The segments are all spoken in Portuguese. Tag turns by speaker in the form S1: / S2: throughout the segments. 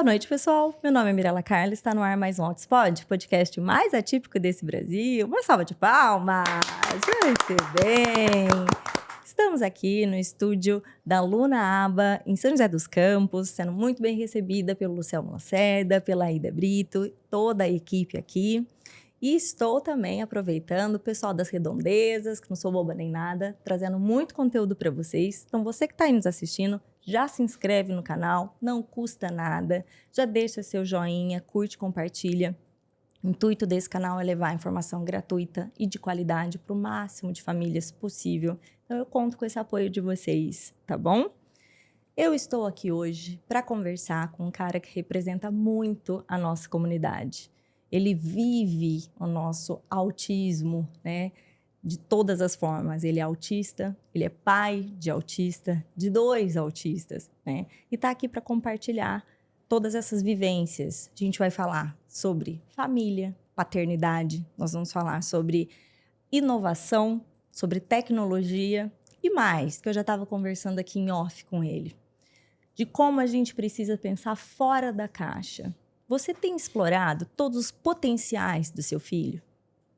S1: Boa noite, pessoal. Meu nome é Mirela Carla, está no ar mais um Outspod, podcast mais atípico desse Brasil. Uma salva de palmas! Muito bem! Estamos aqui no estúdio da Luna Aba, em São José dos Campos, sendo muito bem recebida pelo Luciano Lacerda, pela Aida Brito, toda a equipe aqui. E estou também aproveitando o pessoal das redondezas, que não sou boba nem nada, trazendo muito conteúdo para vocês. Então, você que está aí nos assistindo, já se inscreve no canal, não custa nada. Já deixa seu joinha, curte, compartilha. O intuito desse canal é levar informação gratuita e de qualidade para o máximo de famílias possível. Então, eu conto com esse apoio de vocês, tá bom? Eu estou aqui hoje para conversar com um cara que representa muito a nossa comunidade. Ele vive o nosso autismo, né? De todas as formas. Ele é autista, ele é pai de autista, de 2 autistas, né? E está aqui para compartilhar todas essas vivências. A gente vai falar sobre família, paternidade, nós vamos falar sobre inovação, sobre tecnologia e mais, que eu já estava conversando aqui em off com ele, de como a gente precisa pensar fora da caixa. Você tem explorado todos os potenciais do seu filho?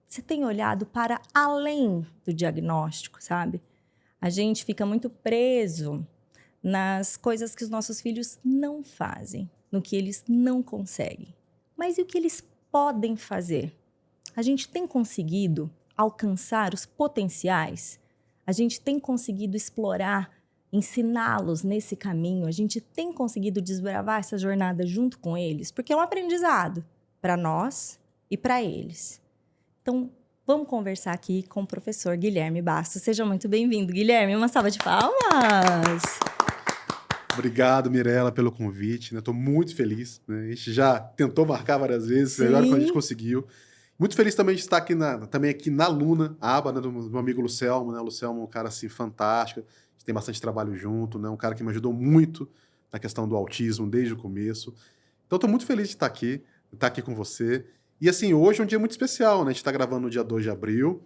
S1: Você tem olhado para além do diagnóstico, sabe? A gente fica muito preso nas coisas que os nossos filhos não fazem, no que eles não conseguem. Mas e o que eles podem fazer? A gente tem conseguido alcançar os potenciais? A gente tem conseguido explorar, ensiná-los nesse caminho? A gente tem conseguido desbravar essa jornada junto com eles? Porque é um aprendizado para nós e para eles. Então, vamos conversar aqui com o professor Guilherme Bastos. Seja muito bem-vindo, Guilherme. Uma salva de palmas.
S2: Obrigado, Mirela, pelo convite. Estou muito feliz, né? A gente já tentou marcar várias vezes,
S1: Sim.
S2: agora a gente conseguiu. Muito feliz também de estar aqui também aqui na Luna Aba, né, do meu amigo Lucelmo. Né? O Lucelmo é um cara assim, fantástico. A gente tem bastante trabalho junto, né? Um cara que me ajudou muito na questão do autismo desde o começo. Então, estou muito feliz de estar aqui com você. E assim, hoje é um dia muito especial, né? A gente está gravando no dia 2 de abril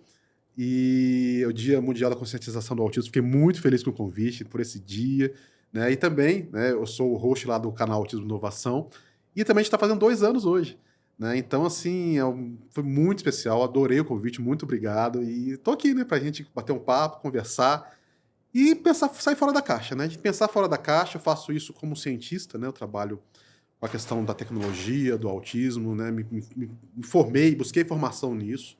S2: e é o Dia Mundial da Conscientização do Autismo. Fiquei muito feliz com o convite, por esse dia, né? E também, né, eu sou o host lá do canal Autismo Inovação e também a gente está fazendo 2 anos hoje, né? Então, assim, foi muito especial, adorei o convite, muito obrigado. E estou aqui, né, para a gente bater um papo, conversar e pensar, sair fora da caixa, né? De pensar fora da caixa, eu faço isso como cientista, né? Eu trabalho com a questão da tecnologia, do autismo, né? Me formei, busquei formação nisso.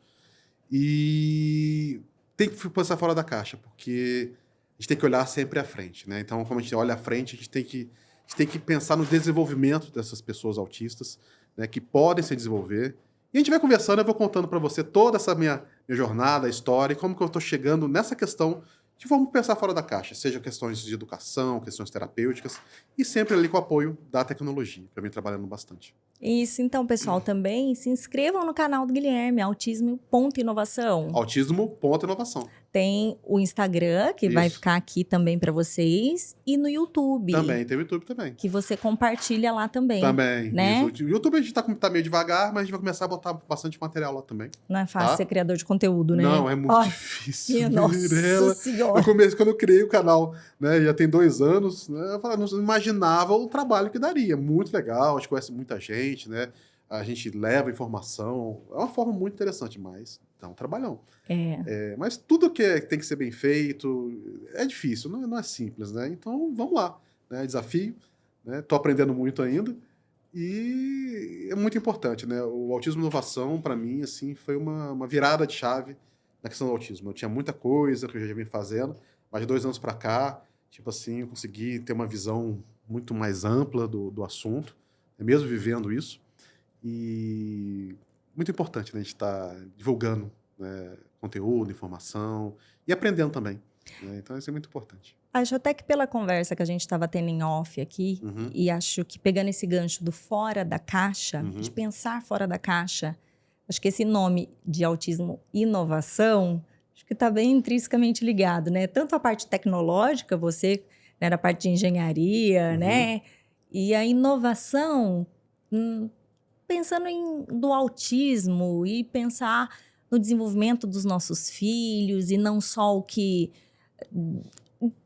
S2: E tem que pensar fora da caixa, porque a gente tem que olhar sempre à frente, né? Então, como a gente olha à frente, a gente tem que pensar no desenvolvimento dessas pessoas autistas, né? Que podem se desenvolver. E a gente vai conversando, eu vou contando para você toda essa minha jornada, a história, e como que eu estou chegando nessa questão de vamos pensar fora da caixa, seja questões de educação, questões terapêuticas, e sempre ali com o apoio da tecnologia, que eu venho trabalhando bastante.
S1: Isso, então, pessoal, também se inscrevam no canal do Guilherme, Autismo.inovação.
S2: Autismo.inovação.
S1: Tem o Instagram, que vai ficar aqui também para vocês, e no YouTube.
S2: Também, tem o YouTube também.
S1: Que você compartilha lá também.
S2: Também,
S1: né?
S2: Isso. O YouTube a gente tá meio devagar, mas a gente vai começar a botar bastante material lá também.
S1: Não é fácil ser criador de conteúdo, né?
S2: Não, é muito difícil.
S1: Nossa Senhora!
S2: Quando eu criei o canal, né, já tem 2 anos, né, eu não imaginava o trabalho que daria. Muito legal, a gente conhece muita gente, né? A gente leva informação. É uma forma muito interessante, mas é um trabalhão. Mas tudo que tem que ser bem feito é difícil, não é simples, né? Então, vamos lá. Né? Desafio, né? Tô aprendendo muito ainda. E é muito importante, né? O Autismo Inovação, para mim, assim, foi uma virada de chave na questão do autismo. Eu tinha muita coisa que eu já vinha fazendo, mas de 2 anos para cá, tipo assim, eu consegui ter uma visão muito mais ampla do assunto, mesmo vivendo isso. E muito importante, né? A gente estar divulgando, né, conteúdo, informação e aprendendo também. Né? Então, isso é muito importante.
S1: Acho até que pela conversa que a gente estava tendo em off aqui, e acho que pegando esse gancho do fora da caixa, de pensar fora da caixa, acho que esse nome de autismo inovação, acho que está bem intrinsecamente ligado, né? Tanto a parte tecnológica, você, né, na parte de engenharia, né? E a inovação, pensando do autismo e pensar no desenvolvimento dos nossos filhos e não só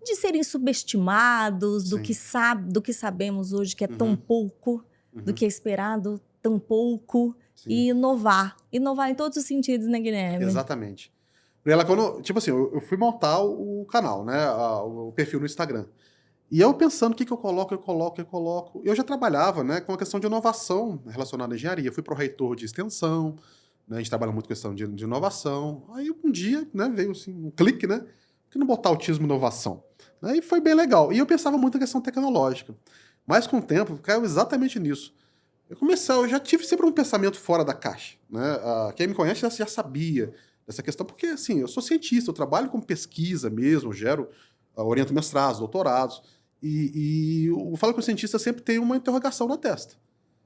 S1: de serem subestimados, do que sabemos hoje que é tão pouco, do que esperado tão pouco
S2: Sim.
S1: e inovar. Inovar em todos os sentidos, né, Guilherme?
S2: Exatamente. Ela, quando, tipo assim, eu fui montar o canal, né? O perfil no Instagram. E eu pensando o que eu coloco. Eu já trabalhava, né, com a questão de inovação relacionada à engenharia. Eu fui pro reitor de extensão, né? A gente trabalha muito com questão de inovação. Aí um dia, né, veio assim, um clique, né? Por que não botar autismo e inovação? Aí foi bem legal. E eu pensava muito na questão tecnológica. Mas com o tempo, caiu exatamente nisso. Eu já tive sempre um pensamento fora da caixa, né? Quem me conhece já sabia dessa questão, porque assim, eu sou cientista, eu trabalho com pesquisa mesmo, eu gero, oriento mestrados, doutorados, e eu falo que o cientista sempre tem uma interrogação na testa.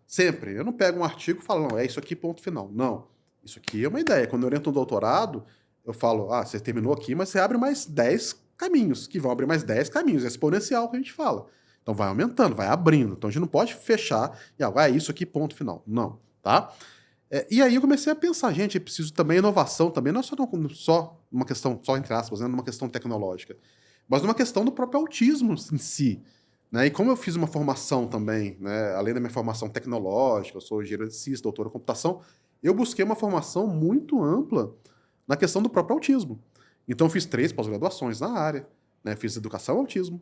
S2: Sempre. Eu não pego um artigo e falo, não, é isso aqui, ponto final. Não. Isso aqui é uma ideia. Quando eu oriento um doutorado, eu falo, você terminou aqui, mas você abre mais 10 caminhos, que vão abrir mais 10 caminhos. É exponencial que a gente fala. Então vai aumentando, vai abrindo. Então a gente não pode fechar e, é isso aqui, ponto final. Não, tá? E aí eu comecei a pensar, gente, eu preciso também inovação, também não é só uma questão, só entre aspas, né, numa questão tecnológica, mas numa questão do próprio autismo em si. Né? E como eu fiz uma formação também, né, além da minha formação tecnológica, eu sou engenheiro eletricista, doutor em computação, eu busquei uma formação muito ampla na questão do próprio autismo. Então eu fiz 3 pós-graduações na área, né? Fiz educação ao autismo,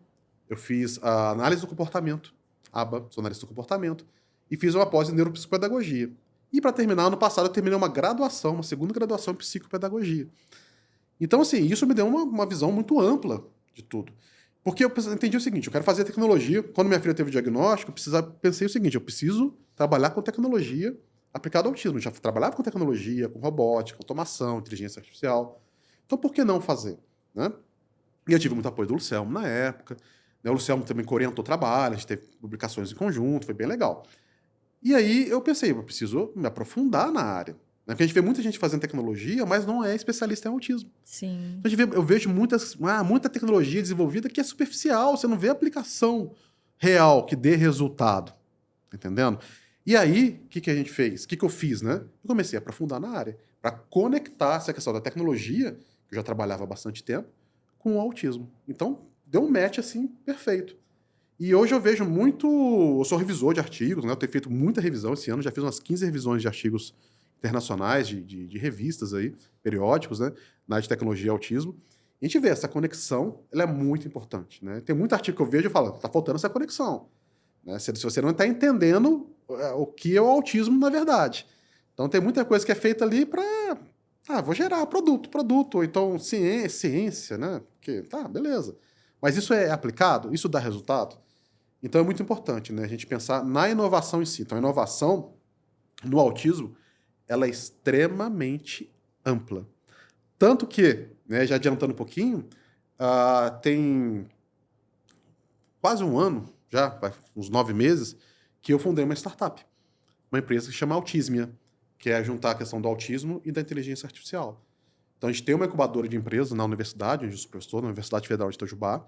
S2: eu fiz a análise do comportamento, ABA, sou analista do comportamento, e fiz uma pós em neuropsicopedagogia. E para terminar, ano passado eu terminei uma graduação, uma segunda graduação em psicopedagogia. Então, assim, isso me deu uma visão muito ampla de tudo. Porque eu entendi o seguinte, eu quero fazer tecnologia. Quando minha filha teve o diagnóstico, pensei o seguinte, eu preciso trabalhar com tecnologia aplicada ao autismo. Eu já trabalhava com tecnologia, com robótica, automação, inteligência artificial. Então, por que não fazer? Né? E eu tive muito apoio do Lucelmo na época. Né? O Lucelmo também orientou o trabalho, a gente teve publicações em conjunto, foi bem legal. E aí eu pensei, eu preciso me aprofundar na área. Né? Porque a gente vê muita gente fazendo tecnologia, mas não é especialista em autismo.
S1: Sim.
S2: Então eu vejo muita tecnologia desenvolvida que é superficial, você não vê aplicação real que dê resultado. Tá entendendo? E aí, o que a gente fez? O que eu fiz, né? Eu comecei a aprofundar na área, para conectar essa questão da tecnologia, que eu já trabalhava há bastante tempo, com o autismo. Então, deu um match, assim, perfeito. E hoje eu vejo muito... Eu sou revisor de artigos, né? Eu tenho feito muita revisão esse ano, já fiz umas 15 revisões de artigos internacionais, de revistas aí, periódicos, né? Na área de tecnologia e autismo. E a gente vê essa conexão, ela é muito importante, né? Tem muito artigo que eu vejo e falo, tá faltando essa conexão. Né? Se você não está entendendo o que é o autismo na verdade. Então tem muita coisa que é feita ali para... vou gerar produto, ou então ciência, né? Porque, beleza. Mas isso é aplicado? Isso dá resultado? Então é muito importante, né? A gente pensar na inovação em si. Então a inovação no autismo, ela é extremamente ampla. Tanto que, né, já adiantando um pouquinho, tem quase um ano, já, uns 9 meses, que eu fundei uma startup. Uma empresa que chama Autismia, que é juntar a questão do autismo e da inteligência artificial. Então a gente tem uma incubadora de empresas na universidade, onde eu sou professor, na Universidade Federal de Itajubá.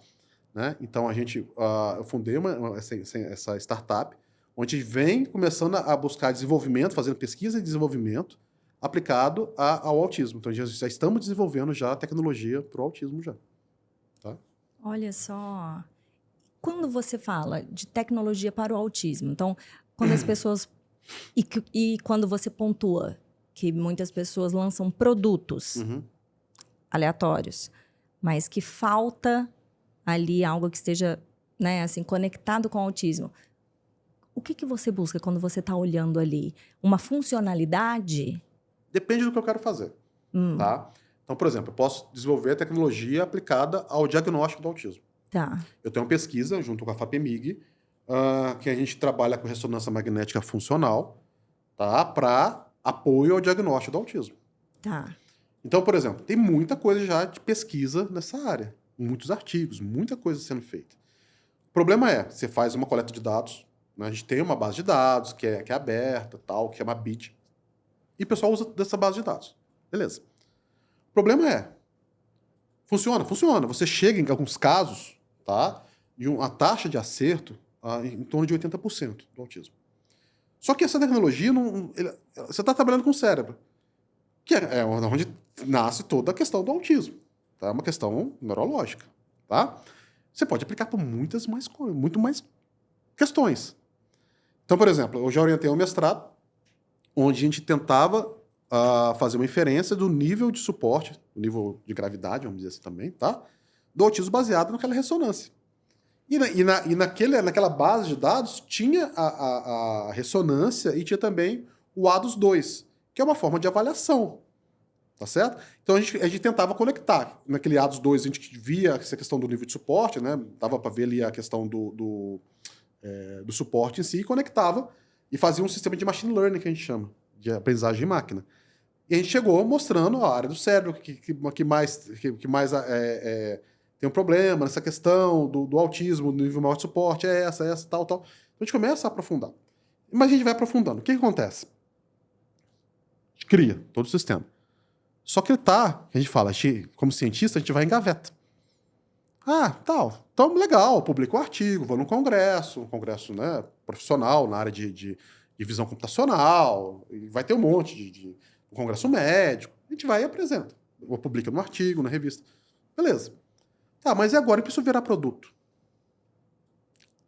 S2: Né? Então eu fundei essa startup, onde a gente vem começando a buscar desenvolvimento, fazendo pesquisa e desenvolvimento aplicado ao autismo. Então já estamos desenvolvendo já a tecnologia para o autismo já. Tá?
S1: Olha só. Quando você fala de tecnologia para o autismo, então, quando as pessoas... E quando você pontua que muitas pessoas lançam produtos aleatórios, mas que falta ali algo que esteja, né, assim, conectado com o autismo. O que você busca quando você está olhando ali? Uma funcionalidade?
S2: Depende do que eu quero fazer. Tá? Então, por exemplo, eu posso desenvolver a tecnologia aplicada ao diagnóstico do autismo.
S1: Tá.
S2: Eu tenho uma pesquisa junto com a FAPEMIG, que a gente trabalha com ressonância magnética funcional, tá? Para apoio ao diagnóstico do autismo.
S1: Tá.
S2: Então, por exemplo, tem muita coisa já de pesquisa nessa área. Muitos artigos, muita coisa sendo feita. O problema é, você faz uma coleta de dados, né? A gente tem uma base de dados que é aberta, tal, que é uma BID, e o pessoal usa dessa base de dados. Beleza. O problema é, funciona. Você chega em alguns casos, tá? De uma taxa de acerto em torno de 80% do autismo. Só que essa tecnologia, você está trabalhando com o cérebro, que é onde nasce toda a questão do autismo. Tá? É uma questão neurológica. Tá? Você pode aplicar para muito mais questões. Então, por exemplo, eu já orientei um mestrado, onde a gente tentava fazer uma inferência do nível de suporte, do nível de gravidade, vamos dizer assim também, tá? Do autismo baseado naquela ressonância. Naquela base de dados tinha a ressonância e tinha também o ADOS-2, que é uma forma de avaliação, tá certo? Então a gente tentava conectar. Naquele ADOS-2 a gente via essa questão do nível de suporte, né? Dava para ver ali a questão do suporte em si e conectava e fazia um sistema de machine learning, que a gente chama, de aprendizagem de máquina. E a gente chegou mostrando a área do cérebro que mais tem um problema nessa questão do autismo, do nível maior de suporte, essa, tal. Então a gente começa a aprofundar. Mas a gente vai aprofundando. O que acontece? A gente cria todo o sistema. Só que a gente fala, como cientista, a gente vai em gaveta. Então legal, publico um artigo, vou num congresso, né, profissional na área de visão computacional, e vai ter um monte de congresso médico. A gente vai e apresenta. Ou publica no artigo, na revista. Beleza. Mas e agora? Eu preciso virar produto.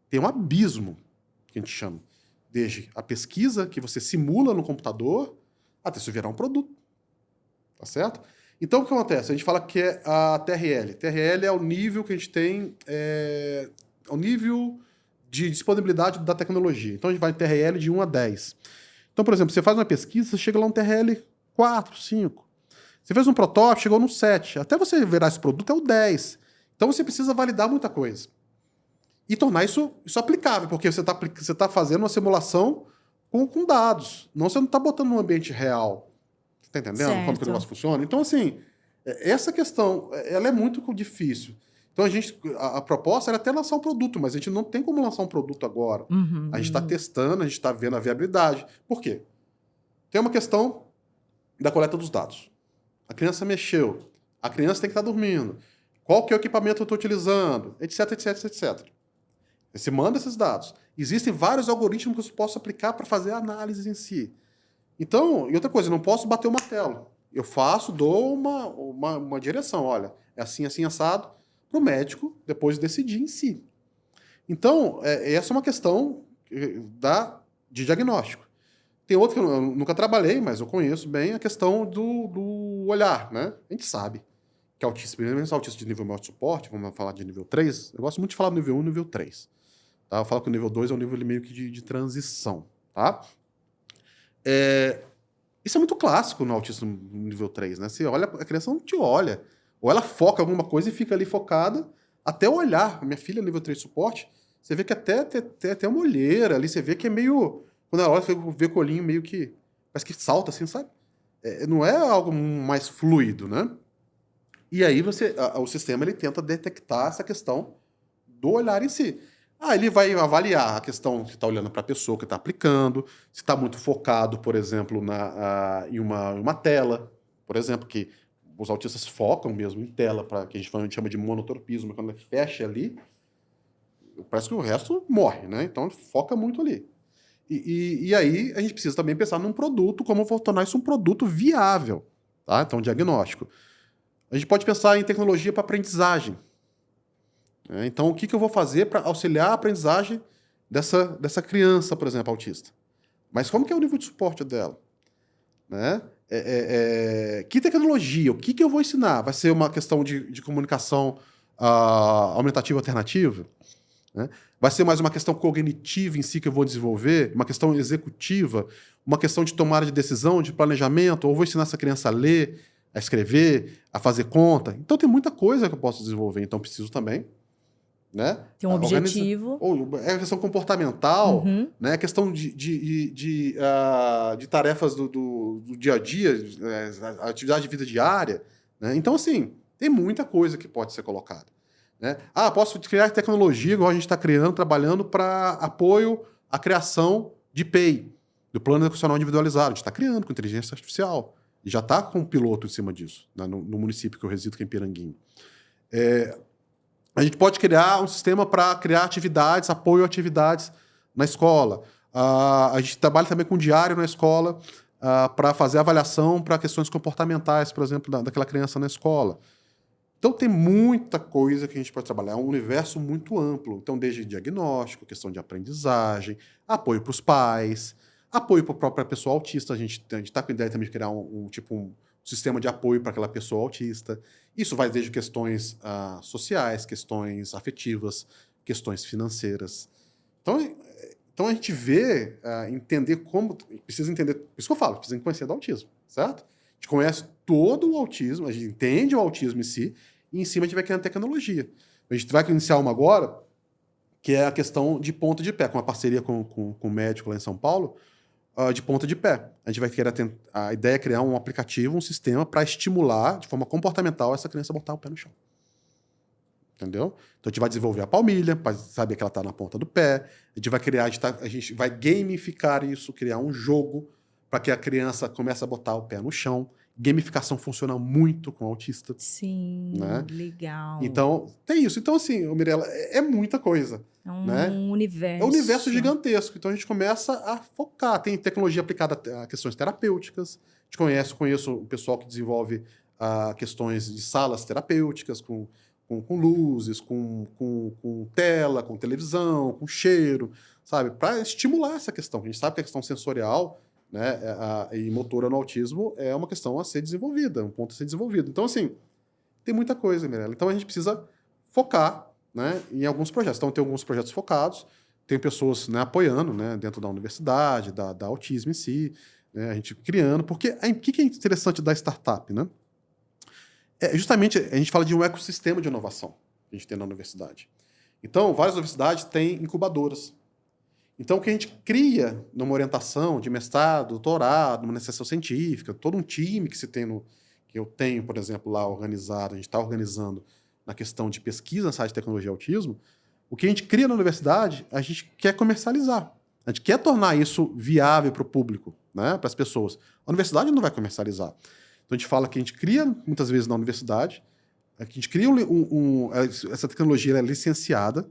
S2: Tem um abismo, que a gente chama, desde a pesquisa que você simula no computador até isso virar um produto. Tá certo? Então, o que acontece? A gente fala que é a TRL. TRL é o nível que a gente tem, é o nível de disponibilidade da tecnologia. Então, a gente vai em TRL de 1 a 10. Então, por exemplo, você faz uma pesquisa, você chega lá um TRL 4, 5. Você fez um protótipo, chegou no 7. Até você virar esse produto é o 10. Então, você precisa validar muita coisa. E tornar isso aplicável, porque você tá fazendo uma simulação com dados. Você não está botando no ambiente real. Tá entendendo como que o negócio funciona? Então, assim, essa questão, ela é muito difícil. Então, a proposta era até lançar um produto, mas a gente não tem como lançar um produto agora. A gente está testando, a gente está vendo a viabilidade. Por quê? Tem uma questão da coleta dos dados. A criança mexeu, a criança tem que estar dormindo. Qual que é o equipamento que eu estou utilizando? Etc, etc, etc. Você manda esses dados. Existem vários algoritmos que eu posso aplicar para fazer a análise em si. Então, e outra coisa, eu não posso bater o martelo. Eu dou uma direção. Olha, é assim, assim, assado, para o médico depois decidir em si. Então, essa é uma questão de diagnóstico. Tem outra que eu nunca trabalhei, mas eu conheço bem, a questão do olhar, né? A gente sabe que autista, principalmente autista de nível maior de suporte, vamos falar de nível 3, eu gosto muito de falar do nível 1 e nível 3. Tá? Eu falo que o nível 2 é um nível meio que de transição, tá? Isso é muito clássico no autismo no nível 3, né? Você olha, a criança não te olha. Ou ela foca em alguma coisa e fica ali focada até olhar. A minha filha, nível 3 de suporte, você vê que até uma olheira ali, você vê que é meio... Quando ela olha, você vê o olhinho meio que... Parece que salta assim, sabe? Não é algo mais fluido, né? E aí o sistema ele tenta detectar essa questão do olhar em si. Ele vai avaliar a questão se está olhando para a pessoa que está aplicando, se está muito focado, por exemplo, em uma tela, por exemplo, que os autistas focam mesmo em tela, que a gente chama de monotropismo, quando ele fecha ali, parece que o resto morre, né? Então foca muito ali. E aí a gente precisa também pensar num produto, como vou tornar isso um produto viável, tá? Então, diagnóstico. A gente pode pensar em tecnologia para aprendizagem. Então, o que eu vou fazer para auxiliar a aprendizagem dessa criança, por exemplo, autista? Mas como que é o nível de suporte dela? Né? Que tecnologia? O que eu vou ensinar? Vai ser uma questão de comunicação aumentativa alternativa? Né? Vai ser mais uma questão cognitiva em si que eu vou desenvolver? Uma questão executiva? Uma questão de tomada de decisão, de planejamento? Ou vou ensinar essa criança a ler, a escrever, a fazer conta? Então, tem muita coisa que eu posso desenvolver. Então, preciso também... Né?
S1: Tem um objetivo.
S2: É a questão comportamental, né? A questão de tarefas do dia a dia, a atividade de vida diária. Né? Então, assim, tem muita coisa que pode ser colocada. Né? Posso criar tecnologia, igual a gente está criando, trabalhando para apoio à criação de PEI, do Plano Educacional Individualizado. A gente está criando com inteligência artificial. E já está com um piloto em cima disso, né? no município que eu resido, que é em Piranguinho. A gente pode criar um sistema para criar atividades, apoio a atividades na escola. A gente trabalha também com diário na escola para fazer avaliação para questões comportamentais, por exemplo, daquela criança na escola. Então, tem muita coisa que a gente pode trabalhar. É um universo muito amplo. Então, desde diagnóstico, questão de aprendizagem, apoio para os pais, apoio para a própria pessoa autista. A gente está com a ideia também de criar um sistema de apoio para aquela pessoa autista. Isso vai desde questões sociais, questões afetivas, questões financeiras. Então a gente vê, entender como... Precisa entender... Por isso que eu falo, precisa conhecer do autismo, certo? A gente conhece todo o autismo, a gente entende o autismo em si, e em cima a gente vai criando tecnologia. A gente vai iniciar uma agora, que é a questão de ponta de pé, com uma parceria com o médico lá em São Paulo, de ponta de pé. A gente vai querer a ideia é criar um aplicativo, um sistema para estimular, de forma comportamental, essa criança a botar o pé no chão. Entendeu? Então a gente vai desenvolver a palmilha, para saber que ela está na ponta do pé. A gente vai criar, a gente vai gamificar isso, criar um jogo para que a criança comece a botar o pé no chão. Gamificação funciona muito com autista.
S1: Sim,
S2: né?
S1: Legal.
S2: Então, tem isso. Então, assim, Mirella, é muita coisa.
S1: É um
S2: né?
S1: universo.
S2: É um universo gigantesco. Então, a gente começa a focar. Tem tecnologia aplicada a questões terapêuticas. A gente conheço o pessoal que desenvolve questões de salas terapêuticas com luzes, com tela, com televisão, com cheiro, sabe? Para estimular essa questão. A gente sabe que a questão sensorial, né, e motora no autismo é uma questão a ser desenvolvida, um ponto a ser desenvolvido. Então, assim, tem muita coisa, Mirella. Então, a gente precisa focar, né, em alguns projetos. Então, tem alguns projetos focados, tem pessoas, né, apoiando, né, dentro da universidade, da autismo em si, né, a gente criando. Porque o que é interessante da startup, né? Justamente, a gente fala de um ecossistema de inovação que a gente tem na universidade. Então, várias universidades têm incubadoras. Então, o que a gente cria numa orientação de mestrado, doutorado, numa iniciação científica, todo um time que eu tenho, por exemplo, lá organizado, a gente está organizando na questão de pesquisa nessa área de tecnologia e autismo, o que a gente cria na universidade, a gente quer comercializar. A gente quer tornar isso viável para o público, né, para as pessoas. A universidade não vai comercializar. Então, a gente fala que a gente cria, muitas vezes, na universidade, que a gente cria essa tecnologia é licenciada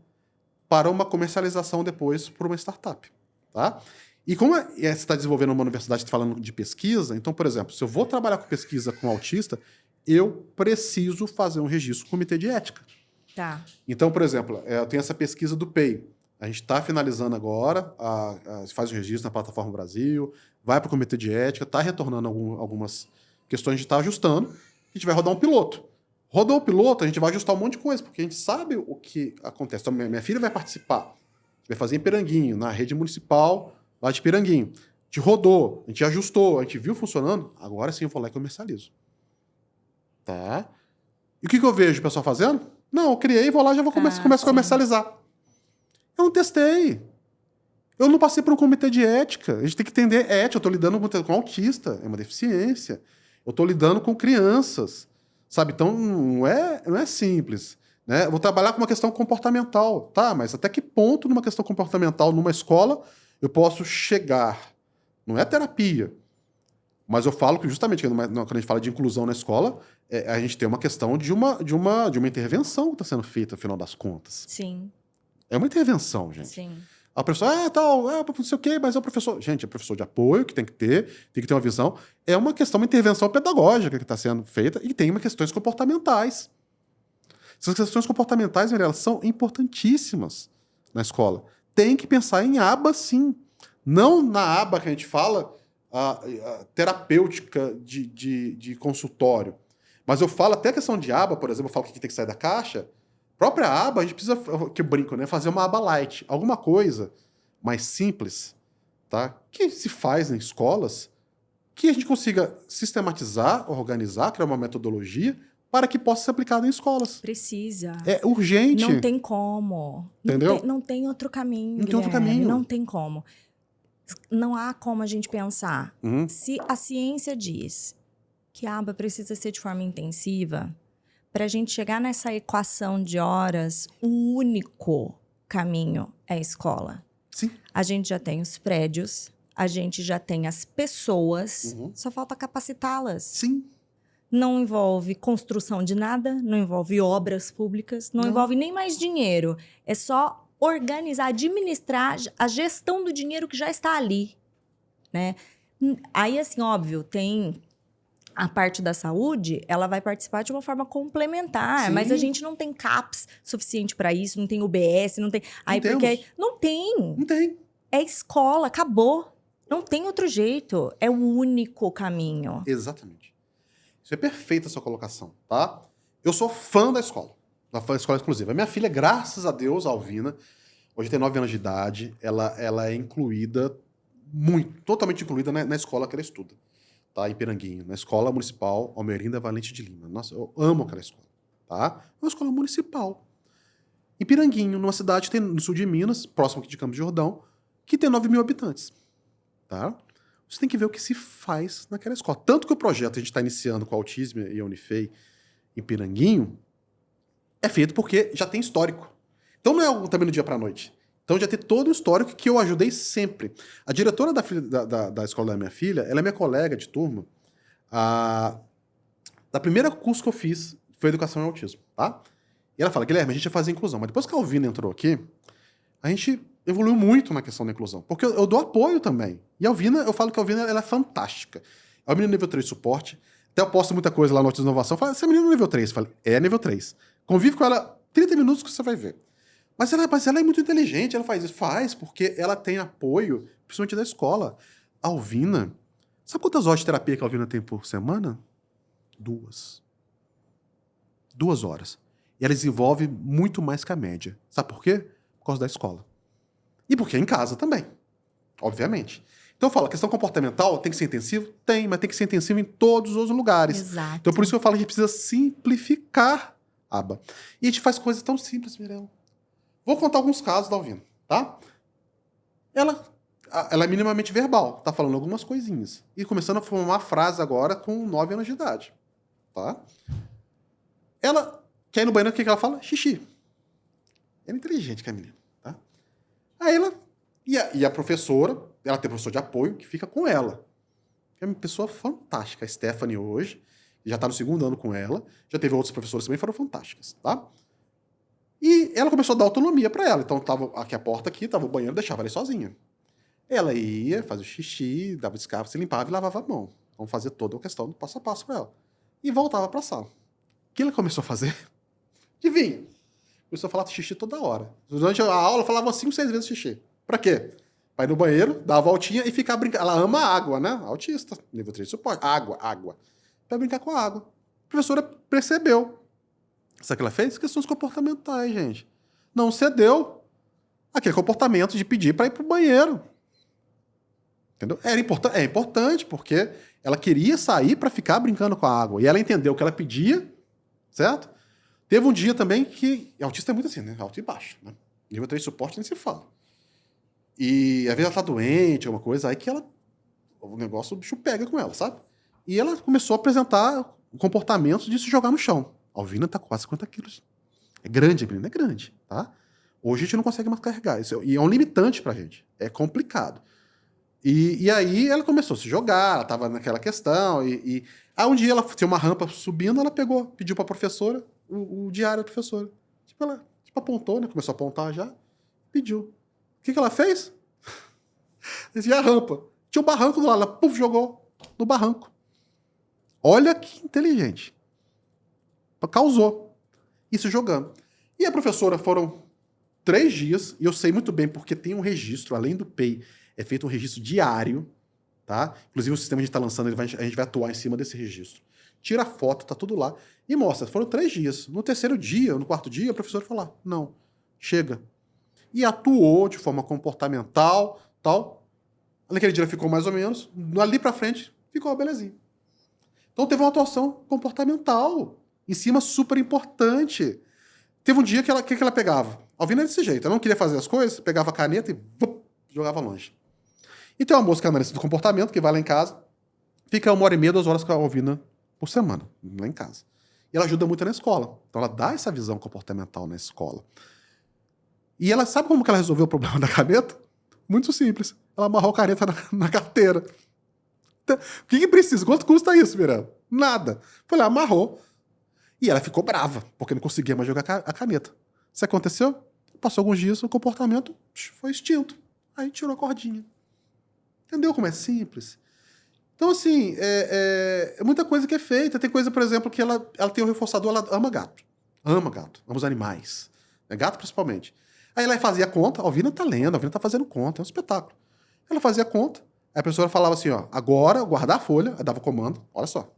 S2: para uma comercialização depois por uma startup. Tá? E como você está desenvolvendo uma universidade, está falando de pesquisa, então, por exemplo, se eu vou trabalhar com pesquisa com autista, eu preciso fazer um registro com o comitê de ética.
S1: Tá.
S2: Então, por exemplo, eu tenho essa pesquisa do PEI. A gente está finalizando agora, faz o registro na Plataforma Brasil, vai para o comitê de ética, está retornando algumas questões, a gente está ajustando, a gente vai rodar um piloto. Rodou o piloto, a gente vai ajustar um monte de coisa, porque a gente sabe o que acontece. Então, minha filha vai participar, vai fazer em Piranguinho, na rede municipal lá de Piranguinho. A gente rodou, a gente ajustou, a gente viu funcionando, agora sim eu vou lá e comercializo. Tá? E o que eu vejo o pessoal fazendo? Não, eu criei, vou lá e já vou começar a comercializar. Eu não testei. Eu não passei por um comitê de ética. A gente tem que entender ética. Eu estou lidando com autista, é uma deficiência. Eu estou lidando com crianças, sabe? Então, não é simples. Né? Eu vou trabalhar com uma questão comportamental, tá? Mas até que ponto, numa questão comportamental, numa escola, eu posso chegar? Não é terapia. Mas eu falo que, justamente, quando a gente fala de inclusão na escola, a gente tem uma questão de uma intervenção que está sendo feita, no final das contas.
S1: Sim.
S2: É uma intervenção, gente.
S1: Sim.
S2: A professora, não sei o quê, mas é o professor. Gente, é professor de apoio que tem que ter uma visão. É uma questão, uma intervenção pedagógica que está sendo feita e tem questões comportamentais. Essas questões comportamentais, elas são importantíssimas na escola. Tem que pensar em aba, sim. Não na aba que a gente fala a terapêutica de consultório. Mas eu falo até a questão de aba, por exemplo, eu falo que tem que sair da caixa. Própria aba, a gente precisa, que eu brinco, né? Fazer uma aba light. Alguma coisa mais simples, tá? Que se faz em escolas, que a gente consiga sistematizar, organizar, criar uma metodologia para que possa ser aplicado em escolas.
S1: Precisa.
S2: É urgente.
S1: Não tem como.
S2: Entendeu?
S1: Não tem outro caminho,
S2: Não tem outro caminho.
S1: Não tem como. Não há como a gente pensar. Se a ciência diz que a aba precisa ser de forma intensiva, para a gente chegar nessa equação de horas, o único caminho é a escola.
S2: Sim.
S1: A gente já tem os prédios, a gente já tem as pessoas, só falta capacitá-las.
S2: Sim.
S1: Não envolve construção de nada, não envolve obras públicas, não envolve nem mais dinheiro. É só organizar, administrar a gestão do dinheiro que já está ali, né? Aí, assim, óbvio, tem A parte da saúde, ela vai participar de uma forma complementar,
S2: Sim.
S1: mas a gente não tem CAPS suficiente para isso, não tem UBS, não tem. Aí
S2: Não
S1: porque
S2: temos.
S1: não tem.
S2: Não tem.
S1: É escola, acabou. Não tem outro jeito. É o único caminho.
S2: Exatamente. Isso é perfeita a sua colocação, tá? Eu sou fã da escola escola exclusiva. A minha filha, graças a Deus, a Alvina, hoje tem 9 anos de idade, ela é incluída, totalmente incluída na escola que ela estuda, tá? Em Piranguinho, na Escola Municipal Almerinda Valente de Lima. Nossa, eu amo aquela escola, tá? É uma escola municipal. Em Piranguinho, numa cidade no sul de Minas, próximo aqui de Campos de Jordão, que tem 9 mil habitantes, tá? Você tem que ver o que se faz naquela escola. Tanto que o projeto a gente está iniciando com a Autismo e a Unifei em Piranguinho é feito porque já tem histórico. Então não é algo também do dia para a noite. Então já tem todo o histórico que eu ajudei sempre. A diretora da escola da minha filha, ela é minha colega de turma. Da primeira curso que eu fiz foi Educação em Autismo, tá? E ela fala, Guilherme, a gente ia fazer inclusão. Mas depois que a Alvina entrou aqui, a gente evoluiu muito na questão da inclusão. Porque eu dou apoio também. E a Alvina, eu falo que a Alvina ela é fantástica. É uma menina nível 3 de suporte. Até eu posto muita coisa lá no Autismo Inovação. Eu falo, essa menina é nível 3. Eu falo, é nível 3. Convive com ela 30 minutos que você vai ver. Mas ela é muito inteligente, ela faz isso. Faz, porque ela tem apoio, principalmente da escola. A Alvina, sabe quantas horas de terapia que a Alvina tem por semana? 2. 2 horas. E ela desenvolve muito mais que a média. Sabe por quê? Por causa da escola. E porque é em casa também, obviamente. Então eu falo, a questão comportamental tem que ser intensivo? Tem, mas tem que ser intensivo em todos os lugares.
S1: Exato.
S2: Então por isso que eu falo que a gente precisa simplificar a aba. E a gente faz coisas tão simples, Mirella. Vou contar alguns casos da Alvina, tá? Ela é minimamente verbal, tá falando algumas coisinhas. E começando a formar frase agora com 9 anos de idade, tá? Ela quer ir no banheiro, o que ela fala? Xixi. Ela é inteligente, que é a menina, tá? Aí ela... E a professora, ela tem professor de apoio que fica com ela. É uma pessoa fantástica. A Stephanie hoje, já tá no 2º ano com ela, já teve outros professores também, foram fantásticas, tá? E ela começou a dar autonomia para ela. Então tava aqui a porta aqui, tava o banheiro, deixava ela sozinha. Ela ia, fazia o xixi, dava escava, se limpava e lavava a mão. Vamos fazer toda a questão do passo a passo para ela. E voltava para a sala. O que ela começou a fazer? Adivinha? Começou a falar xixi toda hora. Durante a aula, falava 5, 6 vezes xixi. Pra quê? Vai no banheiro, dá a voltinha e ficar brincando. Ela ama água, né? Autista, nível 3 de suporte. Água. Pra brincar com a água. A professora percebeu. Sabe o que ela fez? Questões comportamentais, gente. Não cedeu aquele comportamento de pedir para ir pro banheiro. Entendeu? É importante, porque ela queria sair para ficar brincando com a água. E ela entendeu o que ela pedia, certo? Teve um dia também que... Autista é muito assim, né? Alto e baixo, né? Nível 3 de suporte nem se fala. E às vezes ela tá doente, alguma coisa, aí que ela... O negócio, o bicho pega com ela, sabe? E ela começou a apresentar comportamentos de se jogar no chão. A Alvina tá com quase 50 quilos. É grande, a menina é grande, tá? Hoje a gente não consegue mais carregar. E é um limitante pra gente. É complicado. E aí ela começou a se jogar, ela tava naquela questão. Aí um dia ela tinha uma rampa subindo, ela pediu pra professora o diário da professora. Ela apontou, né? Começou a apontar já. Pediu. O que ela fez? Tinha a rampa. Tinha um barranco do lado. Ela jogou no barranco. Olha que inteligente. Causou. Isso jogando. E a professora foram 3 dias, e eu sei muito bem, porque tem um registro, além do PEI, é feito um registro diário, tá? Inclusive o sistema que a gente está lançando, a gente vai atuar em cima desse registro. Tira a foto, tá tudo lá, e mostra. Foram 3 dias. No 3º dia, no 4º dia, a professora falou, não, chega. E atuou de forma comportamental, tal. Naquele dia ela ficou mais ou menos, ali pra frente, ficou uma belezinha. Então teve uma atuação comportamental em cima, super importante. Teve um dia que ela pegava. A Alvina é desse jeito. Ela não queria fazer as coisas, pegava a caneta e jogava longe. E tem uma moça que é analista do comportamento, que vai lá em casa, fica 1h30, 2 horas com a Alvina por semana, lá em casa. E ela ajuda muito na escola. Então ela dá essa visão comportamental na escola. E ela sabe como que ela resolveu o problema da caneta? Muito simples. Ela amarrou a caneta na carteira. O que precisa? Quanto custa isso, Miranda? Nada. Foi lá, amarrou. E ela ficou brava, porque não conseguia mais jogar a caneta. Isso aconteceu? Passou alguns dias, o comportamento foi extinto. Aí tirou a cordinha. Entendeu como é simples? Então, assim, é muita coisa que é feita. Tem coisa, por exemplo, que ela tem um reforçador, ela ama gato. Ama gato, ama os animais. Gato, principalmente. Aí ela fazia a conta, a Alvina tá lendo, a Alvina tá fazendo conta, é um espetáculo. Ela fazia a conta, aí a pessoa falava assim, ó, agora guardar a folha, aí dava comando, olha só,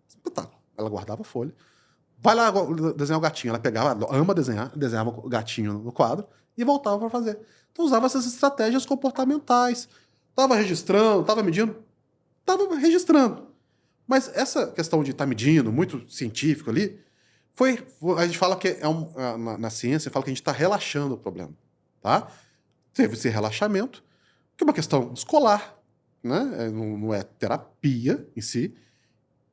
S2: espetáculo. Ela guardava a folha, vai lá desenhar o gatinho. Ela pegava, ama desenhar, desenhava o gatinho no quadro e voltava para fazer. Então usava essas estratégias comportamentais. Tava registrando, tava medindo, tava registrando. Mas essa questão de estar medindo, muito científico ali, a gente fala que na ciência, fala que a gente está relaxando o problema, tá? Teve esse relaxamento, que é uma questão escolar, né? Não é terapia em si,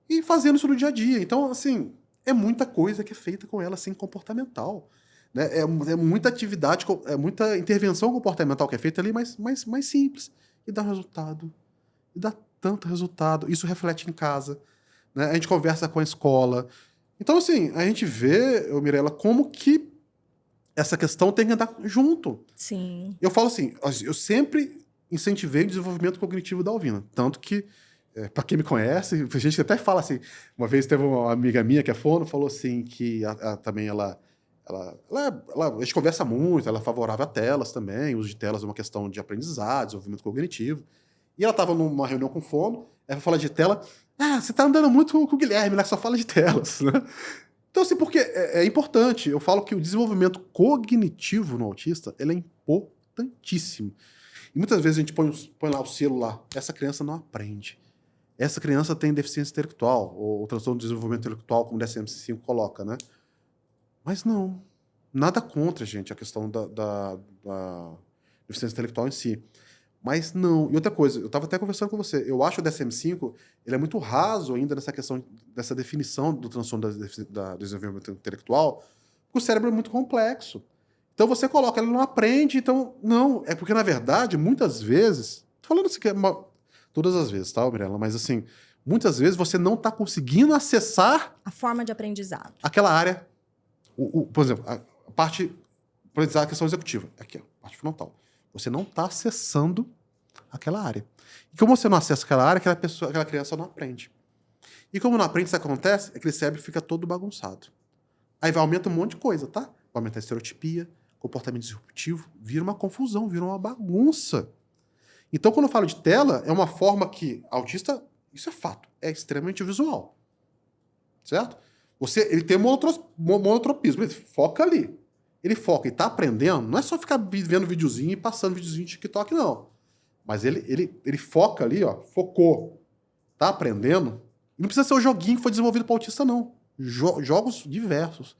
S2: e fazendo isso no dia a dia. Então, assim, é muita coisa que é feita com ela, assim, comportamental. Né? É muita atividade, é muita intervenção comportamental que é feita ali, mas mais simples. E dá resultado. E dá tanto resultado. Isso reflete em casa. Né? A gente conversa com a escola. Então, assim, a gente vê, Mirella, como que essa questão tem que andar junto.
S1: Sim.
S2: Eu falo assim, eu sempre incentivei o desenvolvimento cognitivo da Alvina. Tanto que, para quem me conhece, a gente até fala assim, uma vez teve uma amiga minha que é fono, falou assim que também a gente conversa muito, ela é favorável a telas também, o uso de telas é uma questão de aprendizado, desenvolvimento cognitivo. E ela estava numa reunião com fono, ela fala de tela, você está andando muito com o Guilherme, né, que só fala de telas, né? Então, assim, porque é importante, eu falo que o desenvolvimento cognitivo no autista, ele é importantíssimo. E muitas vezes a gente põe lá o selo lá, essa criança não aprende. Essa criança tem deficiência intelectual, ou transtorno de desenvolvimento intelectual, como o DSM-5 coloca, né? Mas não, nada contra, gente, a questão da deficiência intelectual em si. Mas não. E outra coisa, eu estava até conversando com você, eu acho o DSM-5, ele é muito raso ainda nessa questão, dessa definição do transtorno do desenvolvimento intelectual, porque o cérebro é muito complexo. Então você coloca, ele não aprende, então, não. É porque, na verdade, muitas vezes, tô falando assim que todas as vezes, tá, Mirella? Mas assim, muitas vezes você não está conseguindo acessar
S1: a forma de aprendizado.
S2: Aquela área. Por exemplo, a parte. Por exemplo, a questão executiva. Aqui, ó, parte frontal. Você não está acessando aquela área. E como você não acessa aquela área, aquela criança não aprende. E como não aprende, isso acontece, é que o cérebro fica todo bagunçado. Aí vai aumentar um monte de coisa, tá? Vai aumentar a estereotipia, comportamento disruptivo, vira uma confusão, vira uma bagunça. Então, quando eu falo de tela, é uma forma que autista, isso é fato, é extremamente visual. Certo? Ele tem monotropismo, ele foca ali. Ele foca e tá aprendendo, não é só ficar vendo videozinho e passando videozinho de TikTok, não. Mas ele foca ali, ó, focou. Tá aprendendo. E não precisa ser o joguinho que foi desenvolvido para autista, não. Jogos diversos.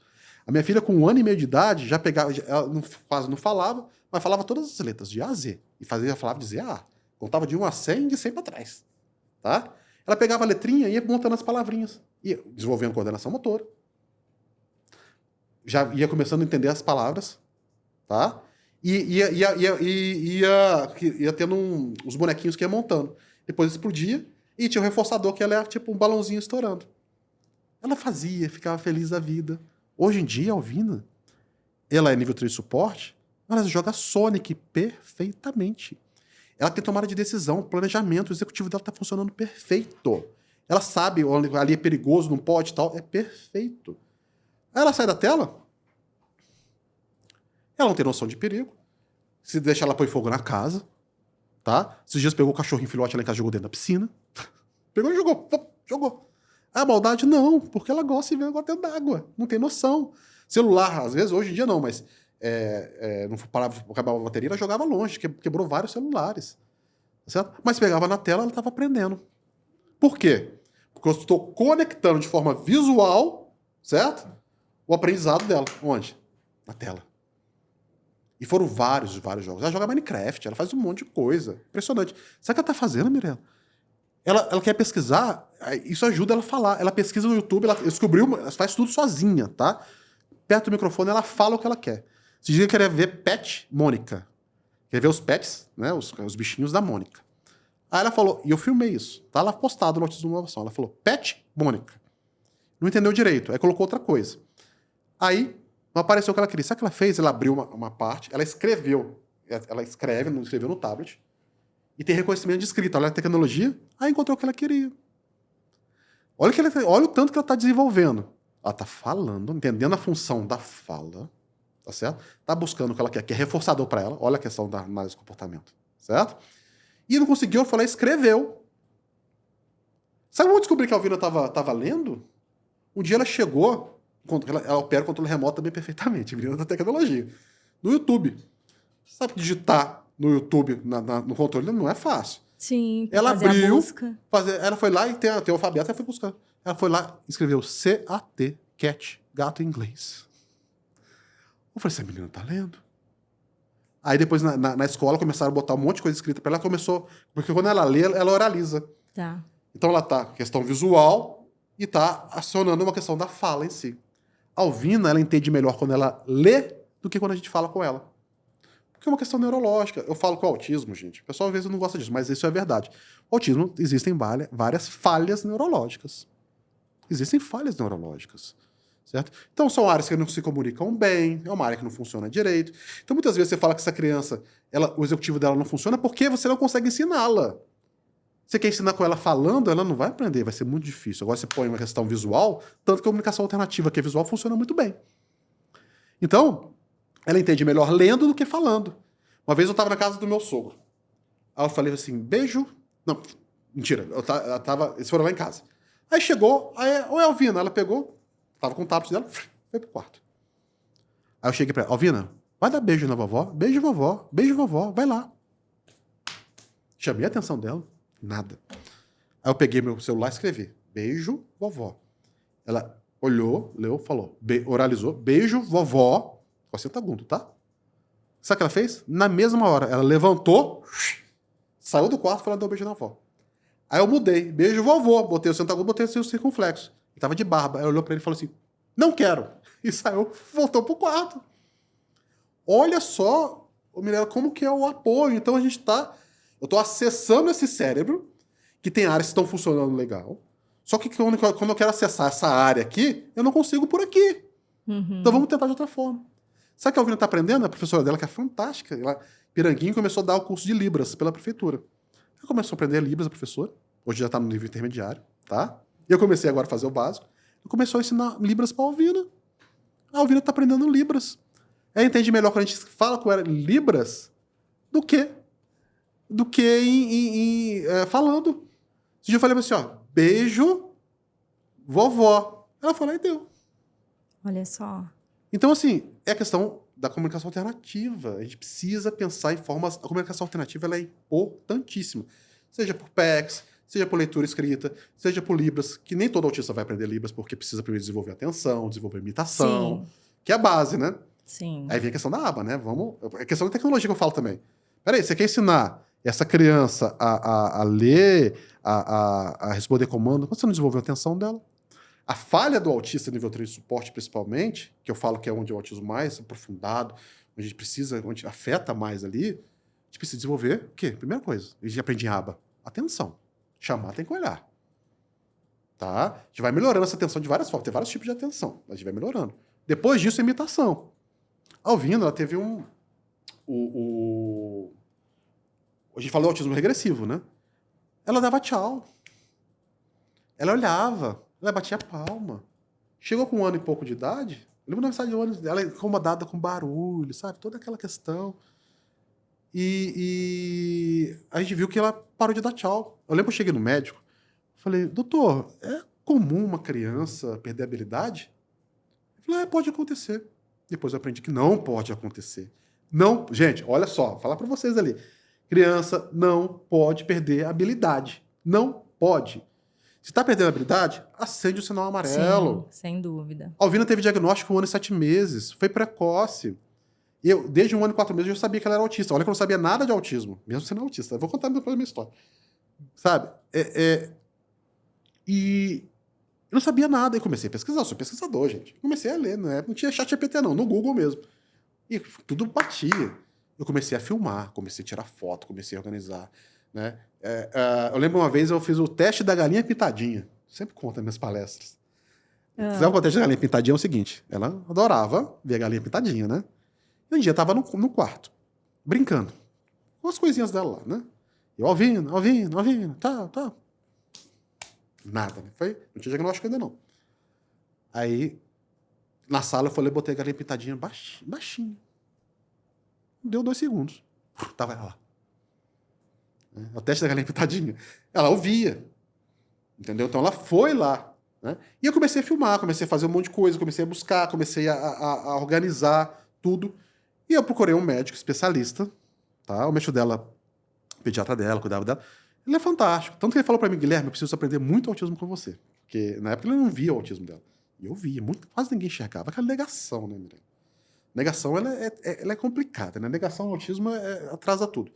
S2: A minha filha, com 1 ano e meio de idade, já pegava, ela quase não falava, mas falava todas as letras, de A a Z. E falava de Z a A. Contava de 1 a 100 e de 100 para trás. Tá? Ela pegava a letrinha e ia montando as palavrinhas. Ia desenvolvendo coordenação motora. Já ia começando a entender as palavras, tá? E ia tendo os bonequinhos que ia montando. Depois explodia e tinha um reforçador que ela era tipo um balãozinho estourando. Ela fazia, ficava feliz da vida. Hoje em dia, a Alvina, ela é nível 3 de suporte, ela joga Sonic perfeitamente. Ela tem tomada de decisão, planejamento, o executivo dela está funcionando perfeito. Ela sabe onde ali é perigoso, não pode e tal, é perfeito. Aí ela sai da tela, ela não tem noção de perigo. Se deixar, ela põe fogo na casa, tá? Esses dias pegou o cachorrinho filhote lá em casa e jogou dentro da piscina. Pegou e jogou. A maldade não, porque ela gosta de ver negócio dentro d'água. Não tem noção. Celular, às vezes, hoje em dia não, mas não parava, acabava a bateria, ela jogava longe, quebrou vários celulares. Certo? Mas pegava na tela, ela estava aprendendo. Por quê? Porque eu estou conectando de forma visual, certo? O aprendizado dela. Onde? Na tela. E foram vários jogos. Ela joga Minecraft, ela faz um monte de coisa. Impressionante. Sabe o que ela está fazendo, Mirella? Ela quer pesquisar, isso ajuda ela a falar. Ela pesquisa no YouTube, ela descobriu, ela faz tudo sozinha, tá? Perto do microfone, ela fala o que ela quer. Se diz que queria ver Pet Mônica. Quer ver os pets, né? Os bichinhos da Mônica. Aí ela falou, e eu filmei isso, tá lá postado no Autismo Inovação. Ela falou, Pet Mônica. Não entendeu direito, aí colocou outra coisa. Aí, não apareceu o que ela queria. Sabe o que ela fez? Ela abriu uma parte, ela escreveu. Ela escreve, não escreveu no tablet. e tem reconhecimento de escrita. Olha a tecnologia, aí encontrou o que ela queria. Olha o tanto que ela está desenvolvendo. Ela está falando, entendendo a função da fala, tá certo? Está buscando o que ela quer, que é reforçador para ela. Olha a questão da análise do comportamento, certo? E não conseguiu, eu falei, escreveu. Sabe como eu descobri que a Alvina estava lendo? Um dia ela chegou, ela opera o controle remoto também perfeitamente, menina da tecnologia, no YouTube. Sabe digitar no YouTube, no controle, não é fácil.
S1: Sim,
S2: Ela
S1: fazer
S2: abriu,
S1: a busca.
S2: ela foi lá e tem o alfabeto, ela foi buscar. Ela foi lá e escreveu C-A-T, cat, gato em inglês. Eu falei, essa menina tá lendo? Aí depois na escola começaram a botar um monte de coisa escrita pra ela, começou, porque quando ela lê, ela oraliza.
S1: Tá.
S2: Então ela tá questão visual e tá acionando uma questão da fala em si. A Alvina, ela entende melhor quando ela lê do que quando a gente fala com ela. Porque é uma questão neurológica. Eu falo com o autismo, gente. O pessoal às vezes não gosta disso, mas isso é verdade. O autismo, existem várias falhas neurológicas. Existem falhas neurológicas. Certo? Então são áreas que não se comunicam bem, é uma área que não funciona direito. Então muitas vezes você fala que essa criança, o executivo dela não funciona porque você não consegue ensiná-la. Você quer ensinar com ela falando, ela não vai aprender, vai ser muito difícil. Agora você põe uma questão visual, tanto que a comunicação alternativa, que é visual, funciona muito bem. Então, ela entende melhor lendo do que falando. Uma vez eu estava na casa do meu sogro. Aí eu falei assim, beijo... Não, mentira, eles foram lá em casa. Aí chegou, oi Alvina, ela pegou, tava com o tablet dela, foi pro quarto. Aí eu cheguei pra ela, Alvina, vai dar beijo na vovó, beijo vovó, vai lá. Chamei a atenção dela, nada. Aí eu peguei meu celular e escrevi, beijo vovó. Ela olhou, leu, falou, oralizou, beijo vovó, com acento agudo, tá? Sabe o que ela fez? Na mesma hora, ela levantou, saiu do quarto e falou, deu um beijo na avó. Aí eu mudei, beijo vovô, botei o acento agudo, botei o circunflexo. Ele tava de barba, aí olhou pra ele e falou assim, não quero. E saiu, voltou pro quarto. Olha só, Mirella, como que é o apoio. Então eu tô acessando esse cérebro, que tem áreas que estão funcionando legal, só que quando eu quero acessar essa área aqui, eu não consigo por aqui.
S1: Uhum.
S2: Então vamos tentar de outra forma. Sabe o que a Alvina tá aprendendo? A professora dela, que é fantástica, Piranguinho, começou a dar o curso de Libras pela prefeitura. Ela começou a aprender Libras, a professora. Hoje já tá no nível intermediário, tá? E eu comecei agora a fazer o básico. E começou a ensinar Libras pra Alvina. A Alvina tá aprendendo Libras. Ela entende melhor quando a gente fala com ela em Libras do que falando. Esse dia eu falei assim, ó, beijo, vovó. Ela falou e deu.
S1: Olha só.
S2: Então, assim, é a questão da comunicação alternativa. A gente precisa pensar em formas... A comunicação alternativa ela é importantíssima. Seja por PECs, seja por leitura escrita, seja por Libras, que nem todo autista vai aprender Libras, porque precisa primeiro desenvolver atenção, desenvolver imitação,
S1: Sim.
S2: que é a base, né?
S1: Sim.
S2: Aí vem a questão da aba, né? É a questão da tecnologia que eu falo também. Peraí, você quer ensinar essa criança a ler, a responder comando, quando você não desenvolveu a atenção dela? A falha do autista nível 3 de suporte, principalmente, que eu falo que é onde é o autismo mais aprofundado, onde afeta mais ali, a gente precisa desenvolver o quê? Primeira coisa, a gente aprende em aba. Atenção. Chamar tem que olhar. Tá? A gente vai melhorando essa atenção de várias formas. Tem vários tipos de atenção. A gente vai melhorando. Depois disso, a imitação. A Alvina, ela teve a gente falou autismo regressivo, né? Ela dava tchau. Ela olhava. Ela batia palma. Chegou com 1 ano e pouco de idade, eu lembro da mensagem de 1 ano, ela incomodada com barulho, sabe? Toda aquela questão. E a gente viu que ela parou de dar tchau. Eu lembro que eu cheguei no médico, falei, doutor, é comum uma criança perder a habilidade? Ele falou, pode acontecer. Depois eu aprendi que não pode acontecer. Não, gente, olha só, vou falar para vocês ali. Criança não pode perder a habilidade. Não pode. Se está perdendo a habilidade, acende o sinal amarelo.
S1: Sim, sem dúvida.
S2: A Alvina teve diagnóstico 1 ano e 7 meses. Foi precoce. Eu, desde 1 ano e 4 meses, eu já sabia que ela era autista. Olha que eu não sabia nada de autismo, mesmo sendo autista. Eu vou contar depois a minha história. Sabe? E eu não sabia nada. E comecei a pesquisar. Eu sou pesquisador, gente. Comecei a ler. Não tinha chat GPT, não. No Google mesmo. E tudo batia. Eu comecei a filmar, comecei a tirar foto, comecei a organizar. Né? Eu lembro uma vez eu fiz o teste da galinha pintadinha. Sempre conto nas minhas palestras. Sabe o teste da galinha pintadinha? É o seguinte, ela adorava ver a galinha pintadinha, né? E um dia eu tava no quarto, brincando, com as coisinhas dela lá, né? Eu ouvindo, tá. Nada, né? Não tinha diagnóstico ainda não. Aí, na sala, eu falei, botei a galinha pintadinha baixinho. Deu 2 segundos. Tava ela lá. O teste da galinha pintadinha. Ela ouvia. Entendeu? Então ela foi lá. Né? E eu comecei a filmar, comecei a fazer um monte de coisa, comecei a buscar, comecei a organizar tudo. E eu procurei um médico especialista, tá? O médico dela, o pediatra dela, cuidava dela. Ele é fantástico. Tanto que ele falou pra mim, Guilherme, eu preciso aprender muito autismo com você. Porque na época ele não via o autismo dela. E eu via, quase ninguém enxergava. Aquela negação, né, Mirella? Negação, ela é complicada, né? Negação ao autismo atrasa tudo.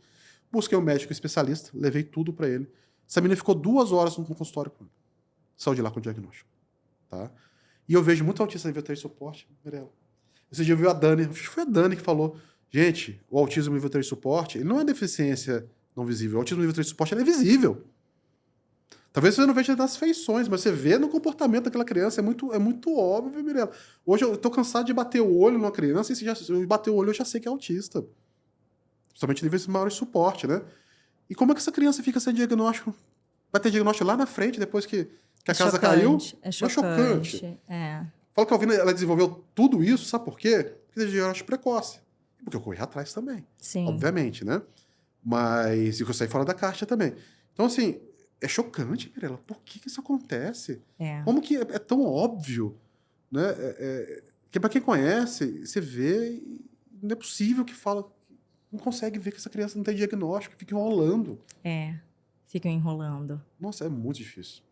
S2: Busquei um médico especialista, levei tudo pra ele. Essa menina ficou 2 horas no consultório comigo. Saiu de lá com o diagnóstico. Tá? E eu vejo muito autista em VTI suporte, Mirella. Esse dia eu vi a Dani, acho que foi a Dani que falou, gente, o autismo em VTI suporte, ele não é deficiência não visível. O autismo em VTI suporte, ele é visível. Talvez você não veja nas feições, mas você vê no comportamento daquela criança, é muito óbvio, Mirella. Hoje eu tô cansado de bater o olho numa criança, e se eu bater o olho eu já sei que é autista. Principalmente níveis maiores de suporte, né? E como é que essa criança fica sem diagnóstico? Vai ter diagnóstico lá na frente, depois que a casa caiu?
S1: É chocante.
S2: Fala que a Alvina, ela desenvolveu tudo isso, sabe por quê? Porque teve diagnóstico precoce. E porque eu corri atrás também.
S1: Sim.
S2: Obviamente, né? Mas... E que eu saí fora da caixa também. Então, assim, é chocante, Mirella. Por que isso acontece? Como que é tão óbvio, né? Que pra quem conhece, você vê... E não é possível que fala... Não consegue ver que essa criança não tem diagnóstico, fica enrolando.
S1: Ficam enrolando.
S2: Nossa, é muito difícil.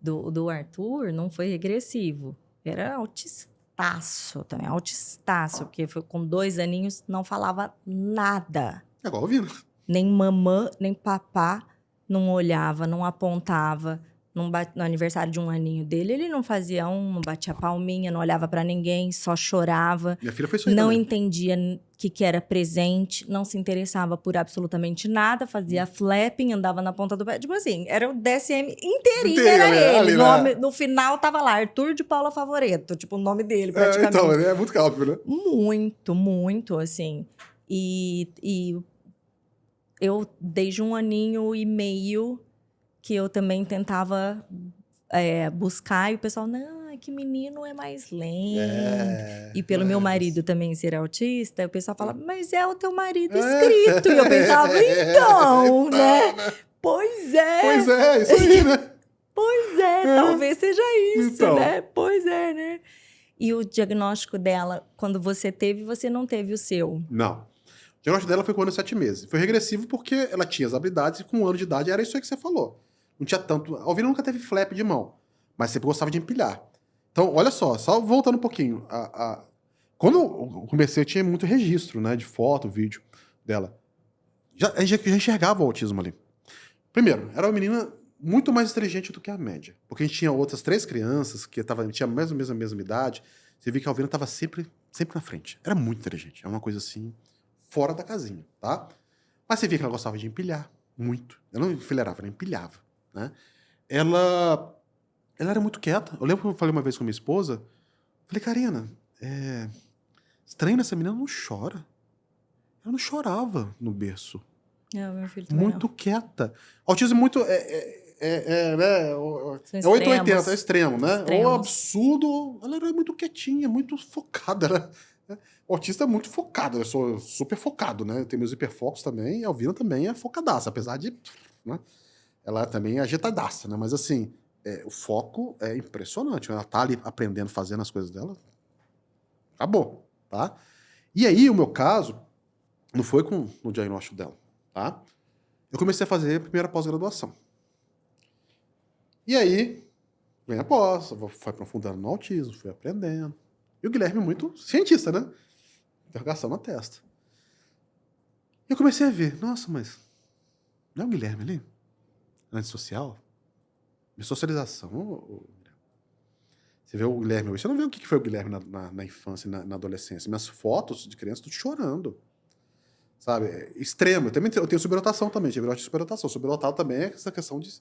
S1: Do Arthur não foi regressivo. Era autistaço também, autistaço, porque foi com 2 aninhos, não falava nada.
S2: É igual ouvindo.
S1: Nem mamã, nem papá, não olhava, não apontava. No aniversário de 1 aninho dele, ele não fazia não batia palminha, não olhava pra ninguém, só chorava.
S2: Minha filha foi isso aí
S1: Não
S2: também.
S1: entendia o que era presente, não se interessava por absolutamente nada, fazia flapping, andava na ponta do pé. Tipo assim, era o DSM inteirinho, era ele. No final tava lá, Arthur de Paula Favoreto, tipo o nome dele, praticamente.
S2: Então, é muito óbvio, né?
S1: Muito, assim. E eu, desde 1 aninho e meio, que eu também tentava buscar, e o pessoal, não, é que menino é mais lento. E pelo meu marido também ser autista, o pessoal fala, mas é o teu marido escrito. E eu pensava, então, né? Pois é.
S2: Pois é, isso aí, né?
S1: Pois é, talvez seja isso,
S2: então.
S1: né? Pois é, né? E o diagnóstico dela, quando você teve, você não teve o seu?
S2: Não. O diagnóstico dela foi com 1 ano e 7 meses. Foi regressivo porque ela tinha as habilidades e com 1 ano de idade era isso aí que você falou. Não tinha tanto... A Alvina nunca teve flap de mão, mas sempre gostava de empilhar. Então, olha só voltando um pouquinho. Quando eu comecei, eu tinha muito registro, né? De foto, vídeo dela. Já enxergava o autismo ali. Primeiro, era uma menina muito mais inteligente do que a média. Porque a gente tinha outras 3 crianças que tinham a mesma idade. Você via que a Alvina estava sempre na frente. Era muito inteligente. É uma coisa assim, fora da casinha, tá? Mas você via que ela gostava de empilhar. Muito. Ela não enfileirava, ela empilhava, né? Ela era muito quieta. Eu lembro que eu falei uma vez com minha esposa. Falei, Karina, estranho nessa menina, não chora. Ela não chorava no berço.
S1: Meu filho também
S2: muito
S1: não.
S2: Quieta. Autismo muito... né? É 880, é extremo, né?
S1: Extremos.
S2: Ou absurdo, ela era muito quietinha, muito focada. O autista é muito focado, eu sou super focado, né? Eu tenho meus hiperfocos também, e a Alvina também é focadaça, apesar de... Né? Ela também é agitadaça, né? Mas assim, o foco é impressionante. Ela tá ali aprendendo, fazendo as coisas dela. Acabou, tá? E aí, o meu caso, não foi com o diagnóstico dela, tá? Eu comecei a fazer a primeira pós-graduação. E aí, vem a pós, fui aprofundando no autismo, fui aprendendo. E o Guilherme muito cientista, né? Interrogação na testa. E eu comecei a ver, nossa, mas não é o Guilherme ali? Antissocial? Minha socialização... Você vê o Guilherme hoje, você não vê o que foi o Guilherme na infância e na adolescência. Minhas fotos de criança, tudo chorando. Sabe? Extremo. Eu tenho superdotação também, tive superdotação. Superdotado também é essa questão de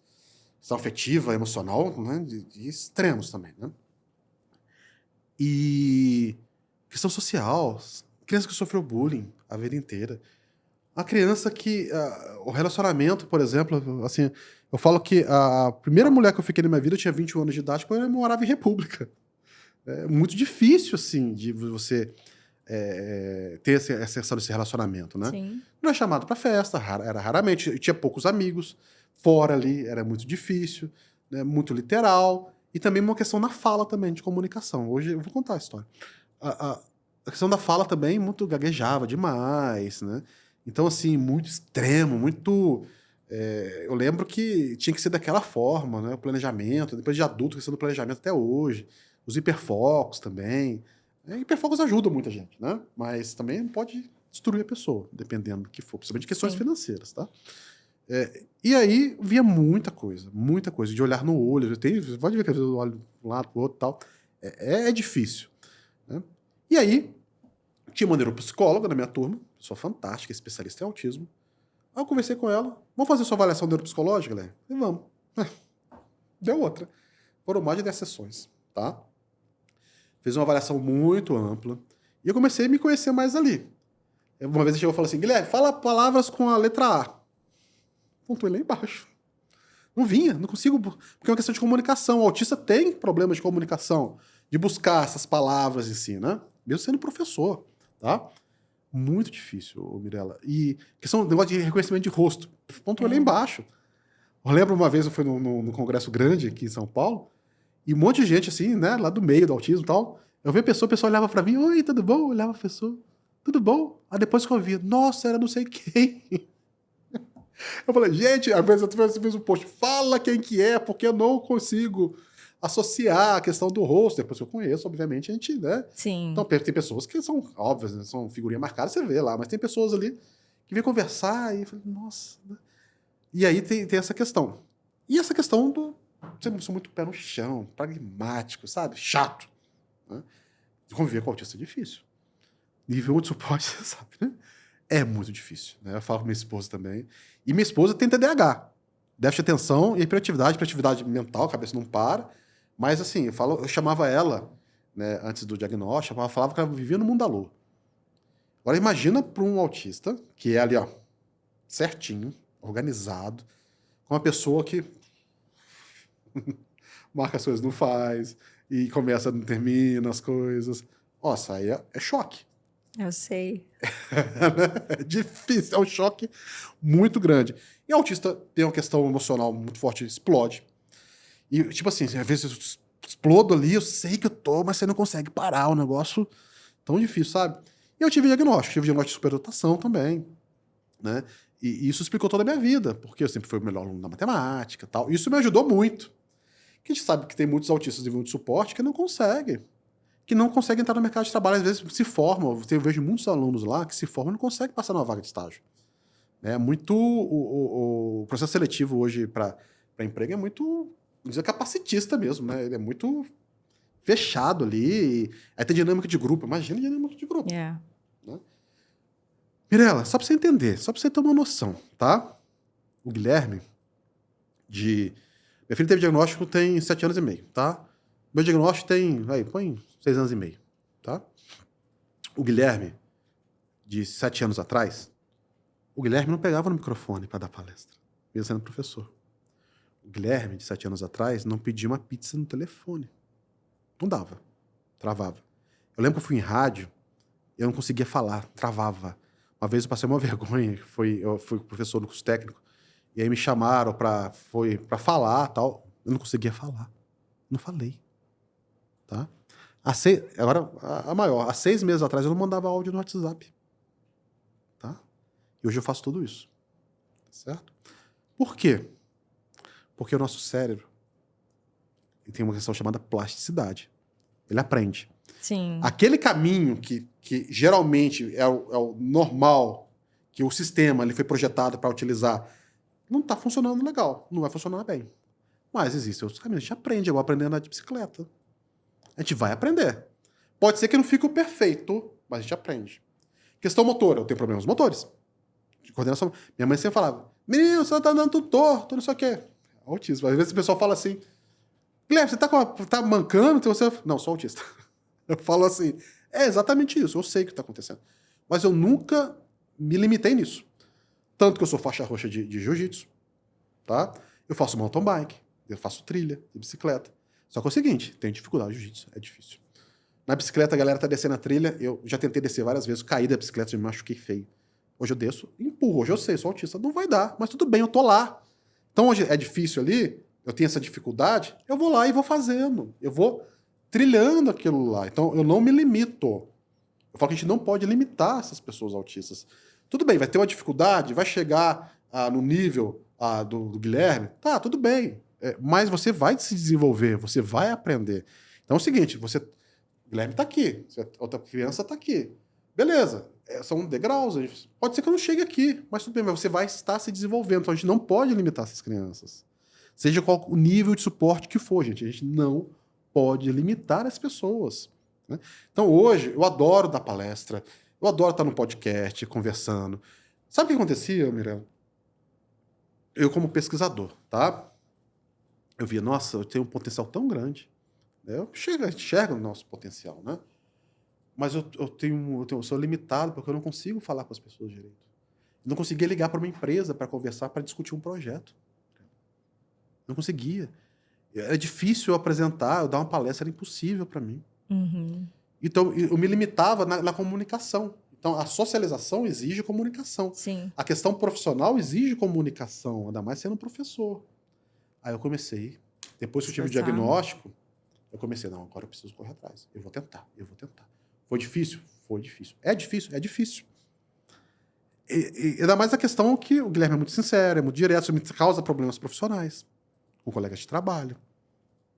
S2: questão afetiva, emocional, né? De extremos também, né? E questão social, criança que sofreu bullying a vida inteira. A criança que... o relacionamento, por exemplo, assim... Eu falo que a primeira mulher que eu fiquei na minha vida, eu tinha 21 anos de idade, porque eu morava em república. É muito difícil, assim, de você ter essa questão desse relacionamento, né?
S1: Sim.
S2: Não é chamado pra festa, era raramente. Eu tinha poucos amigos. Fora ali, era muito difícil, né? Muito literal. E também uma questão na fala também, de comunicação. Hoje eu vou contar a história. A questão da fala também, muito gaguejava demais, né? Então, assim, muito extremo, muito... eu lembro que tinha que ser daquela forma, né? O planejamento, depois de adulto, questão do planejamento até hoje. Os hiperfocos também. Hiperfocos ajudam muita gente, né? Mas também pode destruir a pessoa, dependendo do que for, principalmente de questões financeiras, tá? E aí via muita coisa, de olhar no olho. Você pode ver que às vezes eu olho de um lado pro outro e tal. É difícil, né? E aí, tinha uma neuropsicóloga na minha turma, pessoa fantástica, especialista em autismo. Aí eu conversei com ela. Vamos fazer sua avaliação neuropsicológica, Léo? E vamos. Deu outra. Foram mais de 10 sessões, tá? Fez uma avaliação muito ampla. E eu comecei a me conhecer mais ali. Uma vez ele chegou e falou assim, Guilherme, fala palavras com a letra A. Pontuei lá embaixo. Não vinha, não consigo, porque é uma questão de comunicação. O autista tem problemas de comunicação, de buscar essas palavras em si, né? Mesmo sendo professor, tá? Muito difícil, Mirella. E questão do negócio de reconhecimento de rosto. Pontuei lá embaixo. Eu lembro uma vez, eu fui no congresso grande aqui em São Paulo, e um monte de gente, assim, né, lá do meio do autismo e tal. Eu vi a pessoa olhava pra mim, oi, tudo bom? Eu olhava a pessoa, tudo bom? Aí depois que eu vi, nossa, era não sei quem. Eu falei, gente, às vezes eu fiz um post, fala quem que é, porque eu não consigo associar a questão do rosto. Depois que eu conheço, obviamente, a gente, né?
S1: Sim.
S2: Então, tem pessoas que são óbvias, né? São figurinha marcada, você vê lá, mas tem pessoas ali que vêm conversar e falam, nossa. Né? E aí tem essa questão. E essa questão do eu sou muito pé no chão, pragmático, sabe? Chato. Né? Conviver com autista é difícil. Nível de suporte, você sabe, né? É muito difícil. Né? Eu falo com minha esposa também. E minha esposa tem TDAH. Déficit de atenção e hiperatividade mental, a cabeça não para. Mas assim, eu chamava ela, né, antes do diagnóstico, ela falava que ela vivia no mundo da lua. Agora imagina para um autista, que é ali, ó, certinho, organizado, com uma pessoa que marca as coisas, não faz, e começa, não termina as coisas. Nossa, aí é choque.
S1: Eu sei.
S2: É difícil, é um choque muito grande. E autista tem uma questão emocional muito forte, explode. E, tipo assim, às vezes eu explodo ali, eu sei que eu tô, mas você não consegue parar, o negócio tão difícil, sabe? E eu tive diagnóstico de superdotação também, né? E isso explicou toda a minha vida, porque eu sempre fui o melhor aluno da matemática e tal. Isso me ajudou muito. Que a gente sabe que tem muitos autistas de muito suporte que não conseguem entrar no mercado de trabalho, às vezes se formam. Eu vejo muitos alunos lá que se formam e não conseguem passar numa vaga de estágio. É muito... O processo seletivo hoje para emprego é muito capacitista mesmo, né? Ele é muito fechado ali. Aí tem dinâmica de grupo. Imagina a dinâmica de grupo.
S1: Yeah.
S2: Né? Mirella, só para você entender, só para você ter uma noção, tá? O Guilherme, minha filha teve diagnóstico tem 7 anos e meio, tá? Meu diagnóstico tem, põe 6 anos e meio, tá? O Guilherme, de 7 anos atrás, o Guilherme não pegava no microfone para dar palestra, mesmo sendo professor. O Guilherme, de 7 anos atrás, não pedia uma pizza no telefone. Não dava. Travava. Eu lembro que eu fui em rádio, eu não conseguia falar, travava. Uma vez eu passei uma vergonha, eu fui professor no curso técnico, e aí me chamaram para falar tal. Eu não conseguia falar. Não falei. Tá? Agora, a maior. Há 6 meses atrás eu não mandava áudio no WhatsApp. Tá? E hoje eu faço tudo isso. Certo? Por quê? Porque o nosso cérebro tem uma questão chamada plasticidade. Ele aprende.
S1: Sim.
S2: Aquele caminho que geralmente é o normal, que o sistema ele foi projetado para utilizar, não está funcionando legal, não vai funcionar bem. Mas existem outros caminhos. A gente aprende, igual aprender a andar de bicicleta. A gente vai aprender. Pode ser que não fique o perfeito, mas a gente aprende. Questão motora, eu tenho problemas motores. De coordenação. Minha mãe sempre falava, menino, você tá andando tudo torto, não sei o quê. Autismo. Às vezes o pessoal fala assim, Guilherme, você tá mancando? Então você... Não, sou autista. Eu falo assim, é exatamente isso, eu sei o que está acontecendo. Mas eu nunca me limitei nisso. Tanto que eu sou faixa roxa de jiu-jitsu, tá? Eu faço mountain bike, eu faço trilha de bicicleta. Só que é o seguinte, tem dificuldade de jiu-jitsu, é difícil. Na bicicleta, a galera tá descendo a trilha, eu já tentei descer várias vezes, caí da bicicleta, já me machuquei feio. Hoje eu desço, empurro, hoje eu sei, sou autista, não vai dar, mas tudo bem, eu tô lá. Então hoje é difícil ali, eu tenho essa dificuldade, eu vou lá e vou fazendo, eu vou trilhando aquilo lá. Então eu não me limito. Eu falo que a gente não pode limitar essas pessoas autistas. Tudo bem, vai ter uma dificuldade, vai chegar no nível do Guilherme, tá, tudo bem. Mas você vai se desenvolver, você vai aprender. Então é o seguinte, o Guilherme tá aqui, outra criança tá aqui. Beleza, são degraus. Pode ser que eu não chegue aqui, mas tudo bem, mas você vai estar se desenvolvendo. Então a gente não pode limitar essas crianças. Seja qual o nível de suporte que for, gente. A gente não pode limitar as pessoas. Né? Então hoje, eu adoro dar palestra, eu adoro estar no podcast, conversando. Sabe o que acontecia, Mirella? Eu como pesquisador, tá? Eu via, nossa, eu tenho um potencial tão grande. A gente enxerga o nosso potencial, né? Mas eu sou limitado porque eu não consigo falar com as pessoas direito. Eu não conseguia ligar para uma empresa para conversar, para discutir um projeto. Não conseguia. Era difícil eu apresentar, eu dar uma palestra, era impossível para mim.
S1: Uhum.
S2: Então, eu me limitava na comunicação. Então, a socialização exige comunicação.
S1: Sim.
S2: A questão profissional exige comunicação, ainda mais sendo professor. Aí eu comecei. Depois que eu tive o diagnóstico, eu comecei, não, agora eu preciso correr atrás. Eu vou tentar. Foi difícil? Foi difícil. É difícil. E ainda mais a questão que o Guilherme é muito sincero, é muito direto, isso me causa problemas profissionais, com colegas de trabalho.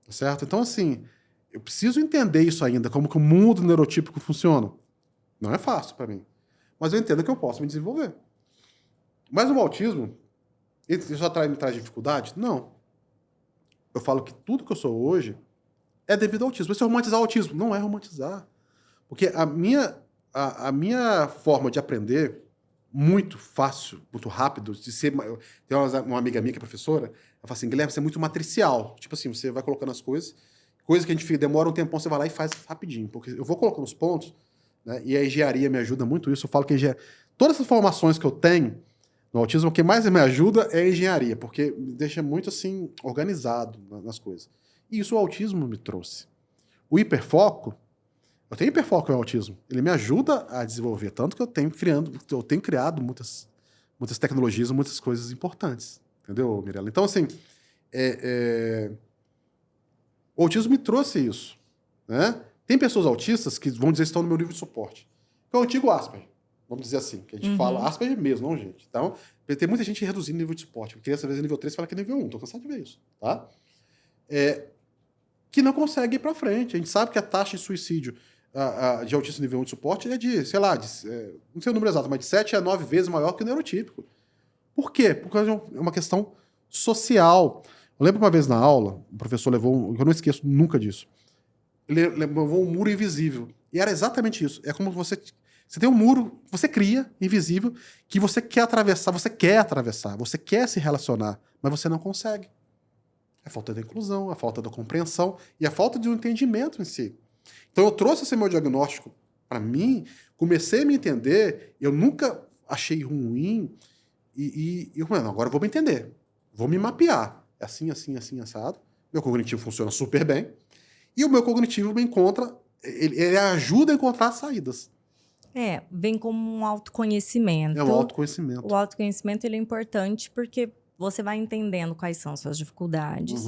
S2: Tá certo? Então, assim, eu preciso entender isso ainda, como que o mundo neurotípico funciona. Não é fácil para mim. Mas eu entendo que eu posso me desenvolver. Mas o autismo, isso só me traz dificuldade? Não. Eu falo que tudo que eu sou hoje é devido ao autismo. Mas se eu romantizar o autismo, não é romantizar. Porque a minha forma de aprender, muito fácil, muito rápido, de ser... Tem uma amiga minha que é professora, ela fala assim, Guilherme, você é muito matricial. Tipo assim, você vai colocando as coisas que a gente demora um tempão, você vai lá e faz rapidinho. Porque eu vou colocando os pontos, né, e a engenharia me ajuda muito isso. Eu falo que todas essas formações que eu tenho no autismo, o que mais me ajuda é a engenharia, porque me deixa muito assim, organizado nas coisas. E isso o autismo me trouxe. O hiperfoco, eu tenho hiperfoco no autismo. Ele me ajuda a desenvolver, tanto que eu tenho criado muitas tecnologias, muitas coisas importantes. Entendeu, Mirella? Então, assim, o autismo me trouxe isso. Né? Tem pessoas autistas que vão dizer que estão no meu nível de suporte. É o antigo Asperger, vamos dizer assim, que a gente fala Asperger mesmo, não, gente. Então, tem muita gente reduzindo o nível de suporte. Criança, às vezes, nível 3 fala que é nível 1. Tô cansado de ver isso. Tá? Que não consegue ir para frente. A gente sabe que a taxa de suicídio de autismo nível 1 de suporte é de, sei lá, não sei o número exato, mas de 7 a 9 vezes maior que o neurotípico. Por quê? Porque é uma questão social. Eu lembro uma vez na aula, o professor levou, eu não esqueço nunca disso, ele levou um muro invisível. E era exatamente isso. É como você tem um muro, você cria, invisível, que você quer atravessar, você quer se relacionar, mas você não consegue. A falta da inclusão, a falta da compreensão e a falta de um entendimento em si. Então eu trouxe esse meu diagnóstico para mim, comecei a me entender, eu nunca achei ruim e eu falei, não, agora eu vou me entender, vou me mapear. É assim, assado. Meu cognitivo funciona super bem e o meu cognitivo me encontra, ele ajuda a encontrar saídas.
S1: Vem como um autoconhecimento.
S2: É um autoconhecimento.
S1: O autoconhecimento ele é importante porque você vai entendendo quais são suas dificuldades.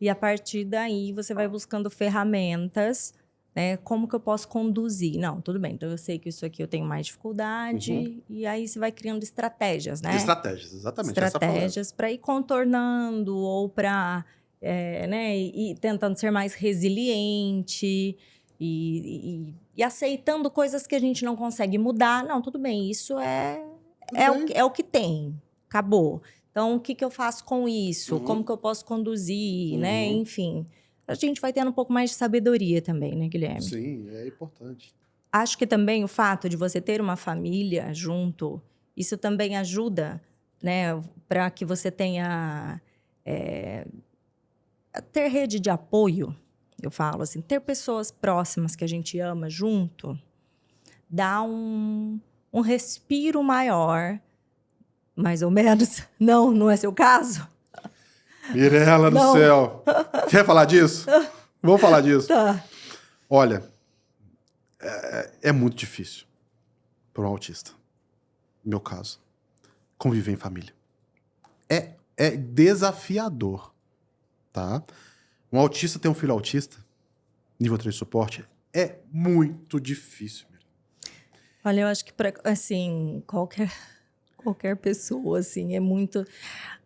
S1: E a partir daí você vai buscando ferramentas, né? Como que eu posso conduzir? Não, tudo bem. Então eu sei que isso aqui eu tenho mais dificuldade. E aí você vai criando estratégias, né?
S2: Estratégias, exatamente.
S1: Estratégias para ir contornando ou para né? E tentando ser mais resiliente e aceitando coisas que a gente não consegue mudar. Não, tudo bem. Isso é o que tem. Acabou. Então, o que eu faço com isso? Como que eu posso conduzir, né? Enfim, a gente vai tendo um pouco mais de sabedoria também, né, Guilherme?
S2: Sim, é importante.
S1: Acho que também o fato de você ter uma família junto, isso também ajuda, né? Para que você tenha... ter rede de apoio, eu falo assim, ter pessoas próximas que a gente ama junto, dá um respiro maior Mais ou menos. Não, não é seu caso?
S2: Mirela do
S1: Não.
S2: céu. Quer falar disso? Vamos falar disso.
S1: Tá.
S2: Olha, é muito difícil para um autista, no meu caso, conviver em família. É desafiador, tá? Um autista ter um filho autista, nível 3 de suporte, é muito difícil.
S1: Olha, eu acho que, assim, qualquer pessoa, assim, é muito...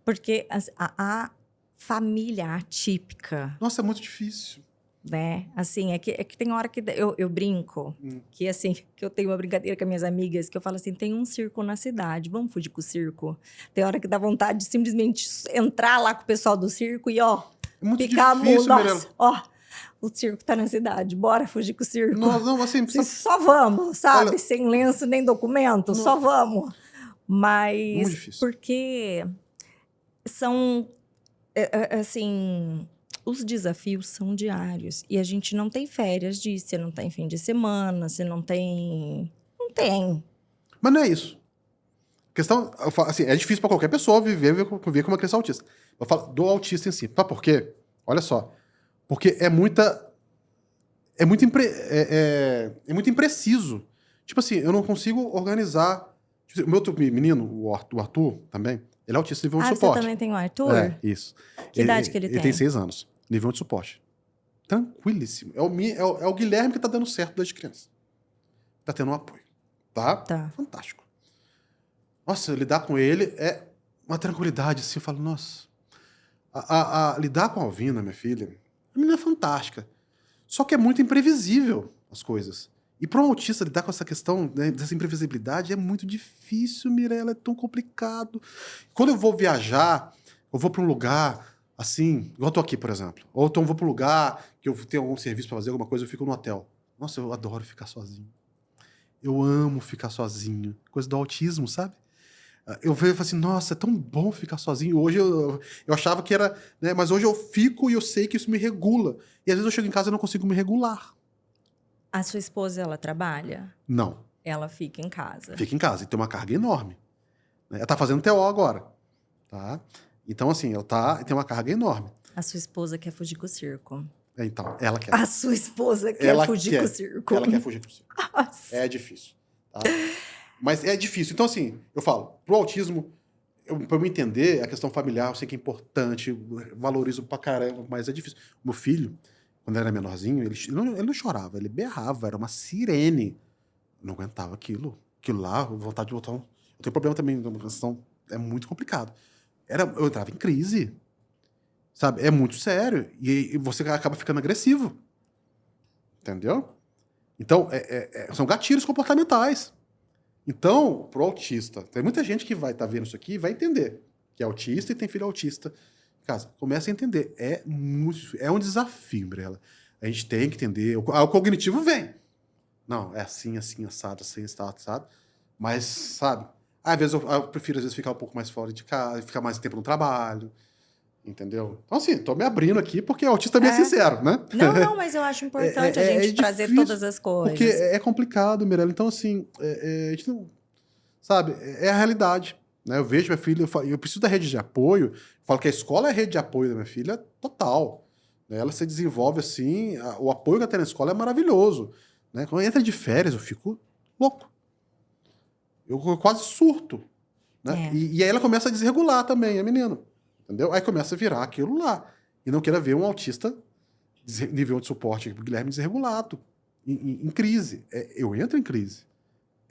S1: Porque a família atípica,
S2: Nossa, é muito difícil.
S1: né? Assim, é que tem hora que eu brinco, que assim, que eu tenho uma brincadeira com as minhas amigas, que eu falo assim, tem um circo na cidade, vamos fugir com o circo? Tem hora que dá vontade de simplesmente entrar lá com o pessoal do circo e, ó,
S2: É muito
S1: ficar
S2: difícil,
S1: nossa,
S2: Mirela.
S1: ó, o circo tá na cidade, bora fugir com o circo.
S2: Não, assim,
S1: Só vamos, sabe?
S2: Olha,
S1: sem lenço nem documento, só vamos.
S2: muito
S1: Mas
S2: difícil.
S1: porque são, assim, os desafios são diários. E a gente não tem férias disso, você não tem fim de semana, você não tem... Não tem.
S2: Mas não é isso. A questão, eu falo, assim, é difícil para qualquer pessoa viver com uma criança autista. Eu falo do autista em si. Tá por quê? Olha só. Porque é muito impreciso. Tipo assim, eu não consigo organizar. Tipo, o meu outro menino, o Arthur, também, ele é autista nível de
S1: Você
S2: suporte.
S1: também tem o Arthur?
S2: É, isso.
S1: Que idade que ele tem?
S2: Ele tem 6 anos. Nível de suporte. Tranquilíssimo. É o Guilherme que tá dando certo desde criança. Tá tendo um apoio. Tá? Fantástico. Nossa, lidar com ele é uma tranquilidade, assim. Eu falo, nossa. Lidar com a Alvina, minha filha, a menina é fantástica. Só que é muito imprevisível as coisas. E para um autista lidar com essa questão, né, dessa imprevisibilidade é muito difícil, Mirella, é tão complicado. Quando eu vou viajar, eu vou para um lugar assim, igual eu tô aqui, por exemplo. Ou então eu vou para um lugar que eu tenho algum serviço para fazer, alguma coisa, eu fico no hotel. Nossa, eu adoro ficar sozinho. Eu amo ficar sozinho. Coisa do autismo, sabe? Eu vejo e falo assim, nossa, é tão bom ficar sozinho. Hoje eu achava que era, né? Mas hoje eu fico e eu sei que isso me regula. E às vezes eu chego em casa e não consigo me regular.
S1: A sua esposa, ela trabalha?
S2: Não.
S1: Ela fica em casa?
S2: Fica em casa. E tem uma carga enorme. Ela tá fazendo TO agora. Tá? Então, assim, ela tem uma carga enorme.
S1: A sua esposa quer fugir com o circo?
S2: Então, ela quer.
S1: A sua esposa quer fugir com o circo?
S2: Ela quer fugir com o circo.
S1: Nossa.
S2: É difícil. Tá? Mas é difícil. Então, assim, eu falo, pro autismo, pra eu entender a questão familiar, eu sei que é importante, valorizo pra caramba, mas é difícil. O meu filho, quando era menorzinho, ele não chorava, ele berrava, era uma sirene. Eu não aguentava aquilo. Aquilo lá, vontade de botar um... Eu tenho problema também, uma questão... É muito complicado. Eu entrava em crise. Sabe? É muito sério. E você acaba ficando agressivo. Entendeu? Então, são gatilhos comportamentais. Então, pro autista, tem muita gente que vai estar vendo isso aqui e vai entender que é autista e tem filho autista em casa. Começa a entender. É um desafio, Mirella. A gente tem que entender. O cognitivo vem. Não, é assim, assado, assado. Mas, sabe? Às vezes eu prefiro, às vezes, ficar um pouco mais fora de casa, ficar mais tempo no trabalho. Entendeu? Então, assim, tô me abrindo aqui porque o autista também é sincero, né?
S1: Não, mas eu acho importante a gente trazer todas as coisas.
S2: Porque é complicado, Mirella. Então, assim, a gente não... Sabe? É a realidade. Né? Eu vejo minha filha, eu preciso da rede de apoio. Eu falo que a escola é a rede de apoio da minha filha total. Né? Ela se desenvolve assim, o apoio que ela tem na escola é maravilhoso. Né? Quando entra de férias, eu fico louco. Eu quase surto. Né? E aí ela começa a desregular também, a menina. Entendeu? Aí começa a virar aquilo lá. E não queira ver um autista nível de suporte, Guilherme, desregulado, em crise. Eu entro em crise.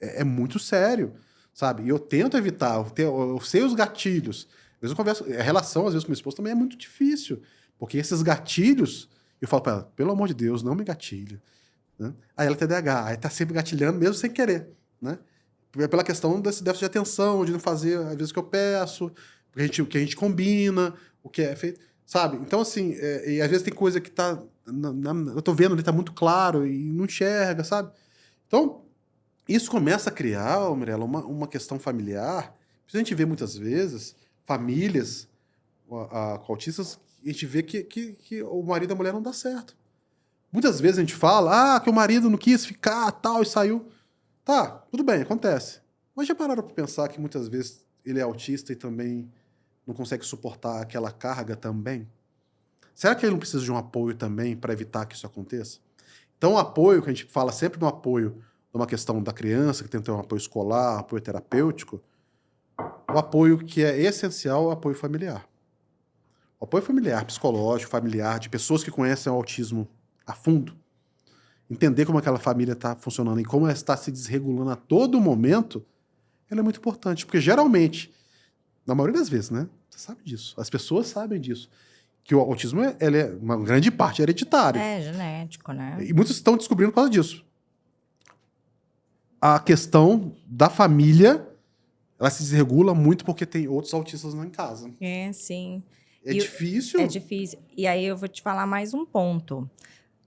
S2: É muito sério, sabe? E eu tento evitar, eu sei os gatilhos. Às vezes eu converso, a relação, às vezes, com minha esposa também é muito difícil. Porque esses gatilhos, eu falo pra ela, pelo amor de Deus, não me gatilha. Né? Aí ela tem TDAH, aí tá sempre gatilhando, mesmo sem querer. Né? Pela questão desse déficit de atenção, de não fazer, às vezes, o que eu peço, o que a gente combina, o que é feito, sabe? Então, assim, e às vezes tem coisa que tá... eu tô vendo ali, tá muito claro e não enxerga, sabe? Então, isso começa a criar, Mirella, uma questão familiar. A gente vê muitas vezes famílias com autistas, a gente vê que o marido e a mulher não dá certo. Muitas vezes a gente fala que o marido não quis ficar, tal, e saiu. Tá, tudo bem, acontece. Mas já pararam para pensar que muitas vezes ele é autista e também não consegue suportar aquela carga também? Será que ele não precisa de um apoio também para evitar que isso aconteça? Então, o apoio, que a gente fala sempre no apoio, numa questão da criança, que tem que ter um apoio escolar, apoio terapêutico, o apoio que é essencial é o apoio familiar. O apoio familiar, psicológico, familiar, de pessoas que conhecem o autismo a fundo, entender como aquela família está funcionando e como ela está se desregulando a todo momento, ela é muito importante. Porque, geralmente, na maioria das vezes, né? Você sabe disso. As pessoas sabem disso. Que o autismo, ele é uma grande parte hereditário.
S1: É genético, né?
S2: E muitos estão descobrindo por causa disso. A questão da família, ela se desregula muito porque tem outros autistas em casa.
S1: É, sim.
S2: É
S1: E
S2: difícil.
S1: É difícil. E aí eu vou te falar mais um ponto.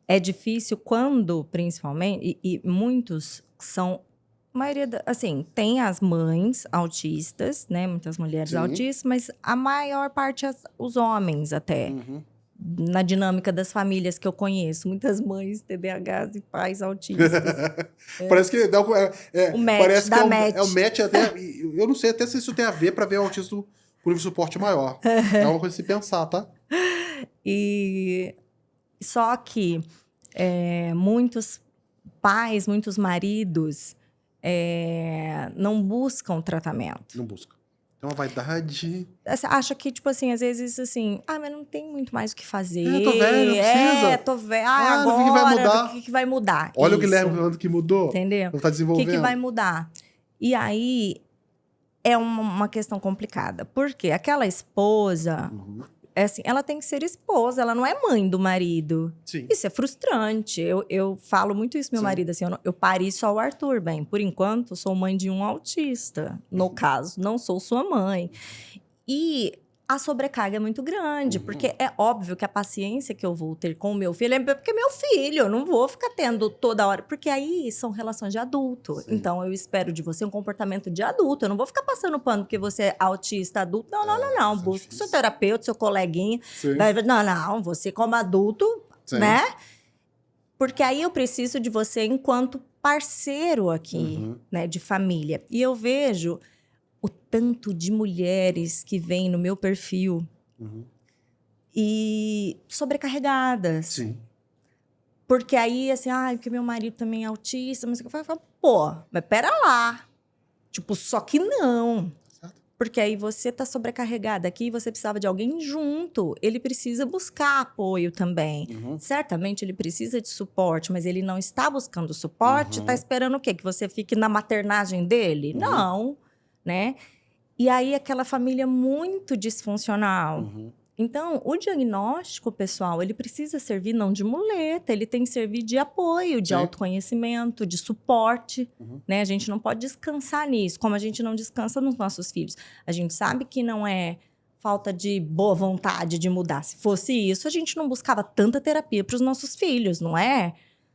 S1: É difícil quando, principalmente, e muitos são, a maioria, assim, tem as mães autistas, né? Muitas mulheres
S2: Sim.
S1: autistas, mas a maior parte os homens até.
S2: Uhum.
S1: Na dinâmica das famílias que eu conheço. Muitas mães TDAHs e pais autistas.
S2: Parece que dá,
S1: O match,
S2: parece que
S1: dá
S2: é
S1: match.
S2: o match até. Eu não sei até se isso tem a ver para ver o autismo com nível de suporte maior. É uma coisa de se pensar, tá?
S1: E só que muitos pais, muitos maridos não buscam tratamento.
S2: Não busca. Tem uma vaidade.
S1: Você acha que, tipo assim, às vezes, assim... Ah, mas não tem muito mais o que fazer.
S2: Tô velho, não precisa.
S1: Tô velho.
S2: Ah,
S1: Agora,
S2: o que vai mudar?
S1: o que vai mudar?
S2: Olha
S1: Isso,
S2: o Guilherme falando que mudou.
S1: entendeu?
S2: Não tá
S1: O
S2: desenvolvendo.
S1: que vai mudar? E aí, é uma questão complicada. Por quê? Aquela esposa...
S2: Uhum.
S1: Assim, ela tem que ser esposa, ela não é mãe do marido.
S2: Sim.
S1: Isso é frustrante. Eu falo muito isso pro meu
S2: Sim.
S1: marido, assim, eu pari só o Arthur, bem. Por enquanto, sou mãe de um autista. No caso, não sou sua mãe. E a sobrecarga é muito grande, porque é óbvio que a paciência que eu vou ter com o meu filho é porque é meu filho, eu não vou ficar tendo toda hora, porque aí são relações de adulto.
S2: Sim.
S1: Então, eu espero de você um comportamento de adulto, eu não vou ficar passando pano porque você é autista adulto. Não,
S2: isso é
S1: busque
S2: difícil.
S1: seu terapeuta, seu coleguinha.
S2: Sim.
S1: Não, você como adulto,
S2: Sim.
S1: né? Porque aí eu preciso de você enquanto parceiro aqui,
S2: Uhum.
S1: né, de família. E eu vejo o tanto de mulheres que vêm no meu perfil
S2: Uhum.
S1: e sobrecarregadas.
S2: Sim.
S1: Porque aí, assim, porque meu marido também é autista, mas eu falo, pô, mas pera lá. Tipo, só que não.
S2: Certo.
S1: Porque aí você tá sobrecarregada aqui, você precisava de alguém junto. Ele precisa buscar apoio também.
S2: Uhum.
S1: Certamente ele precisa de suporte, mas ele não está buscando suporte, tá esperando o quê? Que você fique na maternagem dele?
S2: Uhum.
S1: Não, né? E aí aquela família muito disfuncional.
S2: Uhum.
S1: Então, o diagnóstico, pessoal, ele precisa servir não de muleta, ele tem que servir de apoio, de
S2: Sim.
S1: autoconhecimento, de suporte,
S2: Uhum.
S1: né? A gente não pode descansar nisso, como a gente não descansa nos nossos filhos. A gente sabe que não é falta de boa vontade de mudar. Se fosse isso, a gente não buscava tanta terapia para os nossos filhos, não é?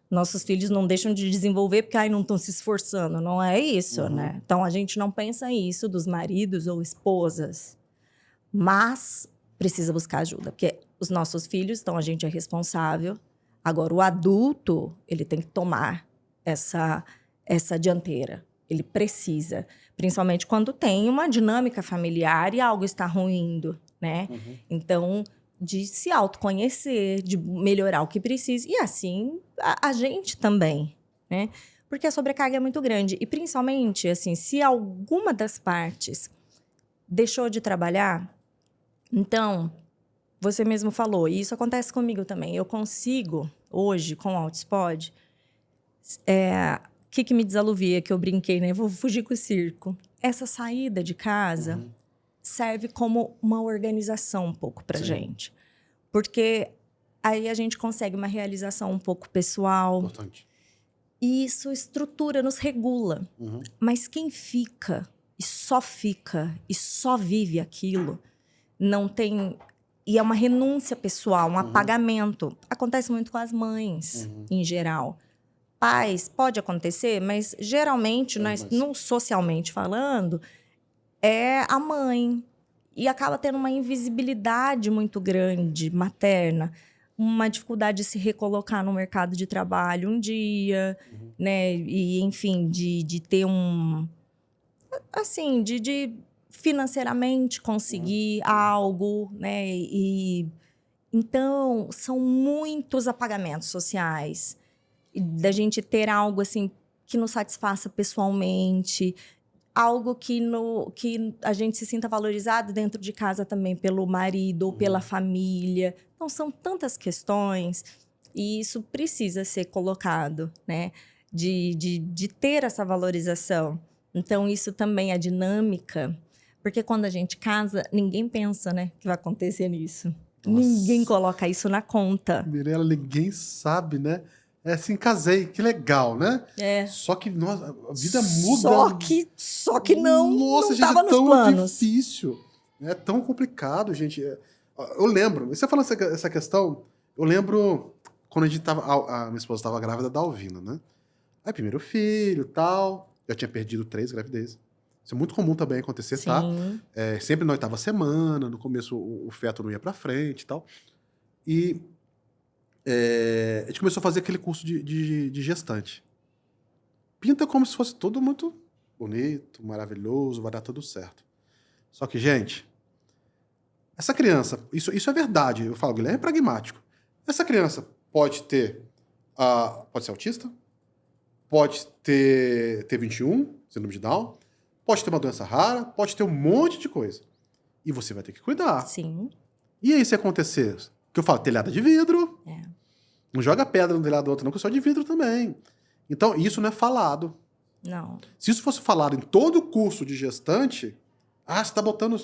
S1: Nossos filhos não deixam de desenvolver porque não estão se esforçando, não é isso, né? Então, a gente não pensa isso dos maridos ou esposas, mas precisa buscar ajuda, porque os nossos filhos, então a gente é responsável. Agora, o adulto, ele tem que tomar essa dianteira. Ele precisa, principalmente quando tem uma dinâmica familiar e algo está ruindo, né?
S2: Uhum.
S1: Então, de se autoconhecer, de melhorar o que precisa. E assim, a gente também, né? Porque a sobrecarga é muito grande. E principalmente, assim, se alguma das partes deixou de trabalhar, então, você mesmo falou, e isso acontece comigo também. Eu consigo, hoje, com o Altispod, o que me desaluvia, que eu brinquei, né? Vou fugir com o circo. Essa saída de casa serve como uma organização um pouco pra
S2: Sim.
S1: gente. Porque aí a gente consegue uma realização um pouco pessoal.
S2: Importante.
S1: E isso estrutura, nos regula.
S2: Uhum.
S1: Mas quem fica e só vive aquilo, não tem... E é uma renúncia pessoal, um apagamento. Acontece muito com as mães, em geral. Pais, pode acontecer, mas geralmente, socialmente falando, é a mãe. E acaba tendo uma invisibilidade muito grande, materna. Uma dificuldade de se recolocar no mercado de trabalho um dia, né? E, enfim, de ter um... Assim, de financeiramente conseguir algo, né? Então, são muitos apagamentos sociais. E da gente ter algo assim que nos satisfaça pessoalmente, algo que a gente se sinta valorizado dentro de casa também pelo marido ou pela família. Então, são tantas questões e isso precisa ser colocado, né? De ter essa valorização. Então, isso também é dinâmica, porque quando a gente casa, ninguém pensa, né, que vai acontecer nisso.
S2: Nossa.
S1: Ninguém coloca isso na conta.
S2: Mirella, ninguém sabe, né? É assim, casei, que legal, né?
S1: É.
S2: Só que, nossa, a vida muda.
S1: Só que não,
S2: Nossa,
S1: não
S2: gente,
S1: tava
S2: é
S1: nos
S2: tão
S1: planos.
S2: difícil. É tão complicado, gente. Eu lembro, você falando essa questão, eu lembro quando a gente tava, a minha esposa estava grávida da Alvina, né? Aí, primeiro filho, tal, já tinha perdido 3 gravidezes. Isso é muito comum também acontecer,
S1: Sim.
S2: tá? Sempre na 8ª semana, no começo o feto não ia pra frente e tal. E a gente começou a fazer aquele curso de gestante. Pinta como se fosse tudo muito bonito, maravilhoso, vai dar tudo certo. Só que, gente, essa criança, isso é verdade, eu falo, Guilherme é pragmático. Essa criança pode ser autista, pode ter T21, síndrome de Down, pode ter uma doença rara, pode ter um monte de coisa. E você vai ter que cuidar.
S1: Sim.
S2: E aí, se acontecer, que eu falo, telhada de vidro,
S1: É.
S2: não joga pedra no telhado do outro não, que eu sou de vidro também. Então, isso não é falado.
S1: Não.
S2: Se isso fosse falado em todo o curso de gestante, você tá botando...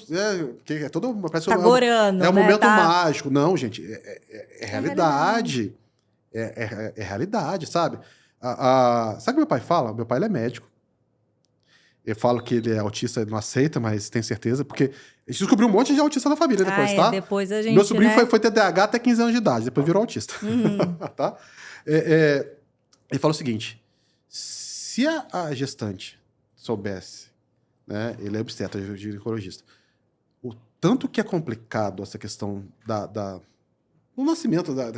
S2: que é todo... Parece
S1: Tá gorando,
S2: é um
S1: né?
S2: momento
S1: Tá...
S2: mágico. Não, gente, é realidade. É realidade, sabe? Sabe o que meu pai fala? Meu pai ele é médico. Eu falo que ele é autista, ele não aceita, mas tem certeza, porque a gente descobriu um monte de autista na família depois, tá?
S1: Depois a gente,
S2: meu sobrinho
S1: né?
S2: foi TDAH até 15 anos de idade, depois virou autista. Tá? Ele fala o seguinte, se a gestante soubesse, né, ele é obstetra, ginecologista, o tanto que é complicado essa questão do nascimento, da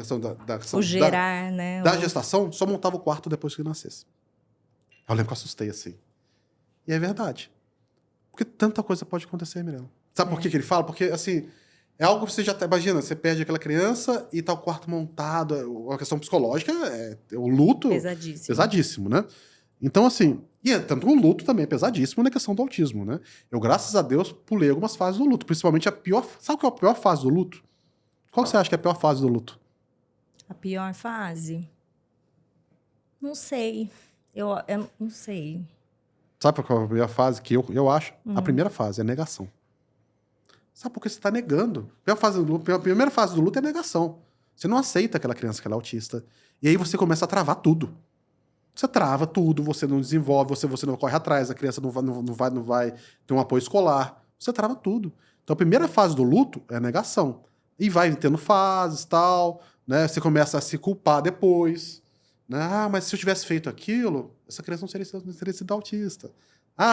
S2: questão
S1: O gerar, né?
S2: Da gestação, só montava o quarto depois que nascesse. Eu lembro que eu assustei assim. E é verdade. Porque tanta coisa pode acontecer, Mirella. Sabe por que ele fala? Porque, assim, é algo que você já... Imagina, você perde aquela criança e tá o quarto montado. A questão psicológica, o luto...
S1: Pesadíssimo.
S2: Pesadíssimo, né? Então, assim... E tanto o luto também é pesadíssimo na questão do autismo, né? Eu, graças a Deus, pulei algumas fases do luto. Principalmente a pior... Sabe qual é a pior fase do luto? Qual que você acha que é a pior fase do luto?
S1: A pior fase? Não sei. Eu não sei.
S2: Sabe qual é a primeira fase que eu acho? A primeira fase é negação. Sabe por que você está negando? A primeira fase do luto é negação. Você não aceita aquela criança que ela é autista. E aí você começa a travar tudo. Você trava tudo, você não desenvolve, você não corre atrás, a criança não vai ter um apoio escolar. Você trava tudo. Então a primeira fase do luto é a negação. E vai tendo fases e tal, né? Você começa a se culpar depois. Né? Mas se eu tivesse feito aquilo, essa criança não teria sido autista.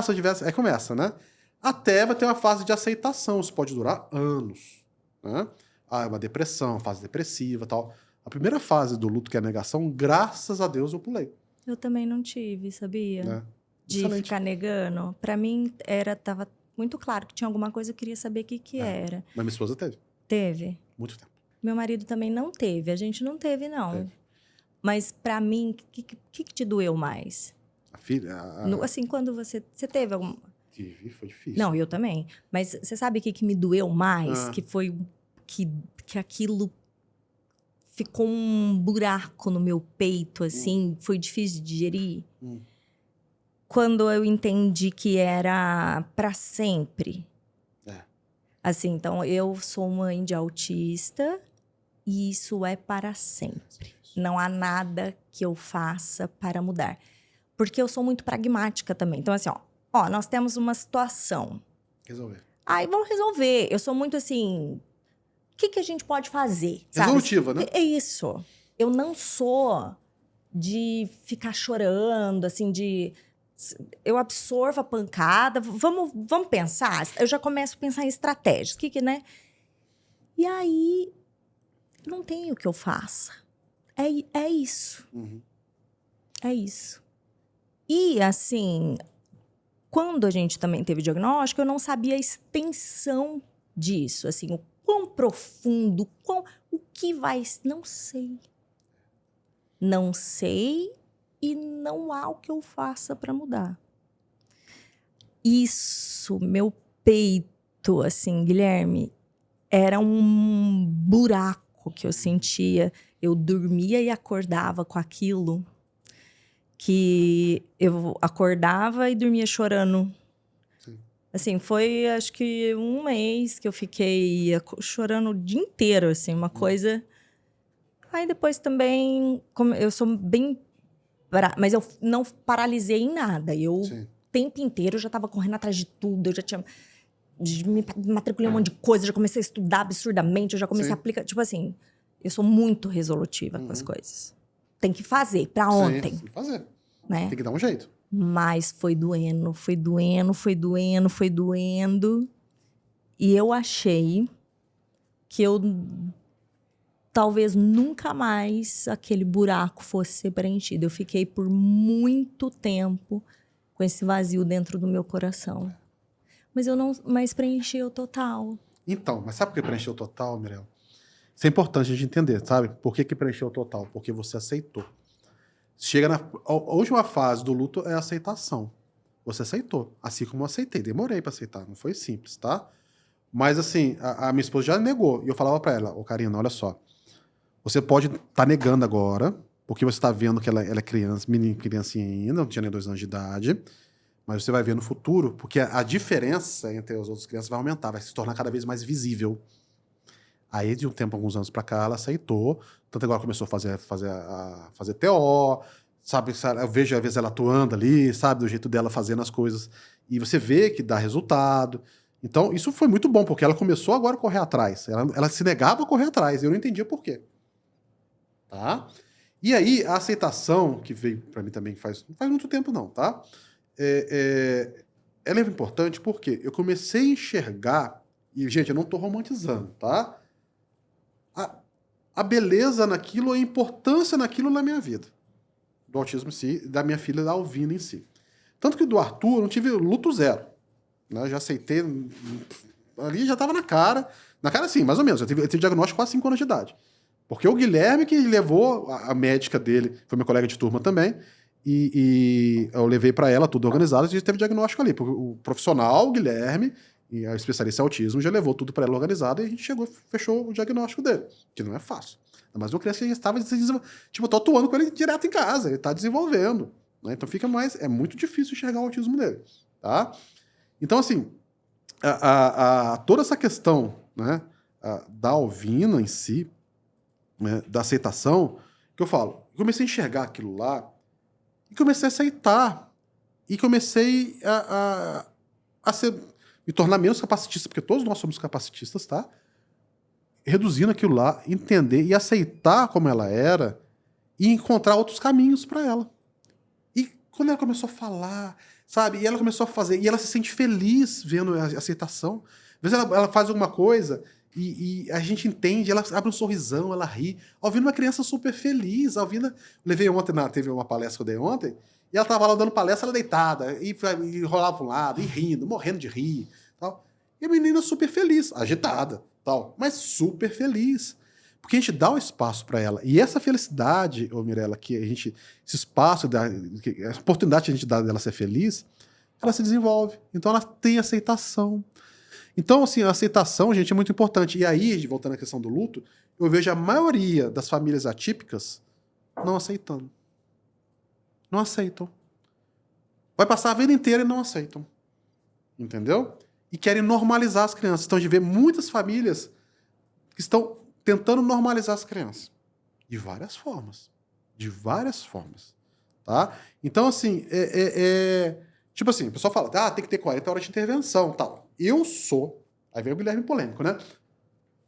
S2: Se eu tivesse... Aí começa, né? Até vai ter uma fase de aceitação. Isso pode durar anos. Né? É uma depressão, fase depressiva e tal. A primeira fase do luto, que é a negação, graças a Deus eu pulei.
S1: Eu também não tive, sabia? De
S2: Excelente.
S1: ficar negando. Pra mim, tava muito claro que tinha alguma coisa, eu queria saber o que era.
S2: Mas minha esposa teve.
S1: Teve?
S2: Muito tempo.
S1: Meu marido também não teve. A gente não teve, não.
S2: Teve.
S1: Mas pra mim, o que te doeu mais?
S2: A filha...
S1: Assim, quando você teve algum...
S2: Tive, foi difícil.
S1: Não, eu também. Mas você sabe o que me doeu mais? Que foi que aquilo ficou um buraco no meu peito, assim, foi difícil de digerir. Quando eu entendi que era pra sempre. Assim, então, eu sou mãe de autista e isso é para sempre. Não há nada que eu faça para mudar. Porque eu sou muito pragmática também. Então, assim, nós temos uma situação.
S2: Resolver.
S1: Aí, vamos resolver. Eu sou muito assim... O que a gente pode fazer?
S2: Resolutiva,
S1: sabe?
S2: né?
S1: É isso. Eu não sou de ficar chorando, assim, de... Eu absorvo a pancada. Vamos pensar? Eu já começo a pensar em estratégias. Né? E aí, não tem o que eu faça. É isso. É isso. E, assim... quando a gente também teve o diagnóstico, eu não sabia a extensão disso, assim, o quão profundo, o que vai... Não sei. Não sei e não há o que eu faça para mudar. Isso, meu peito, assim, Guilherme, era um buraco que eu sentia. Eu dormia e acordava com aquilo, que eu acordava e dormia chorando.
S2: Sim.
S1: Assim, foi acho que 1 mês que eu fiquei chorando o dia inteiro, assim, uma coisa... Aí depois também, como eu sou bem... Mas eu não paralisei em nada. Eu,
S2: Sim.
S1: o tempo inteiro, eu já estava correndo atrás de tudo. Eu já tinha... Me matriculei um monte de coisa, já comecei a estudar absurdamente, eu já comecei a aplicar... Tipo assim, eu sou muito resolutiva com as coisas. Tem que fazer, pra ontem.
S2: Sim, tem que fazer.
S1: Né?
S2: Tem que dar um jeito.
S1: Mas foi doendo, foi doendo, foi doendo, foi doendo. E eu achei que eu... talvez nunca mais aquele buraco fosse ser preenchido. Eu fiquei por muito tempo com esse vazio dentro do meu coração. Mas preencheu total.
S2: Então, mas sabe por que preencheu total, Mirella? Isso é importante a gente entender, sabe? Por que preencheu total? Porque você aceitou. Chega a última fase do luto é a aceitação. Você aceitou. Assim como eu aceitei. Demorei pra aceitar. Não foi simples, tá? Mas assim, a minha esposa já negou. E eu falava pra ela, Karina, olha só. Você pode estar negando agora, porque você está vendo que ela é criança, criancinha ainda, não tinha nem 2 anos de idade, mas você vai ver no futuro, porque a diferença entre as outras crianças vai aumentar, vai se tornar cada vez mais visível. Aí, de um tempo, alguns anos pra cá, ela aceitou, tanto agora começou a fazer TO, sabe? Eu vejo, às vezes, ela atuando ali, sabe? Do jeito dela fazendo as coisas, e você vê que dá resultado. Então, isso foi muito bom, porque ela começou agora a correr atrás. Ela se negava a correr atrás, e eu não entendia por quê. Tá? E aí, a aceitação, que veio para mim também não faz muito tempo não, tá? Ela é importante porque eu comecei a enxergar, e gente, eu não tô romantizando, tá? A beleza naquilo, a importância naquilo na minha vida. Do autismo em si, da minha filha, da Alvina em si. Tanto que do Arthur, eu não tive luto zero. Né? Eu já aceitei, ali já tava na cara sim, mais ou menos. Eu tive diagnóstico quase 5 anos de idade. Porque o Guilherme que levou, a médica dele, foi meu colega de turma também, e eu levei para ela tudo organizado, e a gente teve diagnóstico ali. Porque o profissional, o Guilherme, e a especialista em autismo, já levou tudo para ela organizado, e a gente fechou o diagnóstico dele, que não é fácil. Mas uma criança que estava, tipo, eu tô atuando com ele direto em casa, ele tá desenvolvendo. Né? Então é muito difícil enxergar o autismo dele. Tá? Então, assim, toda essa questão, né, da Alvina em si, né, da aceitação, que eu falo, eu comecei a enxergar aquilo lá e comecei a aceitar e comecei me tornar menos capacitista, porque todos nós somos capacitistas, tá? Reduzindo aquilo lá, entender e aceitar como ela era e encontrar outros caminhos para ela. E quando ela começou a falar, sabe? E ela começou a fazer, e ela se sente feliz vendo a aceitação. Às vezes ela faz alguma coisa e a gente entende, ela abre um sorrisão, ela ri. Ouvindo uma criança super feliz. Ouvindo... Levei ontem, teve uma palestra que eu dei ontem, e ela tava lá dando palestra, ela deitada, e rolava para um lado, e rindo, morrendo de rir. Tal. E a menina super feliz, agitada, tal, mas super feliz. Porque a gente dá o espaço para ela. E essa felicidade, Mirella, que a gente, esse espaço, a oportunidade que a gente dá dela ser feliz, ela se desenvolve. Então ela tem aceitação. Então, assim, a aceitação, gente, é muito importante. E aí, voltando à questão do luto, eu vejo a maioria das famílias atípicas não aceitando. Não aceitam. Vai passar a vida inteira e não aceitam. Entendeu? E querem normalizar as crianças. Então, a gente vê muitas famílias que estão tentando normalizar as crianças. De várias formas. De várias formas. Tá? Então, assim, tipo assim, o pessoal fala, tem que ter 40 horas de intervenção, tal. Eu sou, aí vem o Guilherme polêmico, né?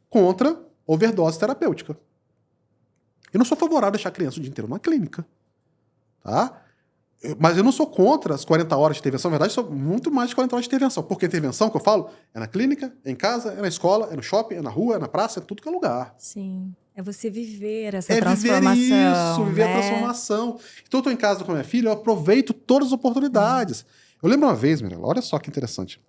S2: Contra overdose terapêutica. Eu não sou favorável a deixar a criança o dia inteiro numa clínica. Tá? Mas eu não sou contra as 40 horas de intervenção. Na verdade, sou muito mais de 40 horas de intervenção. Porque a intervenção que eu falo é na clínica, é em casa, é na escola, é no shopping, é na rua, é na praça, é tudo que é lugar.
S1: Sim. É você viver essa transformação.
S2: Viver isso, viver
S1: né?
S2: a transformação. Então, eu estou em casa com a minha filha, eu aproveito todas as oportunidades. Eu lembro uma vez, Mirella, olha só que interessante.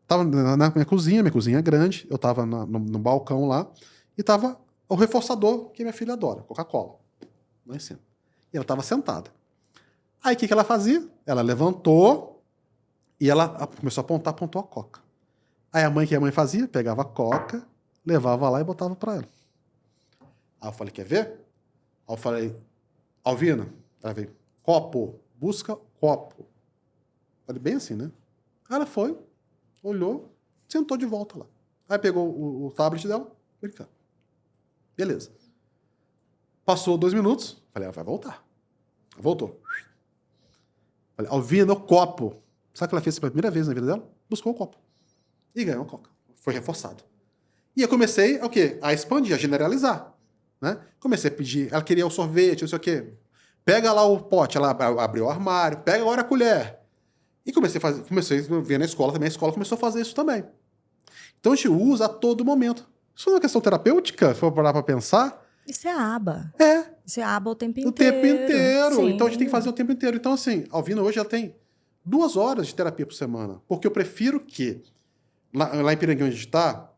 S2: Tava na minha cozinha é grande, eu tava no balcão lá, e tava o reforçador que minha filha adora, Coca-Cola, lá em cima. E ela tava sentada. Aí o que ela fazia? Ela levantou e ela começou a apontou a Coca. Aí o que a mãe fazia? Pegava a Coca, levava lá e botava pra ela. Aí eu falei, quer ver? Aí eu falei, Alvina, ela veio, copo, busca copo. Falei, bem assim, né? Aí ela foi, olhou, sentou de volta lá. Aí pegou o tablet dela, brincando. Beleza. Passou 2 minutos, falei, ela vai voltar. Voltou. Falei, Alvina, o copo. Sabe o que ela fez pela primeira vez na vida dela? Buscou o copo. E ganhou a Coca. Foi reforçado. E eu comecei o quê? A expandir, a generalizar. Né? Comecei a pedir, ela queria o sorvete, não sei o quê. Pega lá o pote, ela abriu o armário, pega agora a colher. E comecei a ver na escola também, a escola começou a fazer isso também. Então a gente usa a todo momento. Isso não é uma questão terapêutica, se for parar pra pensar.
S1: Isso é aba.
S2: É.
S1: Isso é aba o tempo inteiro.
S2: O tempo inteiro.
S1: Sim.
S2: Então a gente tem que fazer o tempo inteiro. Então, assim, a Alvina hoje ela tem 2 horas de terapia por semana. Porque eu prefiro que, lá em Piranguinho onde a gente está,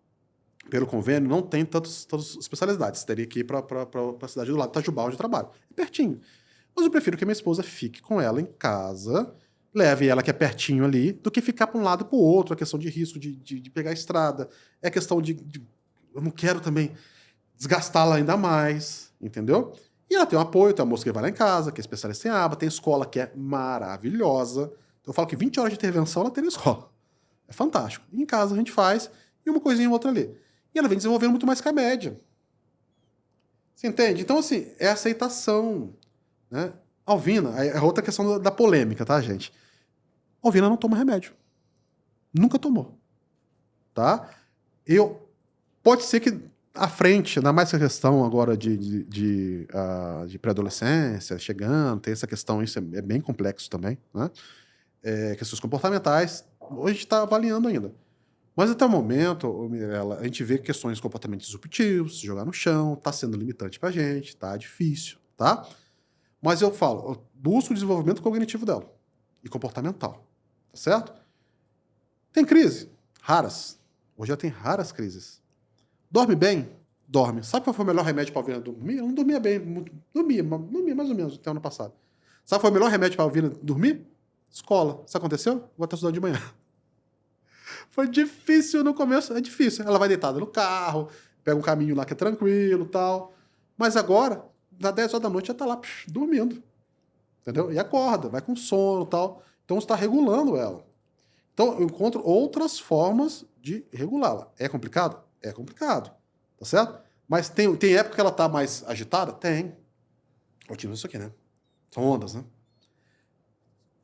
S2: pelo convênio, não tem tantas especialidades. Você teria que ir para a cidade do lado, Itajubá, onde eu trabalho. É pertinho. Mas eu prefiro que a minha esposa fique com ela em casa, leve ela que é pertinho ali, do que ficar para um lado e para o outro. É questão de risco de pegar a estrada. É questão eu não quero também desgastá-la ainda mais, entendeu? E ela tem um apoio, tem uma moça que vai lá em casa, que é especialista em aba, tem escola que é maravilhosa. Então eu falo que 20 horas de intervenção ela tem na escola. É fantástico. E em casa a gente faz, e uma coisinha ou outra ali. E ela vem desenvolvendo muito mais que a média. Você entende? Então, assim, é aceitação. Né? Alvina, é outra questão da polêmica, tá, gente? Alvina não toma remédio. Nunca tomou. Tá? Pode ser que à frente, ainda mais essa questão agora de pré-adolescência, chegando, tem essa questão, isso é bem complexo também, né? Questões comportamentais, hoje a gente está avaliando ainda. Mas até o momento, Mirella, a gente vê questões de comportamentos disruptivos, se jogar no chão, tá sendo limitante pra gente, tá difícil, tá? Mas eu busco o desenvolvimento cognitivo dela e comportamental, tá certo? Tem crise? Raras. Hoje já tem raras crises. Dorme bem? Dorme. Sabe qual foi o melhor remédio para a Alvina dormir? Eu não dormia bem, dormia mais ou menos até o ano passado. Sabe qual foi o melhor remédio para a Alvina dormir? Escola. Isso aconteceu? Vou estar estudando de manhã. Foi difícil no começo, é difícil. Ela vai deitada no carro, pega um caminho lá que é tranquilo e tal. Mas agora, às 10 horas da noite, já tá lá dormindo. Entendeu? E acorda, vai com sono e tal. Então você está regulando ela. Então eu encontro outras formas de regulá-la. É complicado? É complicado. Tá certo? Mas tem época que ela tá mais agitada? Tem. Otimista isso aqui, né? São ondas, né?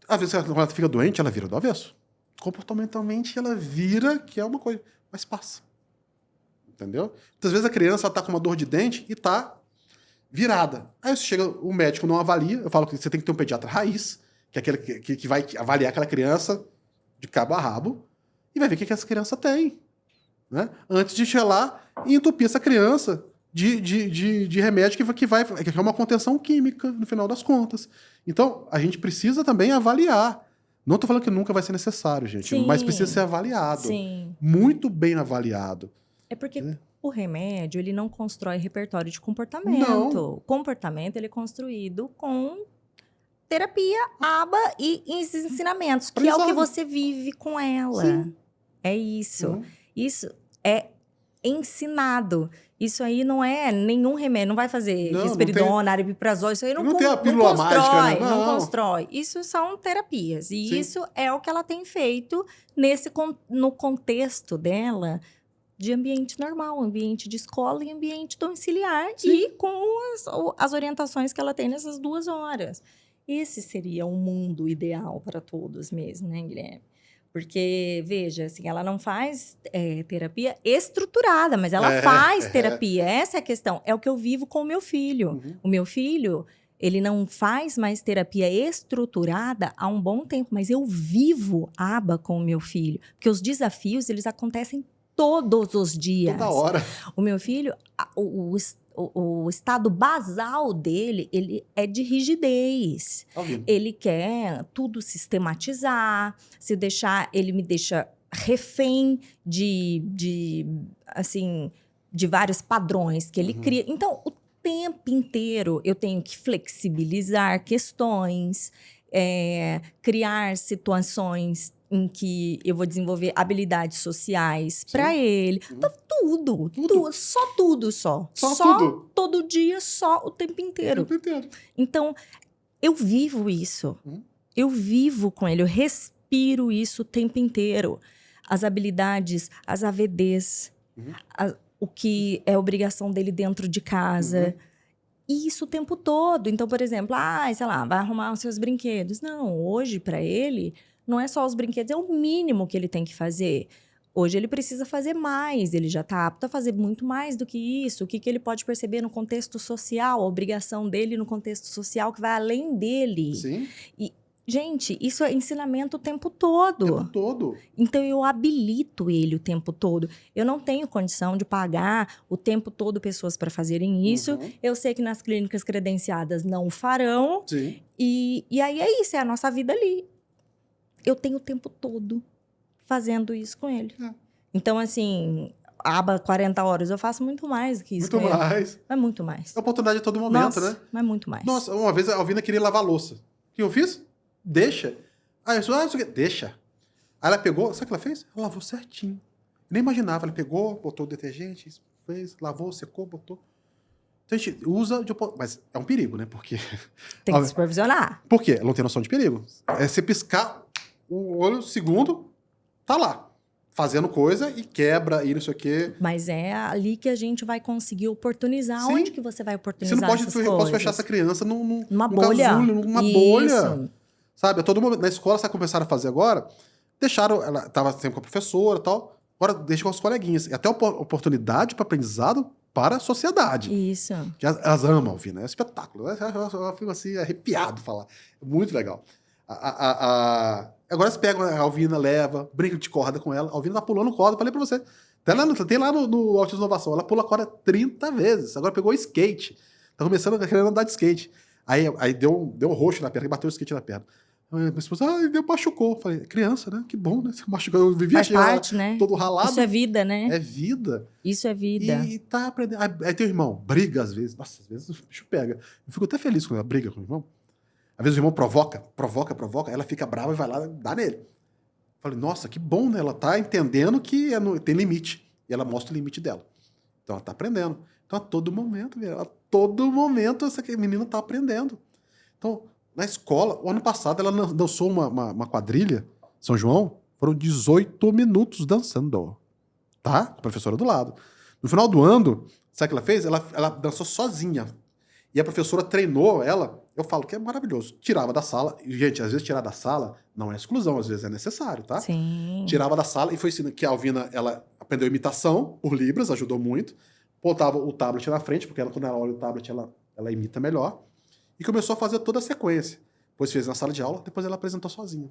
S2: Às vezes, quando ela fica doente, ela vira do avesso. Comportamentalmente, ela vira que é uma coisa, mas passa. Entendeu? Muitas vezes a criança tá com uma dor de dente e tá virada. Aí você chega, o médico não avalia, eu falo que você tem que ter um pediatra raiz, que é aquele que vai avaliar aquela criança de cabo a rabo e vai ver o que essa criança tem. Né? Antes de chegar lá e entupir essa criança de remédio que é uma contenção química, no final das contas. Então, a gente precisa também avaliar. Não estou falando que nunca vai ser necessário, gente,
S1: Sim,
S2: mas precisa ser avaliado.
S1: sim.
S2: Muito bem avaliado.
S1: É porque o remédio, ele não constrói repertório de comportamento.
S2: Não.
S1: O comportamento, ele é construído com terapia, aba e ensinamentos, que é o que você vive com ela.
S2: Sim.
S1: É isso. Isso é ensinado. Isso aí não é nenhum remédio, não vai fazer risperidona, aripiprazol, isso aí não
S2: tem a pílula mágica, né?
S1: Não constrói. Isso são terapias. E
S2: Sim.
S1: isso é o que ela tem feito no contexto dela de ambiente normal, ambiente de escola e ambiente domiciliar. Sim. E com as orientações que ela tem nessas 2 horas. Esse seria o mundo ideal para todos mesmo, né, Guilherme? Porque, veja, assim, ela não faz terapia estruturada, mas ela faz terapia. Essa é a questão. É o que eu vivo com o meu filho.
S2: Uhum.
S1: O meu filho, ele não faz mais terapia estruturada há um bom tempo, mas eu vivo aba com o meu filho. Porque os desafios, eles acontecem todos os dias.
S2: Toda hora.
S1: O meu filho, o estado basal dele, ele é de rigidez.
S2: Tá ouvindo?
S1: Ele quer tudo sistematizar, se deixar, ele me deixa refém assim, de vários padrões que ele cria. Então, o tempo inteiro eu tenho que flexibilizar questões, criar situações em que eu vou desenvolver habilidades sociais para ele. Então, tudo, só
S2: tudo.
S1: todo dia, só o tempo inteiro.
S2: O tempo inteiro.
S1: Então, eu vivo isso. Eu vivo com ele, eu respiro isso o tempo inteiro. As habilidades, as AVDs, o que é obrigação dele dentro de casa. Isso o tempo todo. Então, por exemplo, sei lá, vai arrumar os seus brinquedos. Não, hoje, para ele, não é só os brinquedos, é o mínimo que ele tem que fazer. Hoje ele precisa fazer mais, ele já está apto a fazer muito mais do que isso. O que ele pode perceber no contexto social, a obrigação dele no contexto social que vai além dele.
S2: Sim.
S1: E, gente, isso é ensinamento o tempo todo.
S2: O tempo todo.
S1: Então, eu habilito ele o tempo todo. Eu não tenho condição de pagar o tempo todo pessoas para fazerem isso. Eu sei que nas clínicas credenciadas não o farão.
S2: Sim.
S1: E aí é isso, é a nossa vida ali. Eu tenho o tempo todo fazendo isso com ele. Então, assim, aba 40 horas, eu faço muito mais do que isso.
S2: Muito mais.
S1: Mas muito mais.
S2: É oportunidade a todo momento,
S1: Nossa,
S2: né?
S1: mas muito mais.
S2: Nossa, uma vez a Alvina queria lavar a louça. O que eu fiz? Deixa. Aí eu disse, não sei o quê. Deixa. Aí ela pegou, sabe o que ela fez? Ela lavou certinho. Nem imaginava. Ela pegou, botou o detergente, fez, lavou, secou, botou. Então a gente usa, mas é um perigo, né? Porque...
S1: Tem que supervisionar.
S2: Por quê? Ela não tem noção de perigo. É você piscar o olho, segundo, tá lá. Fazendo coisa e quebra e não sei o quê.
S1: Mas é ali que a gente vai conseguir oportunizar.
S2: Sim.
S1: Onde que você vai oportunizar
S2: Você não pode,
S1: essas coisas?
S2: fechar essa criança
S1: numa
S2: num
S1: bolha.
S2: casulo, numa
S1: Isso.
S2: bolha. Sabe? A todo momento. Na escola, sabe o que começaram a fazer agora? Deixaram, ela estava sempre com a professora e tal. Agora deixa com os coleguinhas. E até oportunidade para aprendizado para a sociedade.
S1: Isso.
S2: Que elas amam ouvir, né? É um espetáculo. Eu fico assim, arrepiado falar. É muito legal. Agora você pega a Alvina, leva, brinca de corda com ela. A Alvina tá pulando corda, falei pra você. Tem lá no Autismo Inovação. Ela pula corda 30 vezes. Agora pegou skate. Tá começando querendo andar de skate. Aí deu um roxo na perna, e bateu o skate na perna. Minha esposa, machucou. Falei, criança, né? Que bom, né? Você machucou. Eu vivia
S1: Faz parte, né?
S2: todo ralado.
S1: Isso é vida, né?
S2: É vida.
S1: Isso é vida.
S2: E tá aprendendo. Aí tem o irmão, briga às vezes. Nossa, às vezes o bicho pega. Eu fico até feliz quando ela briga com o irmão. Às vezes o irmão provoca, ela fica brava e vai lá dar nele. Falei, nossa, que bom, né? Ela tá entendendo que tem limite. E ela mostra o limite dela. Então ela tá aprendendo. Então a todo momento, essa menina tá aprendendo. Então, na escola, o ano passado, ela dançou uma quadrilha, São João, foram 18 minutos dançando. Tá? Com a professora do lado. No final do ano, sabe o que ela fez? Ela dançou sozinha. E a professora treinou ela, eu falo que é maravilhoso. Tirava da sala, e, gente, às vezes tirar da sala não é exclusão, às vezes é necessário, tá?
S1: Sim.
S2: Tirava da sala e foi ensinando que a Alvina, ela aprendeu imitação por Libras, ajudou muito. Botava o tablet na frente, porque quando ela olha o tablet, ela imita melhor. E começou a fazer toda a sequência. Depois fez na sala de aula, depois ela apresentou sozinha.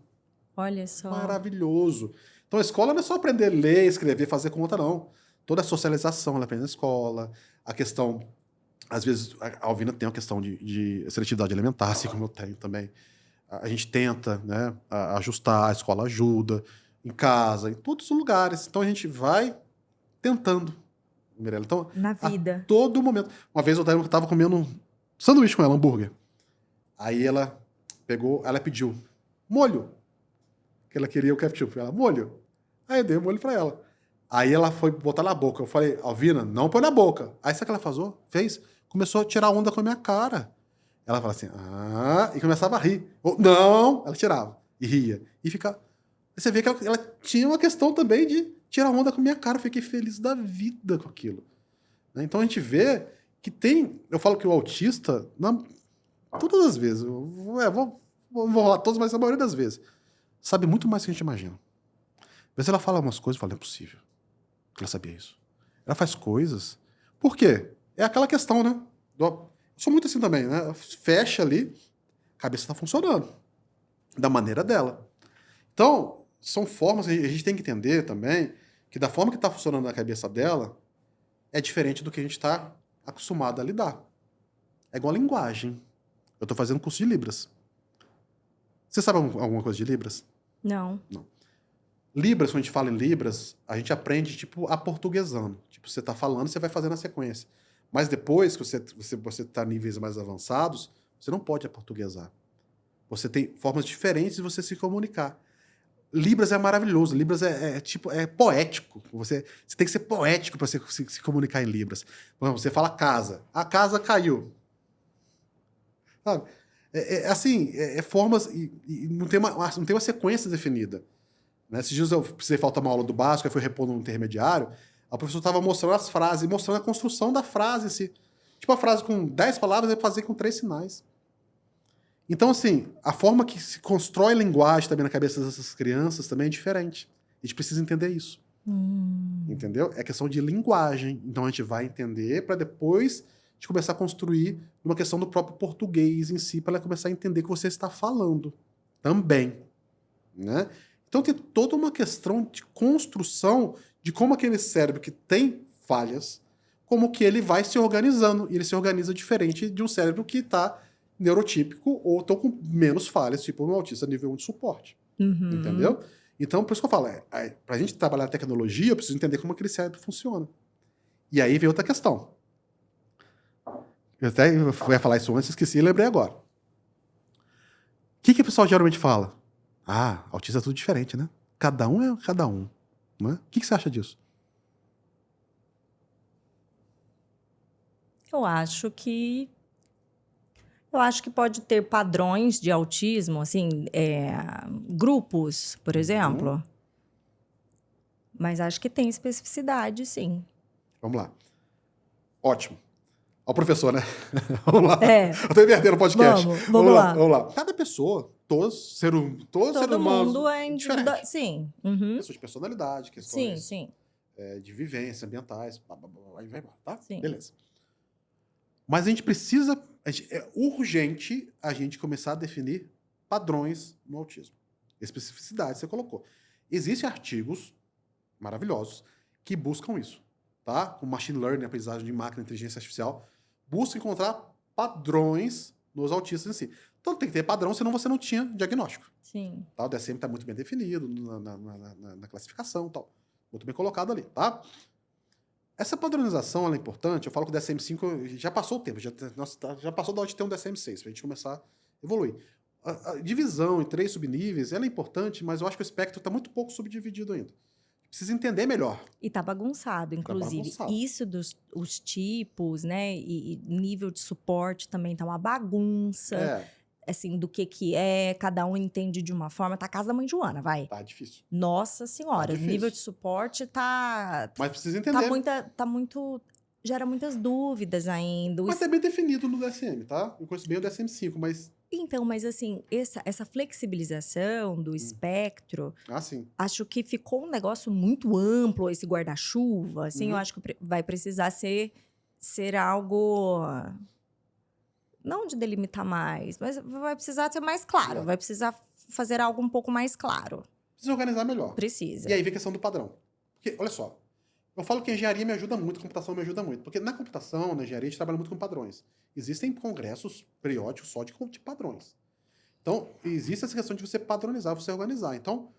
S1: Olha só.
S2: Maravilhoso. Então a escola não é só aprender a ler, escrever, fazer conta, não. Toda a socialização ela aprende na escola. A questão, às vezes, a Alvina tem uma questão de seletividade alimentar, assim como eu tenho também. A gente tenta, né, ajustar, a escola ajuda, em casa, em todos os lugares. Então a gente vai tentando, Mirella. Então,
S1: na vida.
S2: A todo momento. Uma vez eu estava comendo um sanduíche com ela, hambúrguer. Aí ela pediu molho. Que ela queria o ketchup. Ela, molho. Aí eu dei o molho pra ela. Aí ela foi botar na boca. Eu falei, Alvina, não põe na boca. Aí sabe o que ela fez? Começou a tirar onda com a minha cara. Ela fala assim, e começava a rir. Não, ela tirava e ria. E ficava. Você vê que ela tinha uma questão também de tirar onda com a minha cara. Eu fiquei feliz da vida com aquilo. Então a gente vê que tem. Eu falo que o autista, todas as vezes, vou rolar todas, mas a maioria das vezes, sabe muito mais do que a gente imagina. Às vezes ela fala umas coisas e fala, não é possível que ela sabia isso. Ela faz coisas. Por quê? É aquela questão, né? Eu sou muito assim também, né? Fecha ali, a cabeça tá funcionando. Da maneira dela. Então, são formas, a gente tem que entender também, que da forma que tá funcionando na cabeça dela, é diferente do que a gente tá acostumado a lidar. É igual a linguagem. Eu estou fazendo curso de Libras. Você sabe alguma coisa de Libras?
S1: Não.
S2: Libras, quando a gente fala em Libras, a gente aprende, tipo, aportuguesando. Tipo, você está falando, você vai fazendo a sequência. Mas depois que você tá em níveis mais avançados, você não pode aportuguesar. Você tem formas diferentes de você se comunicar. Libras é maravilhoso. Libras tipo, é poético. Você tem que ser poético para você se comunicar em Libras. Você fala casa. A casa caiu. Sabe? Assim, formas e não tem uma sequência definida. Né? Esses dias eu precisei faltar uma aula do básico, eu fui repor no intermediário, a professora estava mostrando as frases, mostrando a construção da frase. Assim. Tipo, a frase com 10 palavras, eu fazia com 3 sinais. Então, assim, a forma que se constrói linguagem também na cabeça dessas crianças também é diferente. A gente precisa entender isso. Entendeu? É questão de linguagem. Então, a gente vai entender para depois a gente começar a construir uma questão do próprio português em si, para ela começar a entender o que você está falando também. Né? Então, tem toda uma questão de construção de como aquele cérebro que tem falhas, como que ele vai se organizando. E ele se organiza diferente de um cérebro que está neurotípico ou estão com menos falhas, tipo um autista nível 1 de suporte. Entendeu? Então, por isso que eu falo, para a gente trabalhar a tecnologia, eu preciso entender como aquele cérebro funciona. E aí vem outra questão. Eu até ia falar isso antes, esqueci e lembrei agora. O que o pessoal geralmente fala? Ah, autista é tudo diferente, né? Cada um é cada um. Né? O que você acha disso?
S1: Eu acho que pode ter padrões de autismo, assim, grupos, por exemplo. Mas acho que tem especificidade, sim.
S2: Vamos lá. Ótimo. Ó, o professor, né? Vamos lá. Eu tô invertendo o podcast.
S1: Vamos lá.
S2: Vamos lá. Cada pessoa, todo ser
S1: Todo
S2: humano
S1: mundo é
S2: diferente.
S1: Sim.
S2: Questões de personalidade, questões
S1: Sim.
S2: De vivência, ambientais, aí vai embora, tá?
S1: Sim.
S2: Beleza. Mas a gente precisa, é urgente a gente começar a definir padrões no autismo. Especificidade, você colocou. Existem artigos maravilhosos que buscam isso, tá? Com machine learning, aprendizagem de máquina, inteligência artificial, busca encontrar padrões nos autistas em si. Então tem que ter padrão, senão você não tinha diagnóstico.
S1: Sim.
S2: Tá? O DSM está muito bem definido na classificação, tal. Muito bem colocado ali, tá? Essa padronização ela é importante. Eu falo que o DSM-5 já passou o tempo, já passou da hora de ter um DSM-6, para a gente começar a evoluir. A divisão em 3 subníveis ela é importante, mas eu acho que o espectro está muito pouco subdividido ainda. Precisa entender melhor.
S1: E tá bagunçado, inclusive.
S2: bagunçado.
S1: Isso os tipos, né? E nível de suporte também tá uma bagunça. Assim, do que é, cada um entende de uma forma. Tá a casa da mãe Joana, vai.
S2: Tá difícil.
S1: Nossa Senhora,
S2: Tá
S1: o
S2: difícil.
S1: nível de suporte tá...
S2: Mas precisa entender.
S1: Tá muito... Gera muitas dúvidas ainda.
S2: Mas é bem definido no DSM, tá? Eu conheço bem o DSM-5, mas...
S1: Então, mas assim, essa flexibilização do espectro...
S2: sim.
S1: Acho que ficou um negócio muito amplo, esse guarda-chuva. Assim, eu acho que vai precisar ser algo... Não de delimitar mais, mas vai precisar ser mais claro. Vai precisar fazer algo um pouco mais claro.
S2: Precisa organizar melhor.
S1: Precisa.
S2: E aí vem a questão do padrão. Porque, olha só, eu falo que a engenharia me ajuda muito, a computação me ajuda muito. Porque na computação, na engenharia, a gente trabalha muito com padrões. Existem congressos periódicos só de padrões. Então, existe essa questão de você padronizar, você organizar. Então,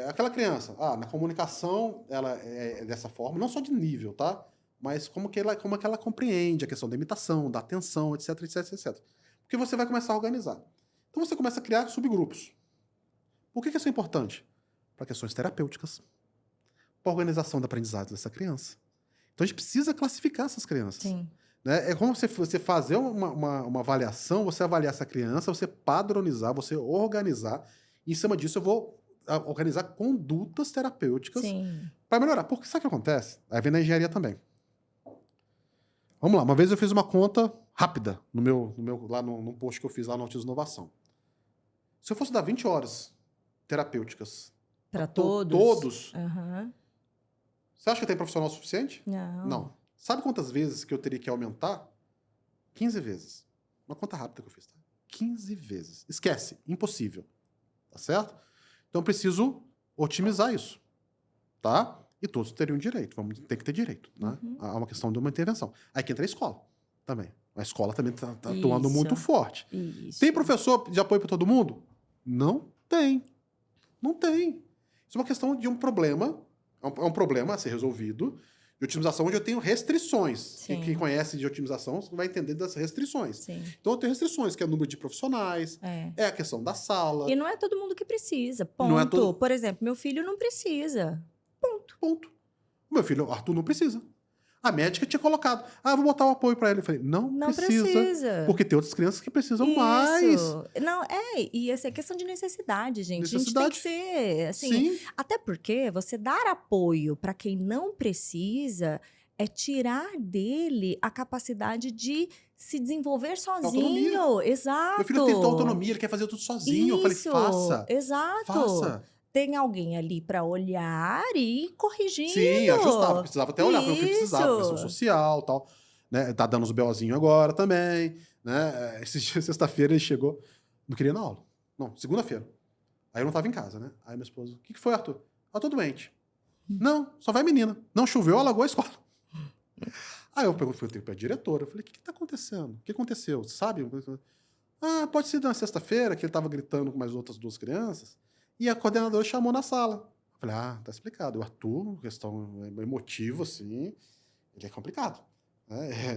S2: aquela criança, na comunicação, ela é dessa forma, não só de nível, tá? Mas como que ela compreende a questão da imitação, da atenção, etc, etc, etc. Porque você vai começar a organizar. Então você começa a criar subgrupos. Por que isso é importante? Para questões terapêuticas, para a organização da aprendizagem dessa criança. Então a gente precisa classificar essas crianças.
S1: Sim.
S2: Né? É como você fazer uma avaliação, você avaliar essa criança, você padronizar, você organizar. E em cima disso eu vou organizar condutas terapêuticas para melhorar. Porque sabe o que acontece? Aí vem na engenharia também. Vamos lá, uma vez eu fiz uma conta rápida lá no post que eu fiz lá no Autismo Inovação. Se eu fosse dar 20 horas terapêuticas
S1: para todos,
S2: você acha que tem profissional suficiente?
S1: Não.
S2: Sabe quantas vezes que eu teria que aumentar? 15 vezes. Uma conta rápida que eu fiz. Tá? 15 vezes. Esquece, impossível. Tá certo? Então eu preciso otimizar isso. Tá? E todos teriam direito, vamos ter que ter direito, né? Há uma questão de uma intervenção. Aí que entra a escola também. A escola também está atuando muito forte.
S1: Isso.
S2: Tem professor de apoio para todo mundo? Não tem. Não tem. Isso é uma questão de um problema, é um problema a ser resolvido, de otimização onde eu tenho restrições. Quem conhece de otimização vai entender das restrições.
S1: Sim.
S2: Então eu tenho restrições, que é o número de profissionais, é a questão da sala.
S1: E não é todo mundo que precisa, ponto.
S2: Não é todo...
S1: Por exemplo, meu filho não precisa.
S2: Ponto. O meu filho, Arthur, não precisa. A médica tinha colocado, vou botar o apoio para ele. Eu falei, não precisa. Porque tem outras crianças que precisam mais.
S1: Não, e essa é questão de necessidade, gente.
S2: Necessidade.
S1: A gente tem que ser, assim...
S2: Sim.
S1: Até porque você dar apoio para quem não precisa é tirar dele a capacidade de se desenvolver sozinho.
S2: Autonomia.
S1: Exato.
S2: Meu filho tem autonomia, ele quer fazer tudo sozinho. Eu falei, faça.
S1: Exato.
S2: Faça.
S1: Tem alguém ali para olhar e ir corrigindo.
S2: Sim, ajustava. Precisava até olhar. Meu filho precisava, questão social e tal. Né? Tá dando os BOzinhos agora também. Né? Esse dia, sexta-feira, ele chegou. Não queria ir na aula. Não, segunda-feira. Aí eu não tava em casa, né? Aí minha esposa, o que foi, Arthur? Tô doente. Não, só vai menina. Não choveu, alagou a escola. Aí eu perguntei pra diretora. Eu falei, o que tá acontecendo? O que aconteceu? Você sabe? Pode ser na sexta-feira, que ele tava gritando com mais outras duas crianças. E a coordenadora chamou na sala. Eu falei, tá explicado. O Arthur, questão emotiva, assim, ele é complicado.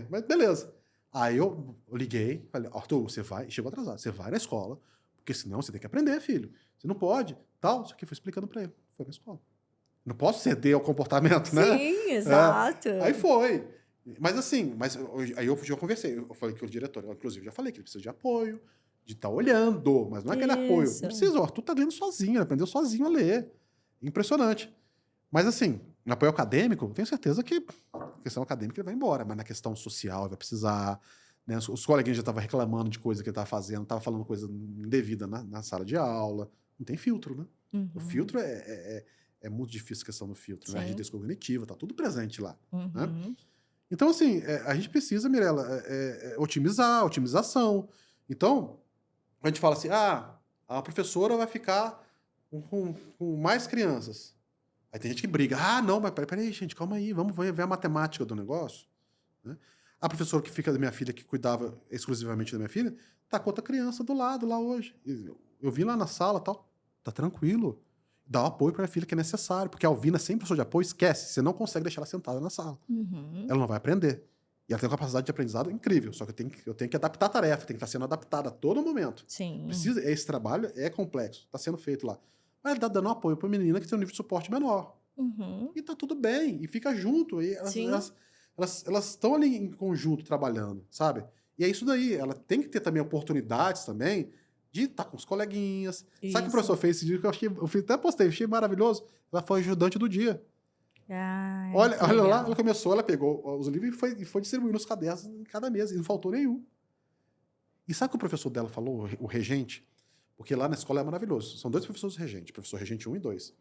S2: Mas beleza. Aí eu liguei, falei, Arthur, você vai, chegou atrasado, você vai na escola, porque senão você tem que aprender, filho. Você não pode, tal. Isso aqui foi explicando pra ele. Foi na escola. Não posso ceder ao comportamento, né?
S1: Sim, exato.
S2: Aí foi. Mas assim, aí eu já conversei. Eu falei que o diretor, inclusive, já falei que ele precisa de apoio, de estar olhando, mas não é aquele apoio. Não precisa, o Arthur tá lendo sozinho, ele aprendeu sozinho a ler. Impressionante. Mas assim, no apoio acadêmico, eu tenho certeza que a questão acadêmica ele vai embora, mas na questão social ele vai precisar, né? Os coleguinhas já estavam reclamando de coisa que ele estava fazendo, estava falando coisa indevida na sala de aula. Não tem filtro, né? O filtro é muito difícil a questão do filtro, né? A rigidez cognitiva, tá tudo presente lá. Né? Então, assim, a gente precisa, Mirella, otimização. Então, a gente fala assim, a professora vai ficar com mais crianças. Aí tem gente que briga. Não, mas peraí, gente, calma aí, vamos ver a matemática do negócio. Né? A professora que fica da minha filha, que cuidava exclusivamente da minha filha, tá com outra criança do lado lá hoje. Eu vi lá na sala e tal, tá tranquilo. Dá o apoio para minha filha que é necessário, porque a Alvina, sem professor de apoio, esquece. Você não consegue deixar ela sentada na sala. Ela não vai aprender. E ela tem uma capacidade de aprendizado incrível, só que eu tenho que adaptar a tarefa, tem que estar sendo adaptada a todo momento.
S1: Sim.
S2: Esse trabalho é complexo, está sendo feito lá. Mas ele tá dando apoio para a menina que tem um nível de suporte menor. E tá tudo bem, e fica junto. E elas estão ali em conjunto trabalhando, sabe? E é isso daí, ela tem que ter também oportunidades também de estar com os coleguinhas. Isso. Sabe o que o professor fez esse dia? Eu até postei, achei maravilhoso. Ela foi ajudante do dia. Olha lá, ela começou, ela pegou os livros e foi distribuindo os cadernos em cada mesa, e não faltou nenhum. E sabe o que o professor dela falou, o regente? Porque lá na escola é maravilhoso. São dois professores regentes, professor regente 1 e 2.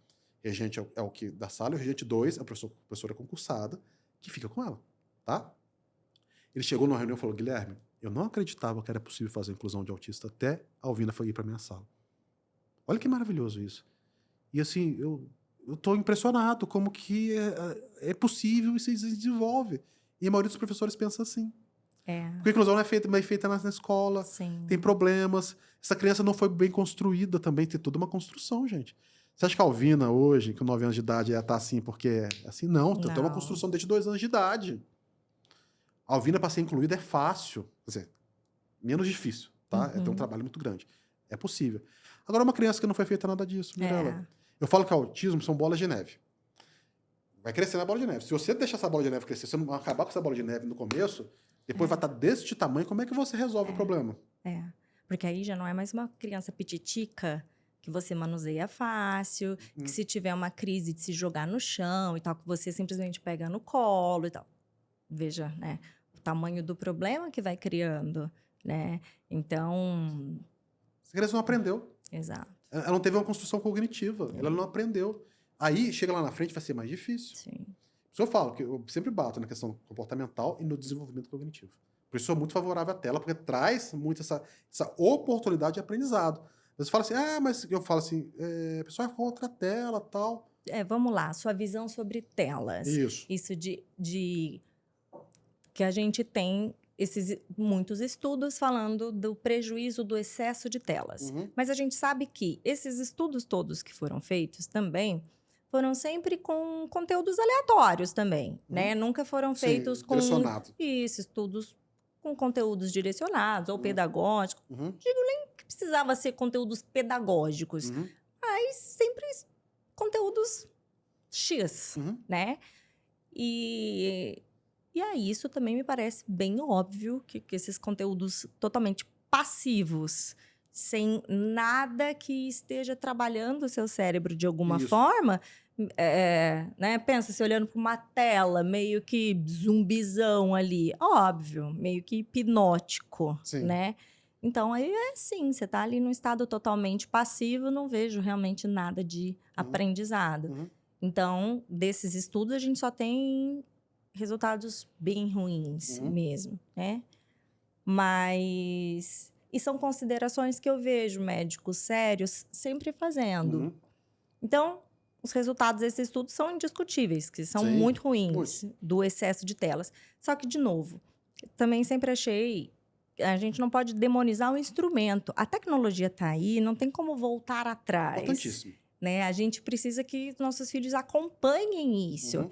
S2: Regente é o que da sala, e o regente 2 é a professora concursada, que fica com ela, tá? Ele chegou numa reunião e falou, Guilherme, eu não acreditava que era possível fazer a inclusão de autista até a Alvina foi ir para minha sala. Olha que maravilhoso isso. E assim, eu estou impressionado como que é possível e se desenvolve. E a maioria dos professores pensa assim. Porque a inclusão não é feita na escola, tem problemas. Essa criança não foi bem construída também, tem toda uma construção, gente. Você acha que a Alvina hoje, com 9 anos de idade, ia estar assim porque é assim? Não, tem uma construção desde 2 anos de idade. A Alvina, para ser incluída, é fácil. Quer dizer, menos difícil, tá? É ter um trabalho muito grande. É possível. Agora, uma criança que não foi feita nada disso, Mirella. Eu falo que o autismo são bolas de neve. Vai crescer na bola de neve. Se você deixar essa bola de neve crescer, se você não acabar com essa bola de neve no começo, depois vai estar desse tamanho, como é que você resolve o problema?
S1: Porque aí já não é mais uma criança pititica que você manuseia fácil, que se tiver uma crise de se jogar no chão e tal, que você simplesmente pega no colo e tal. Veja, né? O tamanho do problema que vai criando, né? Então...
S2: Essa criança não aprendeu.
S1: Exato.
S2: Ela não teve uma construção cognitiva. Ela não aprendeu. Aí, chega lá na frente, vai ser mais difícil.
S1: Sim.
S2: Por isso eu falo que eu sempre bato na questão comportamental e no desenvolvimento cognitivo. Por isso eu sou muito favorável à tela, porque traz muito essa oportunidade de aprendizado. Você fala assim, mas eu falo assim, o pessoal é contra a tela e tal.
S1: vamos lá, sua visão sobre telas.
S2: Isso.
S1: De que a gente tem muitos estudos falando do prejuízo do excesso de telas.
S2: Uhum.
S1: Mas a gente sabe que esses estudos todos que foram feitos também foram sempre com conteúdos aleatórios também, né? Nunca foram feitos com estudos com conteúdos direcionados ou pedagógicos. Digo nem que precisava ser conteúdos pedagógicos, mas sempre conteúdos X, né? E aí isso também me parece bem óbvio que esses conteúdos totalmente passivos, sem nada que esteja trabalhando o seu cérebro de alguma forma, né? Pensa, se olhando para uma tela, meio que zumbizão ali, óbvio, meio que hipnótico, né? Então, aí sim, você está ali num estado totalmente passivo, não vejo realmente nada de aprendizado. Então, desses estudos, a gente só tem resultados bem ruins mesmo, né? Mas... E são considerações que eu vejo médicos sérios sempre fazendo. Então, os resultados desses estudos são indiscutíveis, que são muito ruins do excesso de telas. Só que, de novo, também sempre achei... A gente não pode demonizar o instrumento. A tecnologia está aí, não tem como voltar atrás.
S2: Importantíssimo.
S1: Né? A gente precisa que nossos filhos acompanhem isso.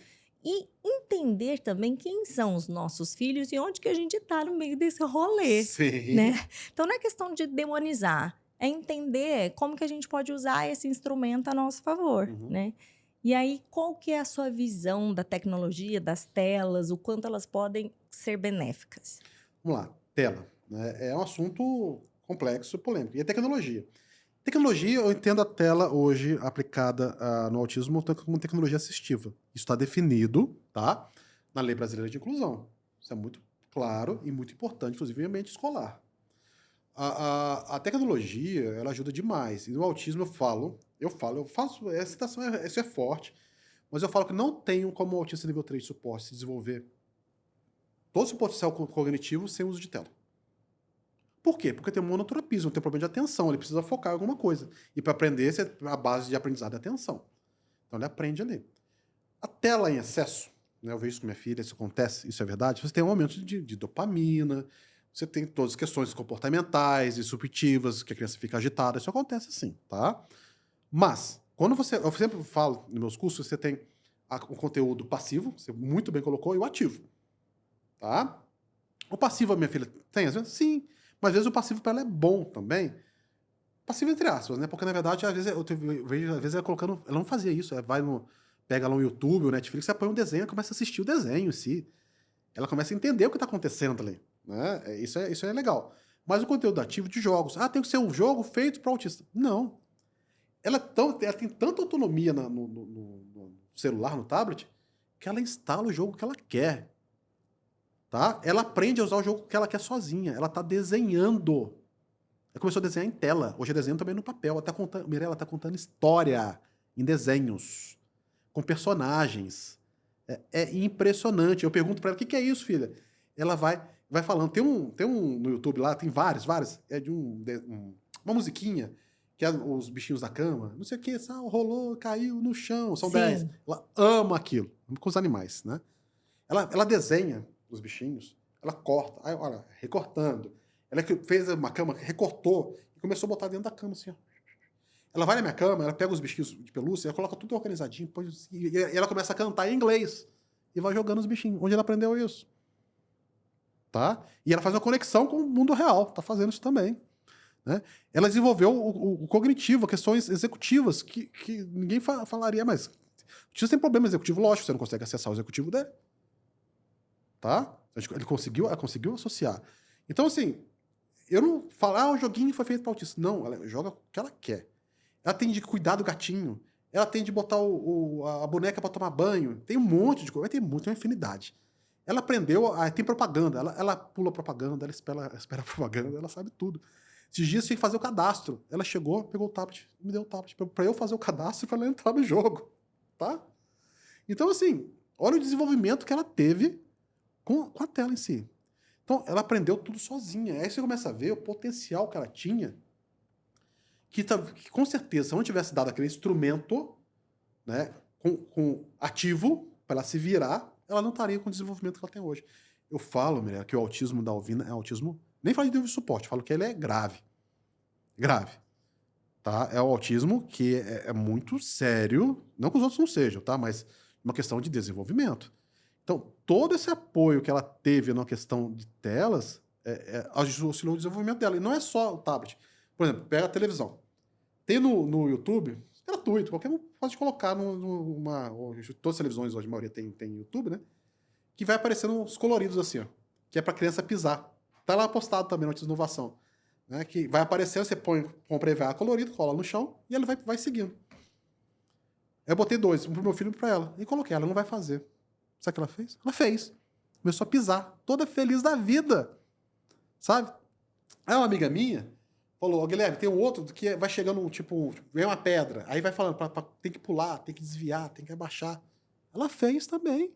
S1: E entender também quem são os nossos filhos e onde que a gente está no meio desse rolê. Né? Então, não é questão de demonizar. É entender como que a gente pode usar esse instrumento a nosso favor. Né? E aí, qual que é a sua visão da tecnologia, das telas, o quanto elas podem ser benéficas?
S2: Vamos lá. Tela. Né? É um assunto complexo, polêmico. E a tecnologia. Tecnologia, eu entendo a tela hoje aplicada no autismo como tecnologia assistiva. Isso está definido, tá? Na Lei Brasileira de Inclusão. Isso é muito claro e muito importante, inclusive em ambiente escolar. A tecnologia, ela ajuda demais. E no autismo eu faço, essa citação isso é forte, mas eu falo que não tem como o autista nível 3 de suporte se desenvolver todo o seu potencial cognitivo sem uso de tela. Por quê? Porque tem um monotropismo, tem um problema de atenção, ele precisa focar em alguma coisa. E para aprender, a base de aprendizado é atenção. Então ele aprende ali. A tela em excesso, né, eu vejo isso com minha filha, isso acontece, isso é verdade, você tem um aumento de dopamina, você tem todas as questões comportamentais, disruptivas, que a criança fica agitada, isso acontece sim, tá? Mas, eu sempre falo nos meus cursos, você tem o conteúdo passivo, você muito bem colocou, e o ativo, tá? O passivo, minha filha, tem às vezes? Sim. Mas às vezes o passivo para ela é bom também. Passivo entre aspas, né? Porque na verdade, às vezes eu vejo ela colocando. Ela não fazia isso. Ela pega lá no YouTube, o Netflix, você põe um desenho e começa a assistir o desenho em si. Ela começa a entender o que está acontecendo ali. Né? Isso é legal. Mas o conteúdo ativo de jogos. Tem que ser um jogo feito para autista. Não. Ela tem tanta autonomia no celular, no tablet, que ela instala o jogo que ela quer. Tá? Ela aprende a usar o jogo que ela quer sozinha. Ela está desenhando. Ela começou a desenhar em tela. Hoje é desenho também no papel. Mirella está contando história em desenhos, com personagens. É impressionante. Eu pergunto para ela, o que é isso, filha? Ela vai falando. Tem um no YouTube lá, tem vários. É de uma musiquinha, que é os bichinhos da cama. Não sei o que, rolou, caiu no chão. São 10. Ela ama aquilo. Com os animais, né? Ela desenha os bichinhos, ela corta, aí, olha, recortando. Ela fez uma cama, recortou e começou a botar dentro da cama, assim, ó. Ela vai na minha cama, ela pega os bichinhos de pelúcia, ela coloca tudo organizadinho, e ela começa a cantar em inglês e vai jogando os bichinhos. Onde ela aprendeu isso? Tá? E ela faz uma conexão com o mundo real, tá fazendo isso também. Né? Ela desenvolveu o cognitivo, questões executivas que ninguém falaria, mas você tem problema executivo, lógico, você não consegue acessar o executivo dele. Tá? Ela conseguiu associar. Então, assim, eu não falo, o joguinho foi feito para autista. Não, ela joga o que ela quer. Ela tem de cuidar do gatinho. Ela tem de botar a boneca para tomar banho. Tem um monte de coisa. Tem uma infinidade. Ela aprendeu, tem propaganda. Ela pula propaganda, ela espera a propaganda, ela sabe tudo. Esses dias tinha que fazer o cadastro. Ela chegou, pegou o tablet, me deu o tablet para eu fazer o cadastro para ela entrar no jogo. Tá? Então, assim, olha o desenvolvimento que ela teve com a tela em si. Então, ela aprendeu tudo sozinha. Aí você começa a ver o potencial que ela tinha, que com certeza, se eu não tivesse dado aquele instrumento, né, com ativo, para ela se virar, ela não estaria com o desenvolvimento que ela tem hoje. Eu falo, Mirella, que o autismo da Alvina é autismo... Nem falo de nível de suporte, falo que ele é grave. Grave. Tá? É o autismo que é muito sério, não que os outros não sejam, tá? Mas uma questão de desenvolvimento. Então, todo esse apoio que ela teve na questão de telas auxiliou o desenvolvimento dela. E não é só o tablet. Por exemplo, pega a televisão. Tem no YouTube, gratuito, qualquer um pode colocar todas as televisões hoje, a maioria tem YouTube, né? Que vai aparecendo uns coloridos assim, ó. Que é pra criança pisar. Tá lá postado também na inovação. Né, que vai aparecer, você compra EVA colorido, cola no chão e ele vai seguindo. Eu botei 2, um pro meu filho e um pra ela. E coloquei, ela não vai fazer. Sabe o que ela fez? Ela fez. Começou a pisar, toda feliz da vida. Sabe? Aí uma amiga minha falou, oh, Guilherme, tem um outro que vai chegando, tipo, vem uma pedra, aí vai falando, tem que pular, tem que desviar, tem que abaixar. Ela fez também.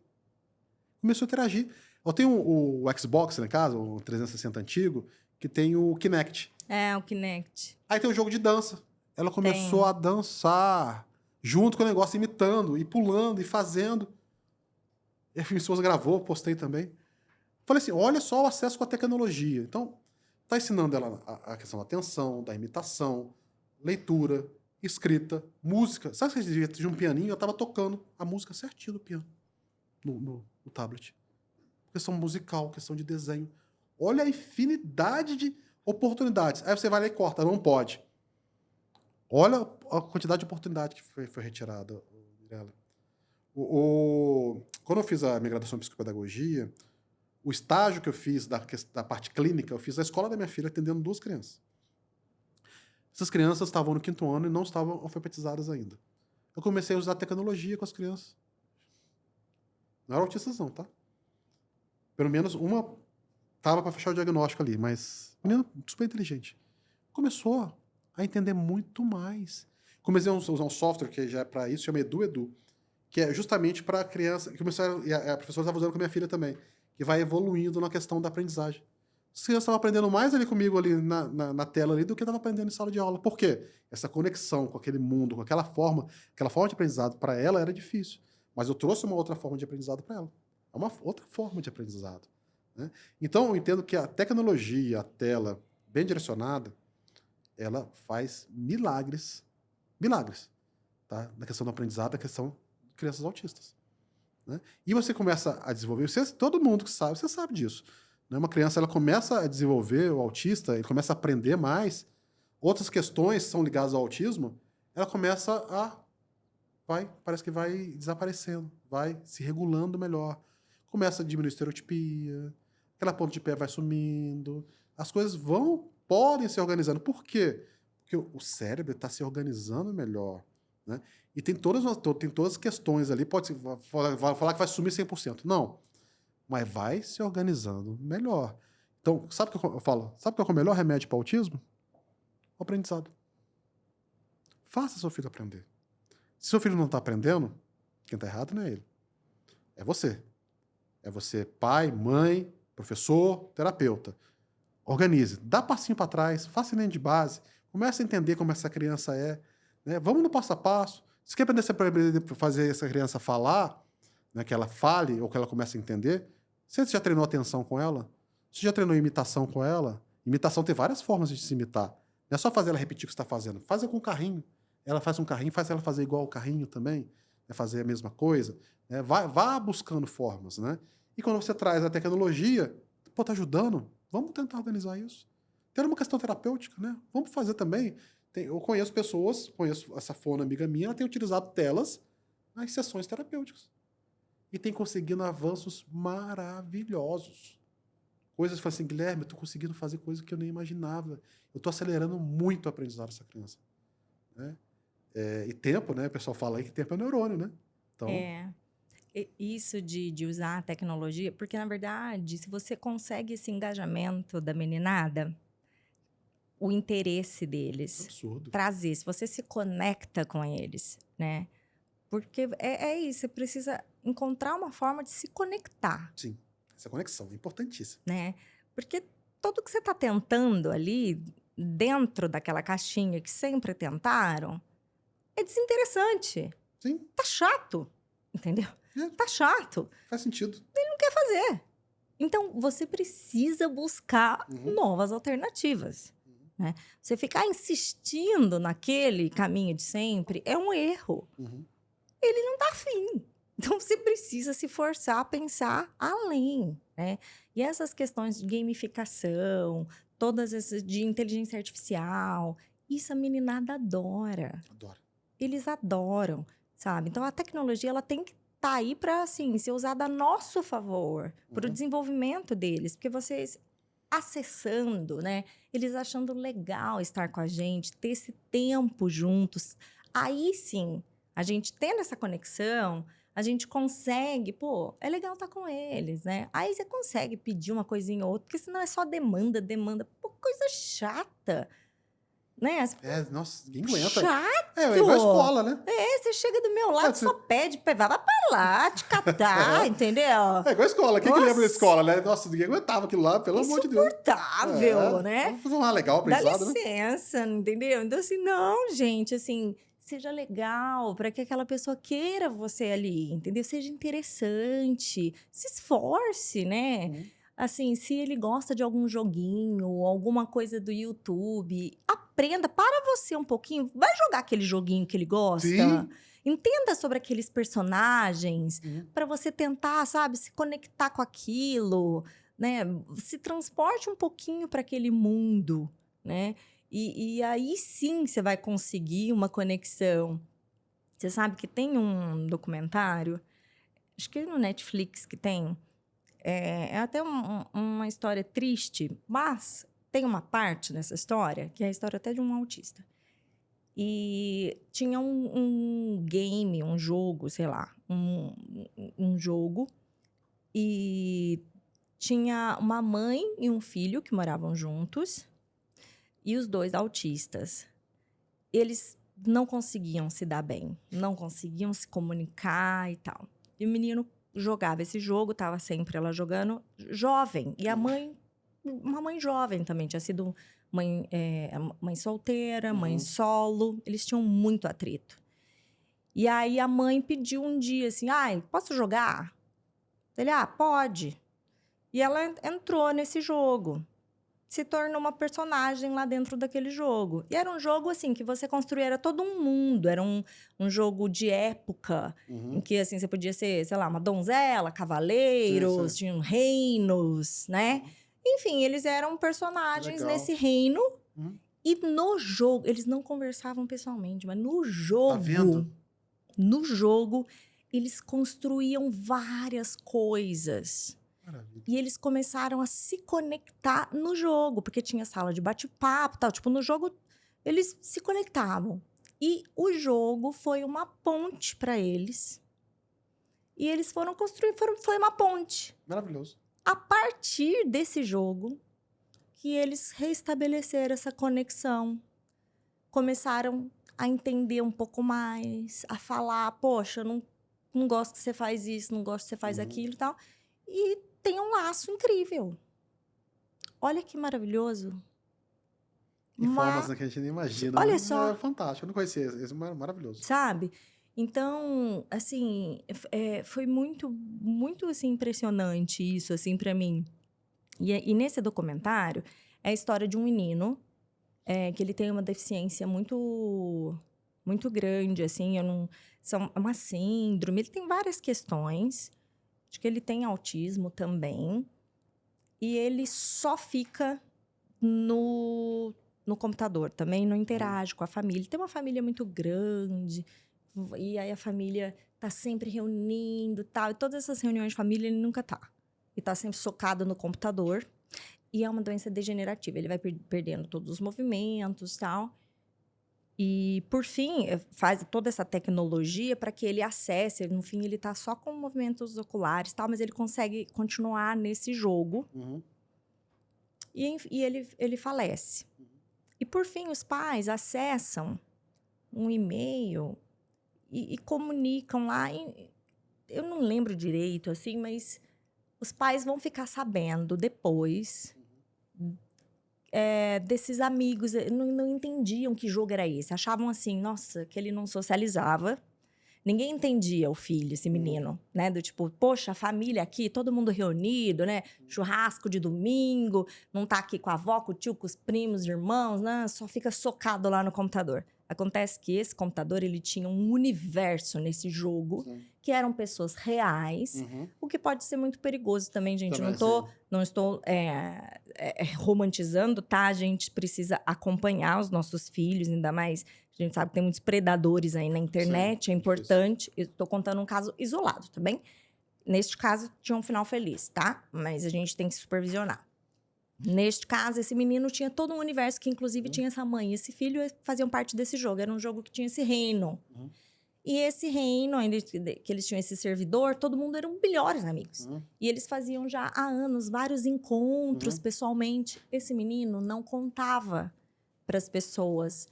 S2: Começou a interagir. Eu tenho o Xbox na casa, o 360 antigo, que tem o Kinect.
S1: O Kinect.
S2: Aí tem o jogo de dança. Ela começou a dançar junto com o negócio, imitando, e pulando, e fazendo. E a minha esposa gravou, postei também. Falei assim, olha só o acesso com a tecnologia. Então, tá ensinando ela a questão da atenção, da imitação, leitura, escrita, música. Sabe que você tinha um pianinho? Eu tava tocando a música certinho do piano no tablet. Questão musical, questão de desenho. Olha a infinidade de oportunidades. Aí você vai lá e corta, não pode. Olha a quantidade de oportunidade que foi retirada, Mirella. Quando eu fiz a minha graduação em psicopedagogia, o estágio que eu fiz da parte clínica, eu fiz na escola da minha filha atendendo 2 crianças. Essas crianças estavam no 5º ano e não estavam alfabetizadas ainda. Eu comecei a usar tecnologia com as crianças. Não eram autistas não, tá? Pelo menos uma tava para fechar o diagnóstico ali, mas menina super inteligente. Começou a entender muito mais. Comecei a usar um software que já é para isso, chama Edu, que é justamente para criança, que a professora estava usando com a minha filha também, que vai evoluindo na questão da aprendizagem. As crianças estavam aprendendo mais ali comigo ali na tela ali do que estavam aprendendo em sala de aula. Por quê? Essa conexão com aquele mundo, com aquela forma de aprendizado para ela era difícil. Mas eu trouxe uma outra forma de aprendizado para ela. É uma outra forma de aprendizado. Né? Então, eu entendo que a tecnologia, a tela bem direcionada, ela faz milagres, tá? Na questão do aprendizado, na questão de crianças autistas. Né? E você começa a desenvolver, todo mundo que sabe, você sabe disso. Né? Uma criança ela começa a desenvolver, o autista, ele começa a aprender mais, outras questões que são ligadas ao autismo, ela começa parece que vai desaparecendo, vai se regulando melhor. Começa a diminuir a estereotipia, aquela ponta de pé vai sumindo, as coisas podem se organizando. Por quê? Porque o cérebro está se organizando melhor. Né? E tem todas as questões ali, pode falar que vai sumir 100%. Não, mas vai se organizando melhor. Então, sabe o que eu falo? Sabe qual é o melhor remédio para o autismo? O aprendizado. Faça seu filho aprender. Se seu filho não está aprendendo, quem está errado não é ele. É você. É você, pai, mãe, professor, terapeuta. Organize. Dá passinho para trás, faça linha de base, comece a entender como essa criança é. Né? Vamos no passo a passo. Se quer aprender a fazer essa criança falar, né, que ela fale ou que ela comece a entender, você já treinou atenção com ela? Você já treinou imitação com ela? Imitação tem várias formas de se imitar. Não é só fazer ela repetir o que você está fazendo. Faz com o carrinho. Ela faz um carrinho, faz ela fazer igual o carrinho também, né? Fazer a mesma coisa. Né? Vá buscando formas. Né? E quando você traz a tecnologia, tá ajudando, vamos tentar organizar isso. Tem uma questão terapêutica, né? Vamos fazer também. Eu conheço essa fono amiga minha, ela tem utilizado telas nas sessões terapêuticas. E tem conseguido avanços maravilhosos. Coisas que falam assim, Guilherme, eu tô conseguindo fazer coisas que eu nem imaginava. Eu tô acelerando muito o aprendizado dessa criança. Né? E tempo, né? O pessoal fala aí que tempo é neurônio, né? Então...
S1: Isso de usar a tecnologia, porque, na verdade, se você consegue esse engajamento da meninada, o interesse deles,
S2: absurdo.
S1: Trazer, se você se conecta com eles, né? Porque é isso, você precisa encontrar uma forma de se conectar.
S2: Sim, essa conexão é importantíssima.
S1: Né? Porque tudo que você está tentando ali, dentro daquela caixinha que sempre tentaram, é desinteressante.
S2: Sim.
S1: Tá chato, entendeu?
S2: É.
S1: Tá chato.
S2: Faz sentido.
S1: Não quer fazer. Então, você precisa buscar
S2: Uhum.
S1: novas alternativas. Né? Você ficar insistindo naquele caminho de sempre é um erro.
S2: Uhum.
S1: Não tá afim. Então, você precisa se forçar a pensar além. Né? E essas questões de gamificação, todas essas de inteligência artificial, isso a meninada adora.
S2: Adoro.
S1: Eles adoram, sabe? Então, a tecnologia ela tem que estar aí para, assim, ser usada a nosso favor, para o
S2: Uhum.
S1: desenvolvimento deles. Porque vocês acessando, né? Eles achando legal estar com a gente, ter esse tempo juntos. Aí sim, a gente tendo essa conexão, a gente consegue, pô, é legal estar com eles, né? Aí você consegue pedir uma coisinha ou outra, porque senão é só demanda, pô, coisa chata, né?
S2: Nossa, ninguém aguenta.
S1: Chato!
S2: É igual a escola, né?
S1: Você chega do meu lado,
S2: você-
S1: só pede, vai pra lá, te catar, entendeu?
S2: É igual a escola. Quem que lembra da
S1: Nossa.
S2: escola, né? Nossa, ninguém aguentava aquilo lá, pelo amor de Deus.
S1: Insuportável, né?
S2: Vamos fazer uma legal
S1: Dá
S2: aprendizado, né?
S1: licença, entendeu? Então, assim, não, gente, assim, seja legal para que aquela pessoa queira você ali, entendeu? Seja interessante, se esforce, né?
S2: Uhum.
S1: Assim, se ele gosta de algum joguinho, alguma coisa do YouTube, aprenda, para você um pouquinho, vai jogar aquele joguinho que ele gosta.
S2: Sim.
S1: Entenda sobre aqueles personagens,
S2: Uhum.
S1: para você tentar, sabe, se conectar com aquilo, né? Se transporte um pouquinho para aquele mundo, né? E aí sim você vai conseguir uma conexão. Você sabe que tem um documentário, acho que é no Netflix que tem, é até uma história triste, mas tem uma parte nessa história, que é a história até de um autista. E tinha um game, um jogo, sei lá, um jogo, e tinha uma mãe e um filho que moravam juntos, e os dois autistas. Eles não conseguiam se dar bem, não conseguiam se comunicar e tal. E o menino jogava esse jogo, estava sempre ela jogando, jovem. E a mãe, uma mãe jovem também, tinha sido mãe solteira, mãe solo. Eles tinham muito atrito. E aí a mãe pediu um dia assim, ai, posso jogar? Ele, pode. E ela entrou nesse jogo. Se tornou uma personagem lá dentro daquele jogo. E era um jogo, assim, que você construía, era todo um mundo. Era um jogo de época, em que, assim, você podia ser, sei lá, uma donzela, cavaleiros,
S2: Sim.
S1: tinham reinos, né? Enfim, eles eram personagens
S2: Legal.
S1: nesse reino.
S2: Uhum.
S1: E no jogo, eles não conversavam pessoalmente, mas no jogo...
S2: Tá vendo?
S1: No jogo, eles construíam várias coisas.
S2: Maravilha.
S1: E eles começaram a se conectar no jogo, porque tinha sala de bate-papo e tal. Tipo, no jogo, eles se conectavam. E o jogo foi uma ponte para eles. E eles foram construir, foi uma ponte.
S2: Maravilhoso.
S1: A partir desse jogo, que eles restabeleceram essa conexão. Começaram a entender um pouco mais, a falar, poxa, eu não gosto que você faz isso, não gosto que você faz aquilo e tal. E tem um laço incrível. Olha que maravilhoso.
S2: Em formas que a gente nem imagina.
S1: Olha
S2: né?
S1: só.
S2: É fantástico. Eu não conhecia. Esse é maravilhoso.
S1: Sabe? Então, assim, foi muito, muito assim, impressionante isso, assim, para mim. E nesse documentário, é a história de um menino que ele tem uma deficiência muito, muito grande, assim, é uma síndrome, ele tem várias questões. Acho que ele tem autismo também. E ele só fica no computador também, não interage com a família. Ele tem uma família muito grande, e aí a família tá sempre reunindo, tal. E todas essas reuniões de família ele nunca tá. Ele tá sempre socado no computador. E é uma doença degenerativa, ele vai perdendo todos os movimentos, tal. E, por fim, faz toda essa tecnologia para que ele acesse. No fim, ele tá só com movimentos oculares, tal, mas ele consegue continuar nesse jogo.
S2: Uhum.
S1: E ele falece. E, por fim, os pais acessam um e-mail e comunicam lá. Eu não lembro direito, assim, mas os pais vão ficar sabendo depois desses amigos. Não entendiam que jogo era esse. Achavam assim, nossa, que ele não socializava. Ninguém entendia o filho, esse menino, né? Do tipo, poxa, a família aqui, todo mundo reunido, né? Churrasco de domingo, não tá aqui com a avó, com o tio, com os primos, irmãos, né? Só fica socado lá no computador. Acontece que esse computador, ele tinha um universo nesse jogo,
S2: Sim.
S1: que eram pessoas reais, o que pode ser muito perigoso também, gente.
S2: Também,
S1: Não estou romantizando, tá? A gente precisa acompanhar os nossos filhos, ainda mais. A gente sabe que tem muitos predadores aí na internet,
S2: Sim,
S1: é importante. Eu estou contando um caso isolado, tá bem? Neste caso, tinha um final feliz, tá? Mas a gente tem que supervisionar. Neste caso, esse menino tinha todo um universo que, inclusive, tinha essa mãe e esse filho faziam parte desse jogo. Era um jogo que tinha esse reino. E esse reino, ainda que eles tinham esse servidor, todo mundo eram melhores amigos. E eles faziam já há anos vários encontros pessoalmente. Esse menino não contava para as pessoas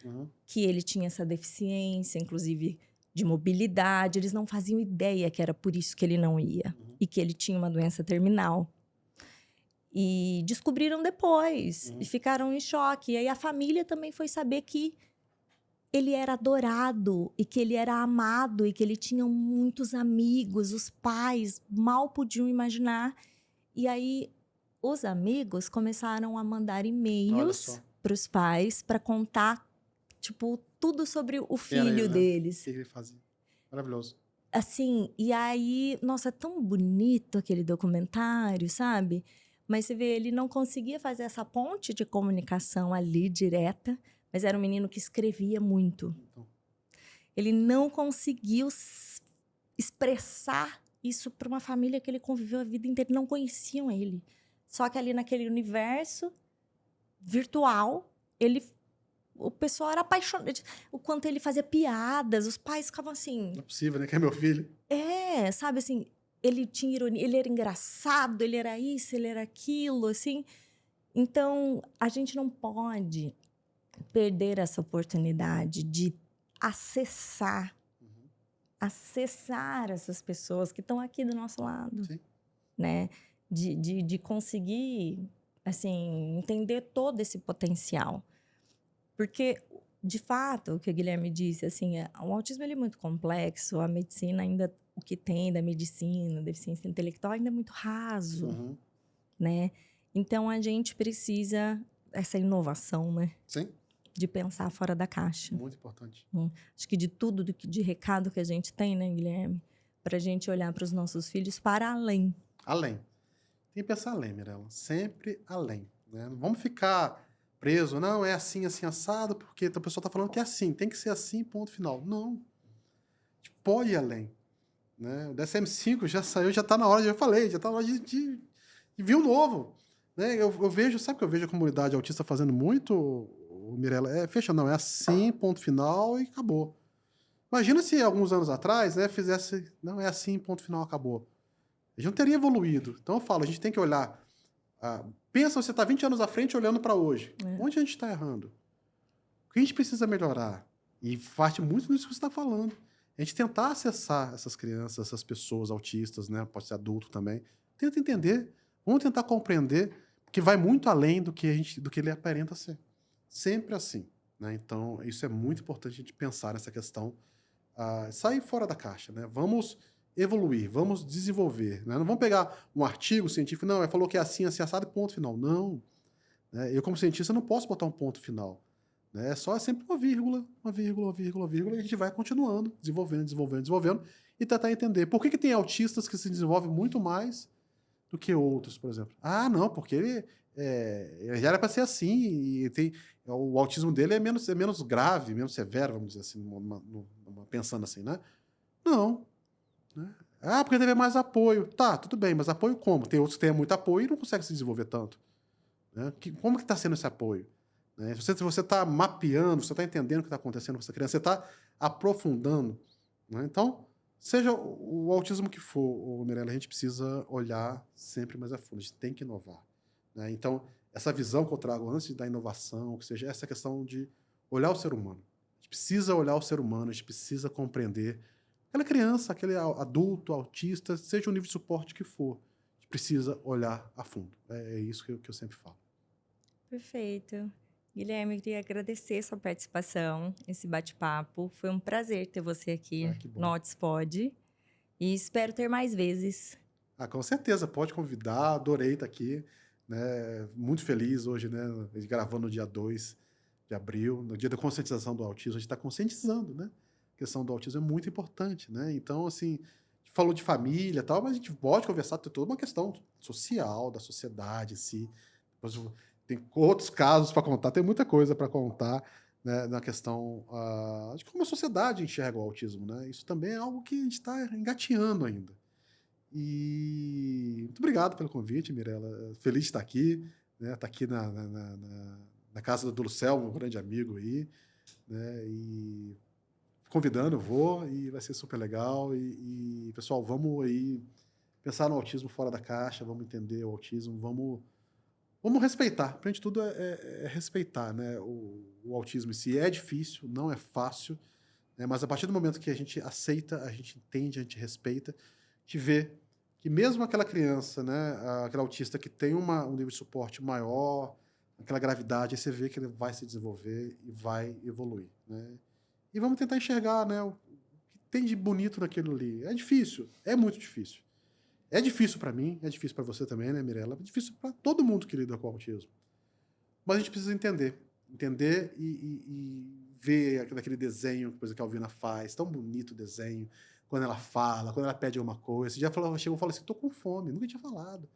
S1: que ele tinha essa deficiência, inclusive de mobilidade. Eles não faziam ideia que era por isso que ele não ia. E que ele tinha uma doença terminal. E descobriram depois. E ficaram em choque. E aí a família também foi saber que ele era adorado e que ele era amado e que ele tinha muitos amigos. Os pais mal podiam imaginar. E aí os amigos começaram a mandar e-mails para os pais para contar, tipo, tudo sobre o filho deles.
S2: O que ele fazia? Maravilhoso.
S1: Assim, e aí, nossa, é tão bonito aquele documentário, sabe? Mas você vê, ele não conseguia fazer essa ponte de comunicação ali direta, mas era um menino que escrevia muito. Ele não conseguiu expressar isso para uma família que ele conviveu a vida inteira, não conheciam ele. Só que ali naquele universo virtual, o pessoal era apaixonado. O quanto ele fazia piadas, os pais ficavam assim...
S2: Não é possível, né? Que é meu filho.
S1: Sabe assim, ele tinha ironia, ele era engraçado, ele era isso, ele era aquilo, assim. Então, a gente não pode perder essa oportunidade de acessar essas pessoas que estão aqui do nosso lado.
S2: Sim.
S1: Né? De conseguir, assim, entender todo esse potencial. Porque, de fato, o que o Guilherme disse, assim, o autismo ele é muito complexo, a medicina ainda, o que tem da medicina, deficiência intelectual, ainda é muito raso, né? Então, a gente precisa dessa inovação, né?
S2: Sim.
S1: De pensar fora da caixa.
S2: Muito importante.
S1: Acho que de tudo, de recado que a gente tem, né, Guilherme? Para a gente olhar para os nossos filhos para além.
S2: Além. Tem que pensar além, Mirella. Sempre além. Né? Não vamos ficar preso. Não, é assim, assim, assado, porque a pessoa está falando que é assim. Tem que ser assim, ponto final. Não. A gente pode ir além. Né? O DSM-5 já saiu, já está na hora, já falei, já está na hora de vir um novo. Né? Eu vejo, sabe que eu vejo a comunidade autista fazendo muito, Mirella? Fecha, não, é assim, ponto final e acabou. Imagina se alguns anos atrás, né, fizesse, não, é assim, ponto final, acabou. A gente não teria evoluído. Então eu falo, a gente tem que olhar. Pensa, você está 20 anos à frente olhando para hoje. Onde a gente está errando? O que a gente precisa melhorar? E parte muito disso que você está falando. A gente tentar acessar essas crianças, essas pessoas autistas, né? Pode ser adulto também. Tenta entender. Vamos tentar compreender, porque vai muito além do que ele aparenta ser. Sempre assim. Né? Então, isso é muito importante a gente pensar nessa questão. Sair fora da caixa. Né? Vamos evoluir, vamos desenvolver. Né? Não vamos pegar um artigo científico, não, ele falou que é assim, assim, assado, ponto final. Não. Né? Eu, como cientista, não posso botar um ponto final. Né? É sempre uma vírgula, e a gente vai continuando, desenvolvendo, e tentar entender. Por que tem autistas que se desenvolvem muito mais do que outros, por exemplo? Não, porque ele já era para ser assim, e o autismo dele é menos grave, menos severo, vamos dizer assim, pensando assim, né? Não. Né? Porque teve mais apoio. Tá, tudo bem, mas apoio como? Tem outros que têm muito apoio e não conseguem se desenvolver tanto. Né? Como que está sendo esse apoio? Né? Se você está mapeando, você está entendendo o que está acontecendo com essa criança, você está aprofundando. Né? Então, seja o autismo que for, Mirella, a gente precisa olhar sempre mais a fundo. A gente tem que inovar. Né? Então, essa visão que eu trago antes da inovação, que seja essa questão de olhar o ser humano. A gente precisa olhar o ser humano, a gente precisa compreender aquela criança, aquele adulto, autista, seja o nível de suporte que for, a gente precisa olhar a fundo. É isso que eu sempre falo.
S1: Perfeito. Guilherme, eu queria agradecer sua participação, esse bate-papo. Foi um prazer ter você aqui
S2: Que
S1: no
S2: bom.
S1: Hotspot. E espero ter mais vezes.
S2: Com certeza, pode convidar, adorei estar aqui, né? Muito feliz hoje, né? Gravando no dia 2 de abril, no dia da conscientização do autismo, a gente está conscientizando, né? A questão do autismo é muito importante, né? Então, assim, a gente falou de família e tal, mas a gente pode conversar, tem toda uma questão social, da sociedade em si. Depois tem outros casos para contar, tem muita coisa para contar, né, na questão de como a sociedade enxerga o autismo, né? Isso também é algo que a gente está engateando ainda. E muito obrigado pelo convite, Mirela. Feliz de estar aqui, né? Estar aqui na casa do Lucel, um grande amigo aí, né? E convidando, eu vou, e vai ser super legal. Pessoal, vamos aí pensar no autismo fora da caixa, vamos entender o autismo, vamos respeitar. Para a gente tudo é respeitar, né? O autismo em si é difícil, não é fácil, né? Mas a partir do momento que a gente aceita, a gente entende, a gente respeita, a gente vê que mesmo aquela criança, né, aquele autista que tem um nível de suporte maior, aquela gravidade, aí você vê que ele vai se desenvolver e vai evoluir, né? E vamos tentar enxergar, né, o que tem de bonito naquilo ali. É difícil, é muito difícil. É difícil para mim, é difícil para você também, né, Mirella? É difícil para todo mundo que lida com autismo. Mas a gente precisa entender e ver aquele desenho que a Alvina faz, tão bonito o desenho, quando ela fala, quando ela pede alguma coisa. Você já chegou e falou assim, tô com fome, nunca tinha falado,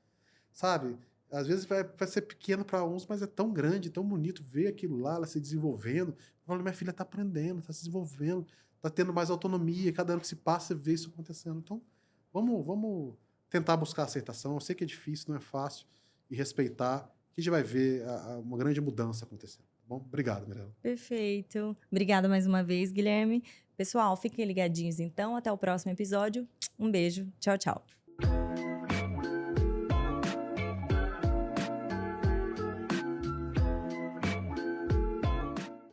S2: sabe? Às vezes vai ser pequeno para uns, mas é tão grande, tão bonito ver aquilo lá, ela se desenvolvendo. Eu falo, minha filha tá aprendendo, tá se desenvolvendo, tá tendo mais autonomia, cada ano que se passa você vê isso acontecendo. Então, vamos tentar buscar aceitação. Eu sei que é difícil, não é fácil, e respeitar, que a gente vai ver uma grande mudança acontecendo. Tá bom? Obrigado, Mirella.
S1: Perfeito. Obrigada mais uma vez, Guilherme. Pessoal, fiquem ligadinhos então. Até o próximo episódio. Um beijo. Tchau, tchau.